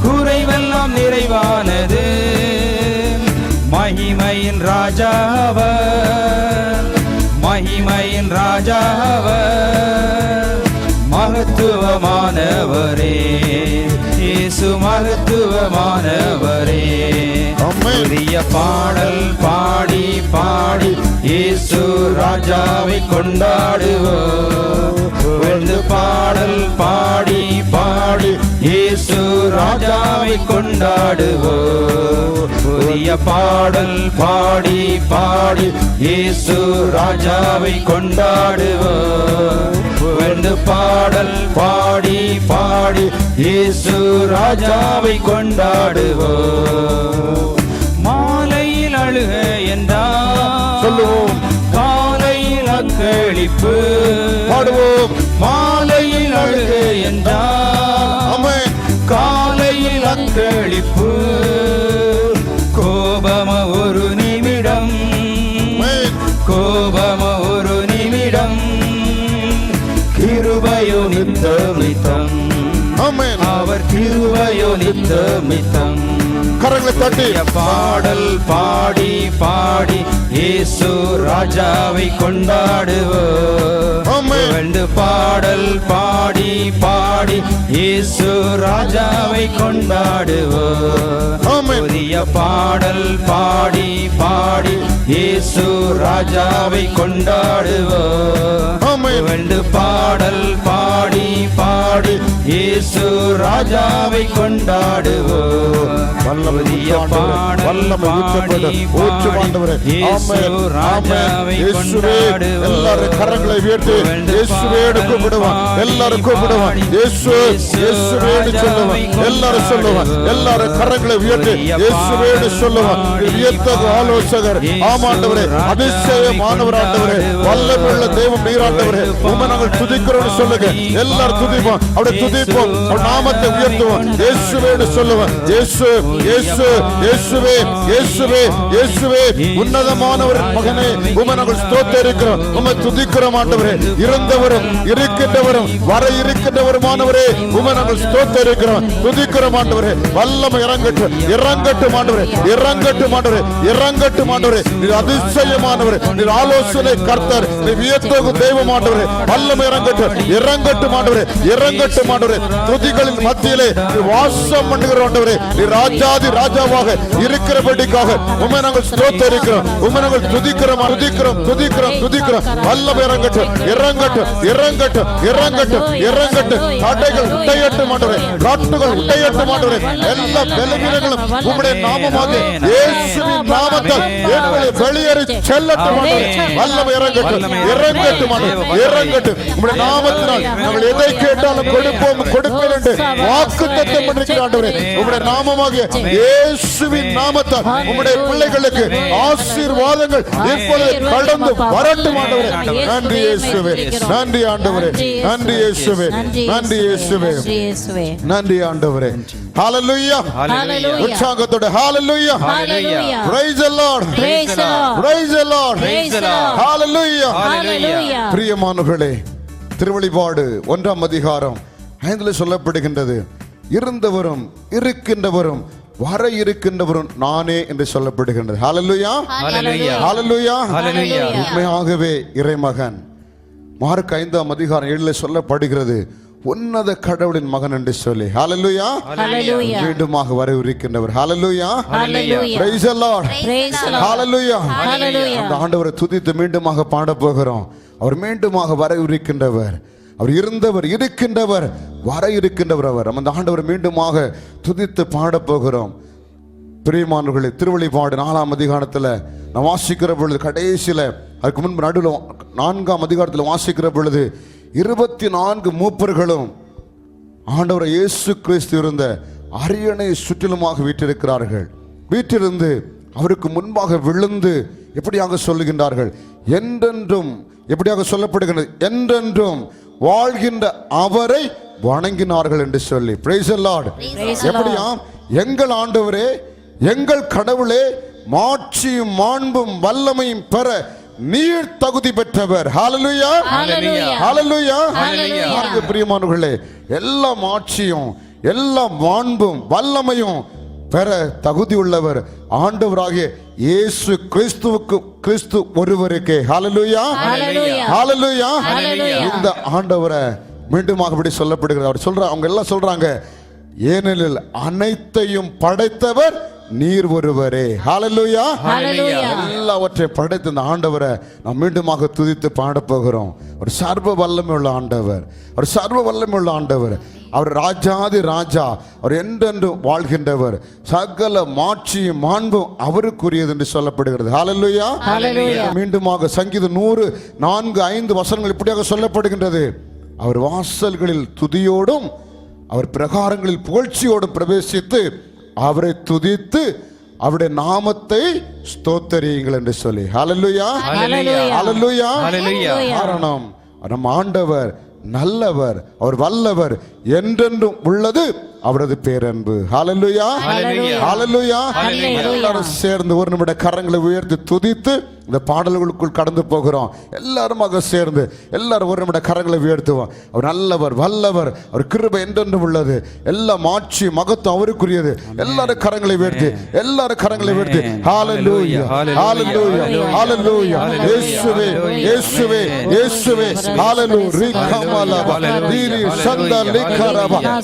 குறைவெல்லாம் நிறைவானது. மகிமையின் ராஜாவர், மகிமையின் ராஜாவர், மகத்துவமானவரே, இயேசு மகத்துவமானவரே. புதிய பாடல் பாடி பாடி இயேசு ராஜாவை கொண்டாடுவோம். புகழ்ந்து பாடல் பாடி பாடி இயேசு ராஜாவை கொண்டாடுவோம். புதிய பாடல் பாடி பாடி இயேசு ராஜாவை கொண்டாடுவோம். புகழ்ந்து பாடல் பாடி பாடி இயேசு ராஜாவை கொண்டாடுவோம். மாலையில் அழுக என்றால் சொல்லுவோம், காலையில் அக்களிப்பு பாடுவோம். மாலையில் அழுக என்றால் ஆமென். காலையில் அக்களிப்பு. கோபம ஒரு நிமிடம், ஆமென். கோபம ஒரு நிமிடம், கிருபையோ நித்தமித்தம், ஆமென். அவர் கிருபையோ நித்தமித்தம். கரங்களை தட்டி பாடல் பாடி பாடி இயேசு ராஜாவை கொண்டாடுவோம். ஆமென். புகழ்ந்து பாடல் பாடி பாடி இயேசு ராஜாவை கொண்டாடுவோம். ஆமென். புதிய பாடல் பாடி பாடி இயேசு ராஜாவை கொண்டாடுவோம். ஆமென். புகழ்ந்து பாடல் பாடி பாடி இயேசு ராஜாவை கொண்டாடுவோம். புதிய பாடல் பாடி பாடி இயேசு ராஜாவை கொண்டாடுவோம். எல்லாரும் கரங்களை உயர்த்தி இயேசுவே கூப்பிடுவான். எல்லாரும் கூப்பிடுவான். இயேசு இயேசுவே சொல்லுவான். எல்லாரும் சொல்லுவான். எல்லாரும் கரங்களை உயர்த்தி இயேசுவே சொல்லுவான். வியத்தகு ஆலோசகர், ஆமாண்டவரே, அதிசயமானவர் ஆண்டவரே, வல்லமையுள்ள தெய்வம் நீராண்டவரே, உம்மை நாங்கள் துதிக்கிறோம் சொல்லுங்க. எல்லாரும் துதிப்போம். அவரை துதிப்போம். அவர் நாமத்தை உயர்த்துவோம். இயேசுவே சொல்லுவான். இயேசு இயேசு இயேசுவே இயேசுவே இயேசுவே உன்னதமானவரின் மகனே, உம்மை நாங்கள் ஸ்தோத்திரிக்கிறோம். உம்மை துதிக்கிறோம் ஆண்டவரே. இருந்தவரும் இருக்கின்றவரும் வர இருக்கின்றவருமானவரே, உம்மை நாங்கள் ஸ்தோத்திரிக்கிறோம், துதிக்கிறோம் ஆண்டவரே. வல்லமை இறங்கட்டும், இறங்கட்டும் ஆண்டவரே, இறங்கட்டும் ஆண்டவரே, இறங்கட்டும் ஆண்டவரே. நீர் அதிசயமானவரே, நீர் ஆலோசனை கர்த்தர், நீர் வியத்தகு தெய்வம் ஆண்டவரே. வல்லமை இறங்கட்டும், இறங்கட்டும் ஆண்டவரே, இறங்கட்டும் ஆண்டவரே. துதிகளின் மத்தியிலே நீர் வாசம் பண்ணுகிற ஆண்டவரே, நீர் ராஜாதி ராஜாவாக இருக்கிறபடிக்காக உம்மை நாங்கள் ஸ்தோத்திரிக்கிறோம், உம்மை நாங்கள் துதிக்கிறோம், துதிக்கிறோம், துதிக்கிறோம், துதிக்கிறோம். வல்லமை இறங்கட்டும், இறங்கட்டும், இறங்கட்டும், இறங்கட்டும், இறங்கட்டும். தடைகள் உடையட்டும் ஆண்டவரே, காட்டுகள் உடையட்டும் ஆண்டவரே. எல்லா பலவீனங்களும் உம்முடைய நாமமாக இயேசுவின் நாமத்தால் எங்களை வெளியேறி செல்லட்டும் ஆண்டவரே. வல்லமை இறங்கட்டும், இறங்கட்டும் ஆண்டவரே, இறங்கட்டும். உம்முடைய நாமத்தினால் நாங்கள் எதை கேட்டாலும் கொடுப்போம், கொடுப்பேன் என்று வாக்குத்தத்தம் பண்ணிருக்கிற ஆண்டவரே, உம்முடைய நாமமாக இயேசுவின் நாமத்தால் உம்முடைய பிள்ளைகளுக்கு ஆசீர்வாதங்கள் இப்பொழுது கடந்து வரட்டும் ஆண்டவரே. நன்றி இயேசுவே, நன்றி ஆண்டவரே, நன்றி இயேசுவே, நன்றி இயேசுவே, நன்றி ஆண்டவரே. ஹalleluya, உற்சாகத்தோட ஹalleluya, praise the lord, praise the lord, praise the lord, hallelujah. பிரியமானவர்களே, திருவெளிப்பாடு 1ஆம் அதிகாரம் 5 சொல்லப்படுகின்றது, இருந்தவரும் இருக்கின்றவரும் வர இருக்கின்றவரும் நானே என்று சொல்லப்படுகின்றது. ஹalleluya, ஹalleluya, ஹalleluya. உண்மையாகவே இறைமகன் மார்க் 5ஆம் அதிகாரம் 7 சொல்லப்படுகிறது, உன்னத கடவுளின் மகன் என்று சொல்லி. ஹalleluya, மீண்டுமாக வர இருக்கின்றவர். ஹalleluya, praise the lord, hallelujah. அந்த ஆண்டவரை துதித்து மீண்டுமாக பாட போகிறோம். அவர் மீண்டுமாக வர இருக்கின்றவர், அவர் இருந்தவர், இருக்கின்றவர், வர இருக்கின்றவர். அவர் அந்த ஆண்டவர் மீண்டுமாக துதித்து பாட போகிறோம். பிரியமானவர்களே, திருவெளிப்பாடு 4ஆம் அதிகாரத்தில் நான் வாசிக்கிற பொழுது, கடைசியில் அதுக்கு முன்பு நடுவில் 4ஆம் அதிகாரத்தில் வாசிக்கிற பொழுது 24 மூப்பர்களும் ஆண்டவர் இயேசு கிறிஸ்து இருந்த அரியணை சுற்றிலுமாக வீற்றிருக்கிறார்கள். வீற்றிருந்து அவருக்கு முன்பாக விழுந்து எப்படியாக சொல்லுகின்றார்கள், என்றென்றும், எப்படியாக சொல்லப்படுகின்றது, என்றென்றும் வாழ்கின்ற அவரை வணங்கினார்கள் என்று சொல்லி. Price the Lord. எப்படியாம், எங்கள் ஆண்டவரே, எங்கள் கடவுளே, மாட்சியும் மாண்பும் வல்லமையும் பெற நீர் தகுதி பெற்றவர். ஹalleluya, ஹalleluya, ஹalleluya. பிரியமானவர்களே, எல்லா மாட்சியும் எல்லா மாண்பும் வல்லமையும் பெற தகுதி உள்ளவர் ஆண்டவராகிய இயேசு கிறிஸ்துவுக்கு, கிறிஸ்து ஒருவருக்கே. ஹalleluya, ஹalleluya. இந்த ஆண்டவரை மீண்டுமாக இப்படி சொல்லப்படுகிறது. அவர் சொல்ற, அவங்க எல்லாம் சொல்றாங்க, ஏனெனில் அனைத்தையும் படைத்தவர் நீர் ஒருவரே. ஹalleluya, எல்லாவற்றை படைத்த இந்த ஆண்டவரை நாம் மீண்டுமாக துதித்து பாட போகிறோம். ஒரு சர்வ வல்லமை உள்ள ஆண்டவர், ஒரு சர்வ வல்லமை உள்ள ஆண்டவர். அவர் ராஜாதி ராஜா, அவர் என்றென்று வாழ்கின்றவர், சகல மாட்சியும் மாண்பும் அவருக்குரியது என்று சொல்லப்படுகிறது. ஹல்லேலூயா. மீண்டுமாக சங்கீதம் 104:5 வசனங்கள் இப்படியாக சொல்லப்படுகின்றது. அவர் வாசல்களில் துதியோடும் அவர் பிரகாரங்களில் புகழ்ச்சியோடும் பிரவேசித்து அவரை துதித்து அவருடைய நாமத்தை ஸ்தோத்தரியுங்கள் என்று சொல்லி. ஹல்லேலூயா, ஹல்லேலூயா. காரணம் நம் ஆண்டவர் நல்லவர், அவர் வல்லவர், என்றென்றும் உள்ளது அவரது பேரன்பு. ஹல்லேலூயா, ஹல்லேலூயா. எல்லாரும் சேர்ந்து ஒரு நிமிட கரங்களை உயர்த்தி துதித்து இந்த பாடல்களுக்குள் கடந்து போகிறோம். எல்லாருமாக சேர்ந்து எல்லாரும் ஒரு நிமிட கரங்களை உயர்த்துவோம். அவர் நல்லவர், வல்லவர், அவர் கிருபை என்றென்றும் உள்ளது, எல்லா மாட்சி மகத்துவம் அவருக்குரியது. எல்லாரும் கரங்களை உயர்த்தி, எல்லாரும் கரங்களை உயர்த்தி ஹல்லேலூயா, ஹல்லேலூயா, ஹல்லேலூயா. இயேசுவே, இயேசுவே, இயேசுவே. ஹல்லேலூயா.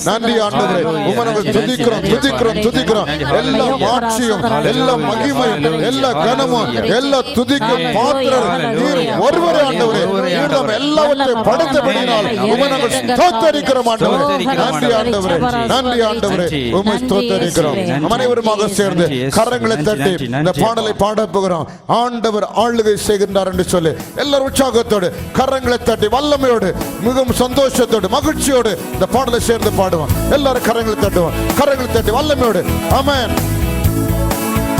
நன்றி ஆண்டவரே, உம்மை நாங்கள் துதிக்கிறோம், துதிக்கிறோம், துதிக்கிறோம். எல்லா மாட்சியும், எல்லா மகிமையும், எல்லா கனமும், எல்லா துதிக்கும் பாத்திரர் நீர் ஒருவரே ஆண்டவரே. நீர் நாம் எல்லாவற்றையும் படைத்தபடியினால் உம்மை நாங்கள் ஸ்தோத்தரிக்கிறோம் ஆண்டவரே. நன்றி ஆண்டவரே, நன்றி ஆண்டவரே, உம்மை ஸ்தோத்தரிக்கிறோம். அனைவருமாக சேர்ந்து கரங்களை தட்டி இந்த பாடலை பாட போகிறோம். ஆண்டவர் ஆளுகை செய்கின்றார் என்று சொல்லி எல்லாரும் உற்சாகத்தோடு கரங்களை தட்டி வல்லமையோடு மிகவும் சந்தோஷத்தோடு மகிழ்ச்சியோடு இந்த பாடலை சேர்ந்து பாடுவோம். எல்லாரும் கரங்களை தட்டுவோம், கரங்களை தட்டி வல்லமையோடு. ஆமென்,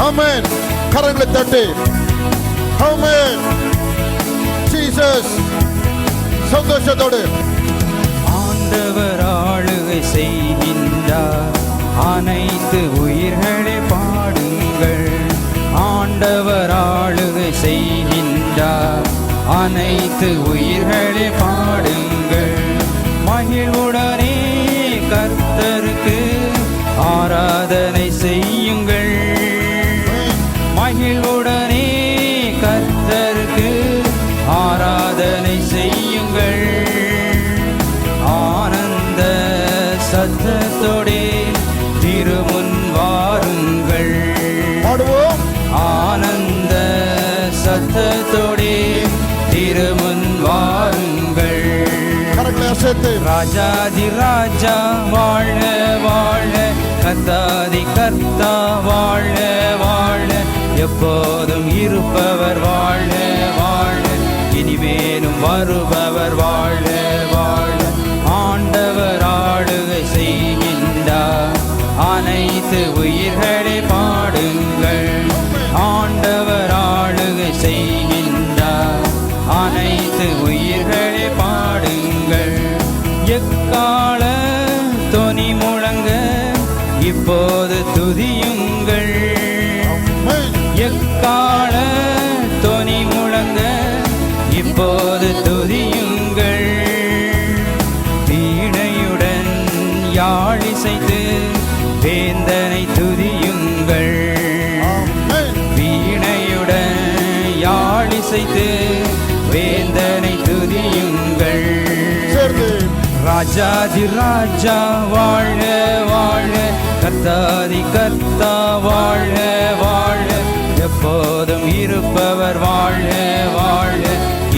ஆமென். கரங்களை தட்டி ஆமென். ஜீசஸ். சந்தோஷத்தோடு ஆண்டவர் ஆளுகை செய்கின்றார், அனைத்து உயிர்களை பாடுங்கள். ஆண்டவர் ஆளுகை செய்கின்றார், அனைத்து உயிர்களை பாடுங்கள். மகிழ்வுடனே கர்த்தருக்கு ஆராதனை செய்யுங்கள். மகிழ்வுடனே கர்த்தருக்கு ஆராதனை செய்யுங்கள். ஆனந்த சத்தத்தோடே திருமுன் வாருங்கள். ஆனந்த சத்தத்தோடே திருமுன் வாருங்கள். ராஜாதி ராஜா வாழ வாழ, கர்த்தாதி கர்த்தா வாழ வாழ, எப்போதும் இருப்பவர் வாழ வாழ, இனிமேலும் வருபவர் வாழ வாழ. ஆண்டவர் ஆளுகை செய்கின்றார், அனைத்து உயிர்களை பாடுங்கள். ஆண்டவர் ஆளுகை செய்கின்றார், அனைத்து உயிர்களை பாடுங்கள். எக்கால தொனி முழங்க இப்போது துதியுங்கள். எக்கால தொனி முழங்க இப்போது துதியுங்கள். வீணையுடன் யாழிசைத்து வேந்தனை துதியுங்கள். வீணையுடன் யாழிசைத்து வேந்தனை துதியுங்கள். ராஜாதி ராஜா வாழ வாழ, கர்த்தாதி கர்த்தா வாழ வாழ, எப்போதும் இருப்பவர் வாழ வாழ,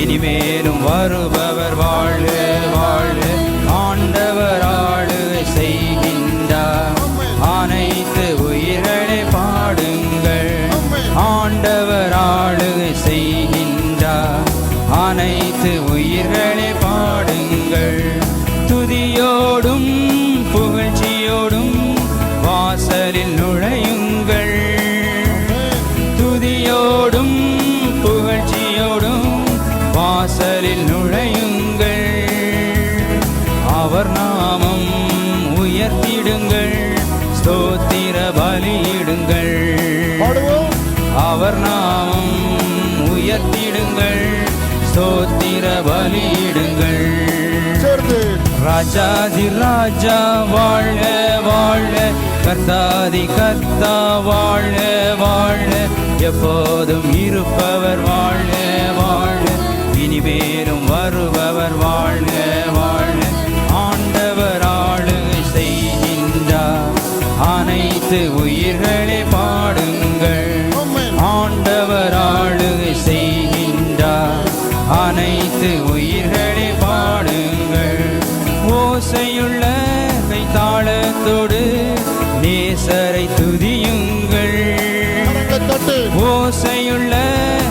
இனிமேலும் வருபவர் வாழ வாழ. ஆண்டவர் ஆளுகை செய்கின்றார், அனைத்து உயிர்களை பாடுங்கள். ஆண்டவர் ஆளுகை செய்கின்றார், அனைத்து உயிர்களை பாடுங்கள். துதியோடும் புகழ்ச்சியோடும் வாசலில் நுழையுங்கள். துதியோடும் புகழ்ச்சியோடும் வாசலில் நுழையுங்கள். அவர் நாமம் உயர்த்திடுங்கள், ஸ்தோத்திர பலியிடுங்கள். அவர் நாமம் உயர்த்திடுங்கள், ஸ்தோத்திர பலியிடுங்கள். ராஜாதி ராஜா வாழ வாழ, கர்த்தாதி கர்த்தா வாழ வாழ, எப்போதும் இருப்பவர் வாழ வாழ, இனிமேலும் வருபவர் வாழ வாழ. ஆண்டவர் ஆளுகை செய்கின்றார், அனைத்து உயிர்களை பாடுங்கள். ஆண்டவர் ஆளுகை செய்கின்றார், அனைத்து உயிர்களை பாடுங்கள். ஓசையுள்ள கைத்தாளத்தோடு நேசரை துதியுங்கள். ஓசையுள்ள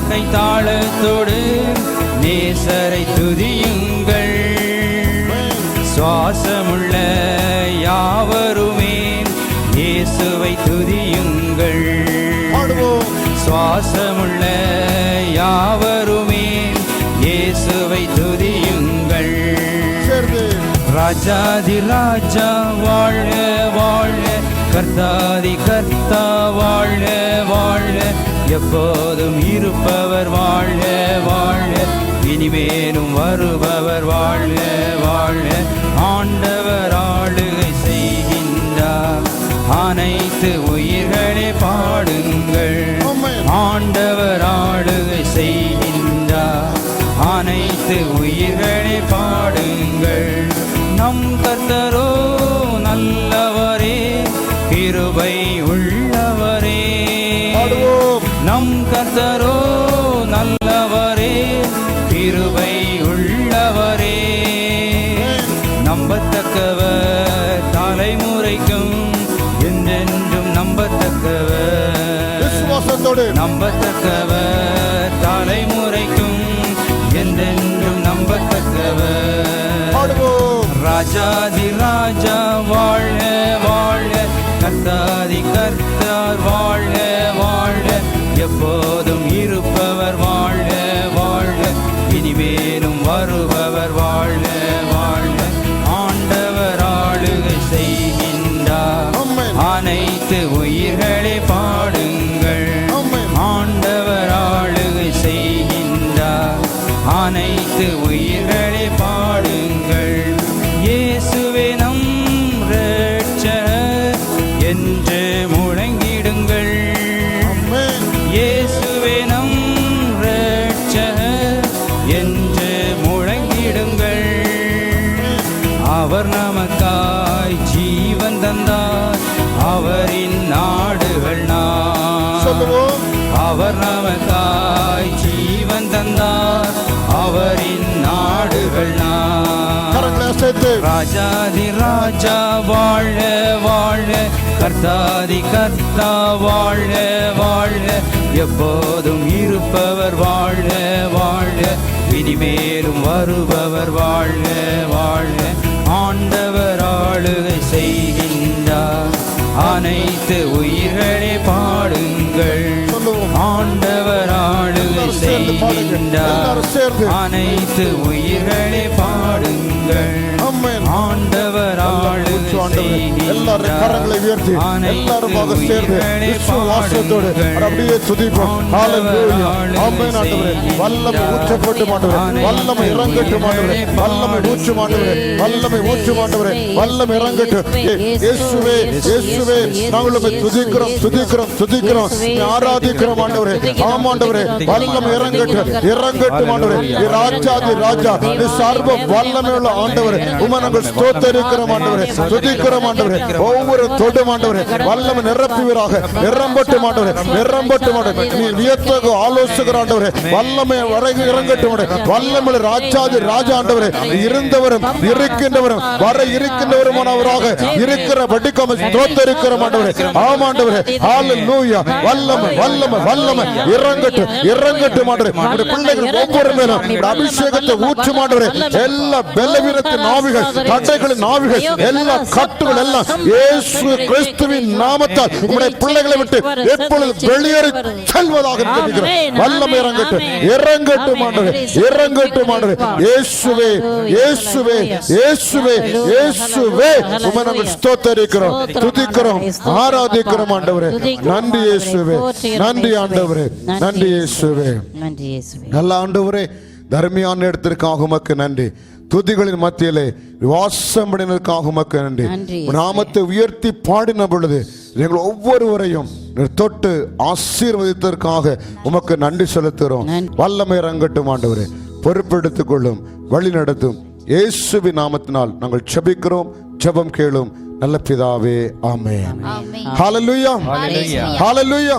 கைத்தாளத்தோடு நேசரை துதியுங்கள். சுவாசமுள்ள யாவருமே இயேசுவை துதியுங்கள். சுவாசமுள்ள யாவருமே இயேசுவை துதியுங்கள். ராஜாதி ராஜா வாழ வாழ, கர்த்தாதி கர்த்தா வாழ வாழ, எப்போதும் இருப்பவர் வாழ வாழ, இனிமேலும் வருபவர் வாழ வாழ. ஆண்டவர் ஆளுகை செய்கின்றார், அனைத்து உயிர்களே பாடுங்கள். ஆண்டவர் ஆளுகை செய்கின்றார், அனைத்து உயிர்களே பாடுங்கள். நம் கர்த்தரோ நல்லவரே, கிருபை உள்ளவரே. நம் கர்த்தரோ நல்லவரே, கிருபை உள்ளவரே. நம்பத்தக்கவர் தலைமுறைக்கும் என்றென்றும் நம்பத்தக்கவர். நம்பத்தக்கவர் தலைமுறைக்கும் என்றென்றும் நம்பத்தக்கவர். ராஜாதி ராஜா வாழ வாழ, கர்த்தாதி கர்த்தார் வாழ வாழ, எப்போதும் இருப்பவர் வாழ வாழ, இனிமேலும் வருபவர் வாழ வாழ. ஆண்டவர் ஆளுகை செய்கின்றார், அனைத்து உயிர்களே பாடுங்கள். ஆண்டவர் ஆளுகை செய்கின்றார், அனைத்து உயிர்களே பாடுங்கள். இயேசுவே நம் இரட்சகர் என்று முழங்கிடுங்கள். இயேசுவே நம் இரட்சகர் என்று முழங்கிடுங்கள். அவர் நமக்காய் ஜீவன் தந்தார், அவரின் நாடுகள் நான். அவர் நமக்காய் ஜீவன் தந்தார், அவரின் நாடுகள் நான். ராஜாதி ராஜா வாழ வாழ, கர்த்தாதி கர்த்தா வாழ வாழ, எப்போதும் இருப்பவர் வாழ வாழ, இனிமேலும் வருபவர் வாழ வாழ. ஆண்டவர் ஆளுகை செய்கின்றார், அனைத்து உயிர்களே பாடுங்கள். ஆண்டவர் ஆளுகை செய்கின்றார், அனைத்து உயிர்களே பாடுங்கள். ஆண்டவர் ஆளுகை செய்கின்றார், அனைத்து உயிர்களே பாடுங்கள். அப்படியே துதிப்போம். வல்லமை ஊற்றப்பட்டு மாட்டவரே, வல்லமை இறங்கட்டும் மாட்டவரே, வல்லமை ஊற்று மாட்டவரே, வல்லமை ஊற்று மாட்டவரே, வல்லமை இறங்கட்டும். இயேசுவே இயேசுவே, நாங்கள் உம்மை துதிக்கிறோம் துதிக்கிறோம் துதிக்கிறோம், ஆராதிக்கிறோம் ஆண்டவரே. ஆமாண்டவரே, வல்லமை இறங்கட்டும் இறங்கட்டும் ஆண்டவரே. ராஜாதி ராஜா, நீ சர்வ வல்லமை உள்ள ஆண்டவரே, உம்மை நாங்கள் ஸ்தோத்திரிக்கிறோம் ஆண்டவரே, துதிக்கிறோம் ஆண்டவரே. ஒவ்வொரு தொடும் ஆண்டவரே, வல்லமை நிரப்புவீராக, நிரம்பட்டும் ஆண்டவரே, நிரம்பட்டும் ஆண்டவரே. நீ வியத்தகு ஆலோசகர் ஆண்டவரே, வல்லமை இறங்கட்டும் ஆண்டவரே. வல்லமை ராஜாதி ராஜா ஆண்டவரே, இருந்தவரும் இருக்கின்றவரும் வர இருக்கின்றவருமானவராக இருக்கிற படிக்காம ஸ்தோத்திரிக்கிறோம் ஆண்டவரே. ஆமாண்டவரே, ஹல்லேலூயா. வல்லமை வல்லமை வல்லமை இறங்கட்டும் இறங்கட்டும் ஆண்டவரே. உம்முடைய பிள்ளைகள் ஒவ்வொரு மேலும் அபிஷேகத்தை ஊற்றும் ஆண்டவரே. எல்லா பலவீனத்தின் ஆவிகள், தடைகளின் ஆவிகள், எல்லா கட்டுகள் எல்லாம் இயேசு கிறிஸ்துவின் நாமத்தால் உம்முடைய பிள்ளைகளை விட்டு எப்பொழுது வெளியேறி செல்வதாக ஜெபிக்கிறோம். வல்லமை இறங்கட்டும் இறங்கட்டும் ஆண்டவரே, இறங்கட்டும் ஆண்டவரே. இயேசுவே இயேசுவே இயேசுவே இயேசுவே, உம்மை நாங்கள் ஸ்தோத்திரிக்கிறோம் துதிக்கிறோம் ஆராதிக்கிறோம் ஆண்டவரே. நன்றி இயேசுவே, நன்றி ஆண்டவரே, நன்றி இயேசுவே. நல்ல ஆண்டவரே, தர்மியான இடத்திற்காக உமக்கு நன்றி. துதிகளின் மத்தியிலே வாசம்படினருக்காக உமக்கு நன்றி. நாமத்தை உயர்த்தி பாடின பொழுது எங்கள் ஒவ்வொருவரையும் தொட்டு ஆசீர்வதித்ததற்காக உமக்கு நன்றி செலுத்துகிறோம். வல்லமை இறங்கட்டும் ஆண்டவரே, பொறுப்பெடுத்துக் கொள்ளும், வழி நடத்தும். இயேசுவின் நாமத்தினால் நாங்கள் ஜெபிக்கிறோம், ஜெபம் கேளும் நல்ல பிதாவே, ஆமென். Hallelujah hallelujah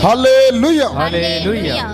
hallelujah hallelujah.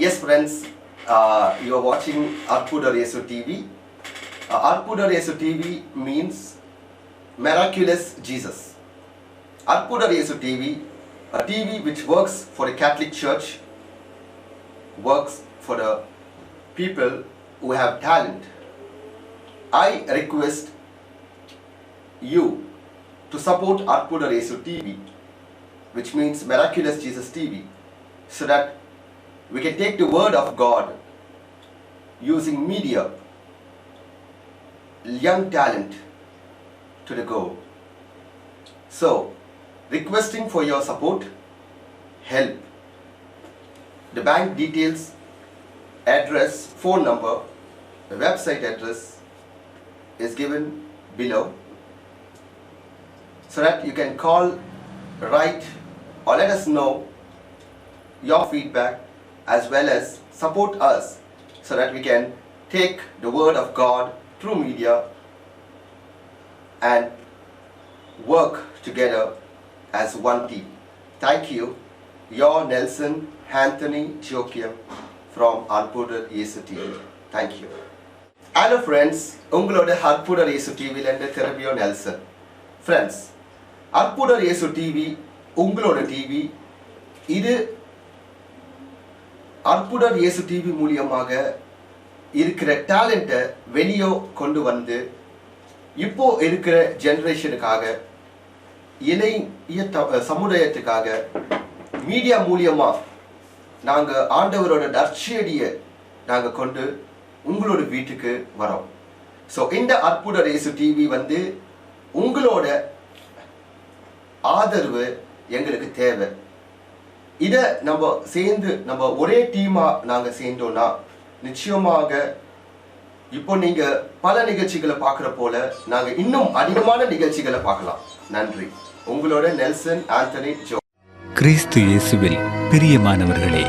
Yes, friends, you are watching Arpudar Yesu TV. Arpudar Yesu TV means miraculous Jesus. Arpudar Yesu TV, a TV which works for the Catholic Church, works for the people who have talent. I request you to support Arpudar Yesu TV, which means Miraculous Jesus TV, so that we can take the word of God using media, young talent to the goal. So, requesting for your support, help. The bank details, address, phone number, the website address is given below, so that you can call, write, or let us know your feedback, as well as support us, so that we can take the word of God through media and work together as one team. Thank you. Your Nelson Anthony Jokiam from Arpudar Yesu TV. Thank you. Hello friends, உங்களோட Arpudar Yesu TV லேருந்து தெரபியோ Nelson. Friends, Arpudar Yesu TV உங்களோட TV. இது Arpudar Yesu TV மூலியமாக இருக்கிற டேலண்ட்டை வெளியே கொண்டு வந்து இப்போ இருக்கிற ஜெனரேஷனுக்காக, இளைய சமுதாயத்துக்காக மீடியா மூலியமா நாங்கள் ஆண்டவரோட நற்செய்தியை நாங்கள் கொண்டு உங்களோட வீட்டுக்கு வரோம். ஸோ இந்த Arpudar Yesu TV வந்து உங்களோட ஆதரவு எங்களுக்கு தேவை. இதை நம்ம சேர்ந்து நம்ம ஒரே டீமாக நாங்கள் சேர்ந்தோம்னா நிச்சயமாக இப்போ நீங்கள் பல நிகழ்ச்சிகளை பார்க்குற போல நாங்கள் இன்னும் அதிகமான நிகழ்ச்சிகளை பார்க்கலாம். நன்றி. உங்களோட நெல்சன் ஆந்தனி ஜோ. கிறிஸ்து இயேசுவில் பிரியமானவர்களே,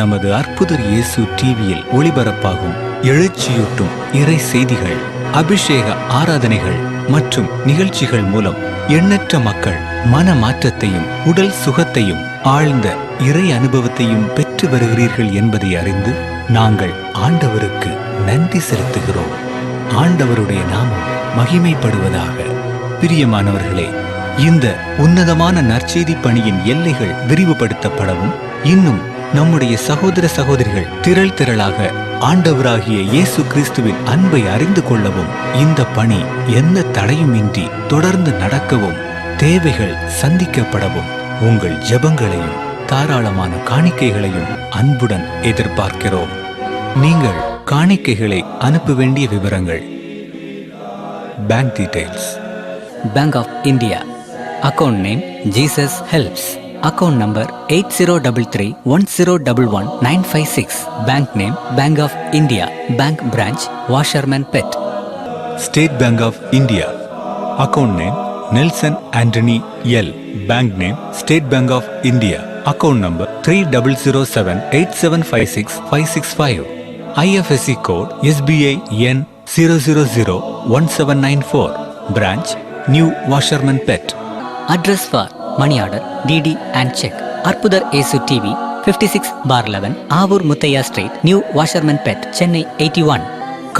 நமது அற்புதர் இயேசு டிவியில் ஒளிபரப்பாகும் எழுச்சியூட்டும் இறை செய்திகள், அபிஷேக ஆராதனைகள் மற்றும் நிகழ்ச்சிகள் மூலம் எண்ணற்ற மக்கள் மன மாற்றத்தையும் உடல் சுகத்தையும் ஆழ்ந்த இறை அனுபவத்தையும் பெற்று வருகிறீர்கள் என்பதை அறிந்து நாங்கள் ஆண்டவருக்கு நன்றி செலுத்துகிறோம். ஆண்டவருடைய நாமம் மகிமைப்படுவதாக. பிரியமானவர்களே, இந்த உன்னதமான நற்செய்தி பணியின் எல்லைகள் விரிவுபடுத்தப்படவும், இன்னும் நம்முடைய சகோதர சகோதரிகள் திரள் திரளாக ஆண்டவராகிய இயேசு கிறிஸ்துவின் அன்பை அறிந்து கொள்ளவும், இந்த பணி எந்த தடையுமின்றி தொடர்ந்து நடக்கவும், தேவைகள் சந்திக்கப்படவும் உங்கள் ஜெபங்களையும் தாராளமான காணிக்கைகளையும் அன்புடன் எதிர்பார்க்கிறோம். நீங்கள் காணிக்கைகளை அனுப்ப வேண்டிய விவரங்கள்: bank details, Bank of India, account name Jesus Helps, account number 8033101196, bank name Bank of India, bank branch Washerman Pet. State bank of India, account name Nelson Antony L, bank name state bank of India, account number 300787565665, IFSC code SBI N 0001794, branch New Washerman Pet. Address for money order, DD and check. Arpudar Yesu TV, 56/11, Avur Muthaiya Street, New Washerman Pet, Chennai 81.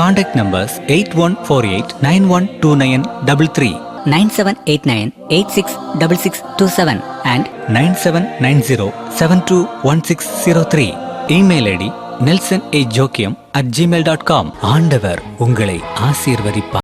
Contact numbers 8148912933, 9789866627 and 9790721603. Email ID nelsonAjokiam@gmail.com. ஆண்டவர் உங்களை ஆசீர்வதிப்பார்.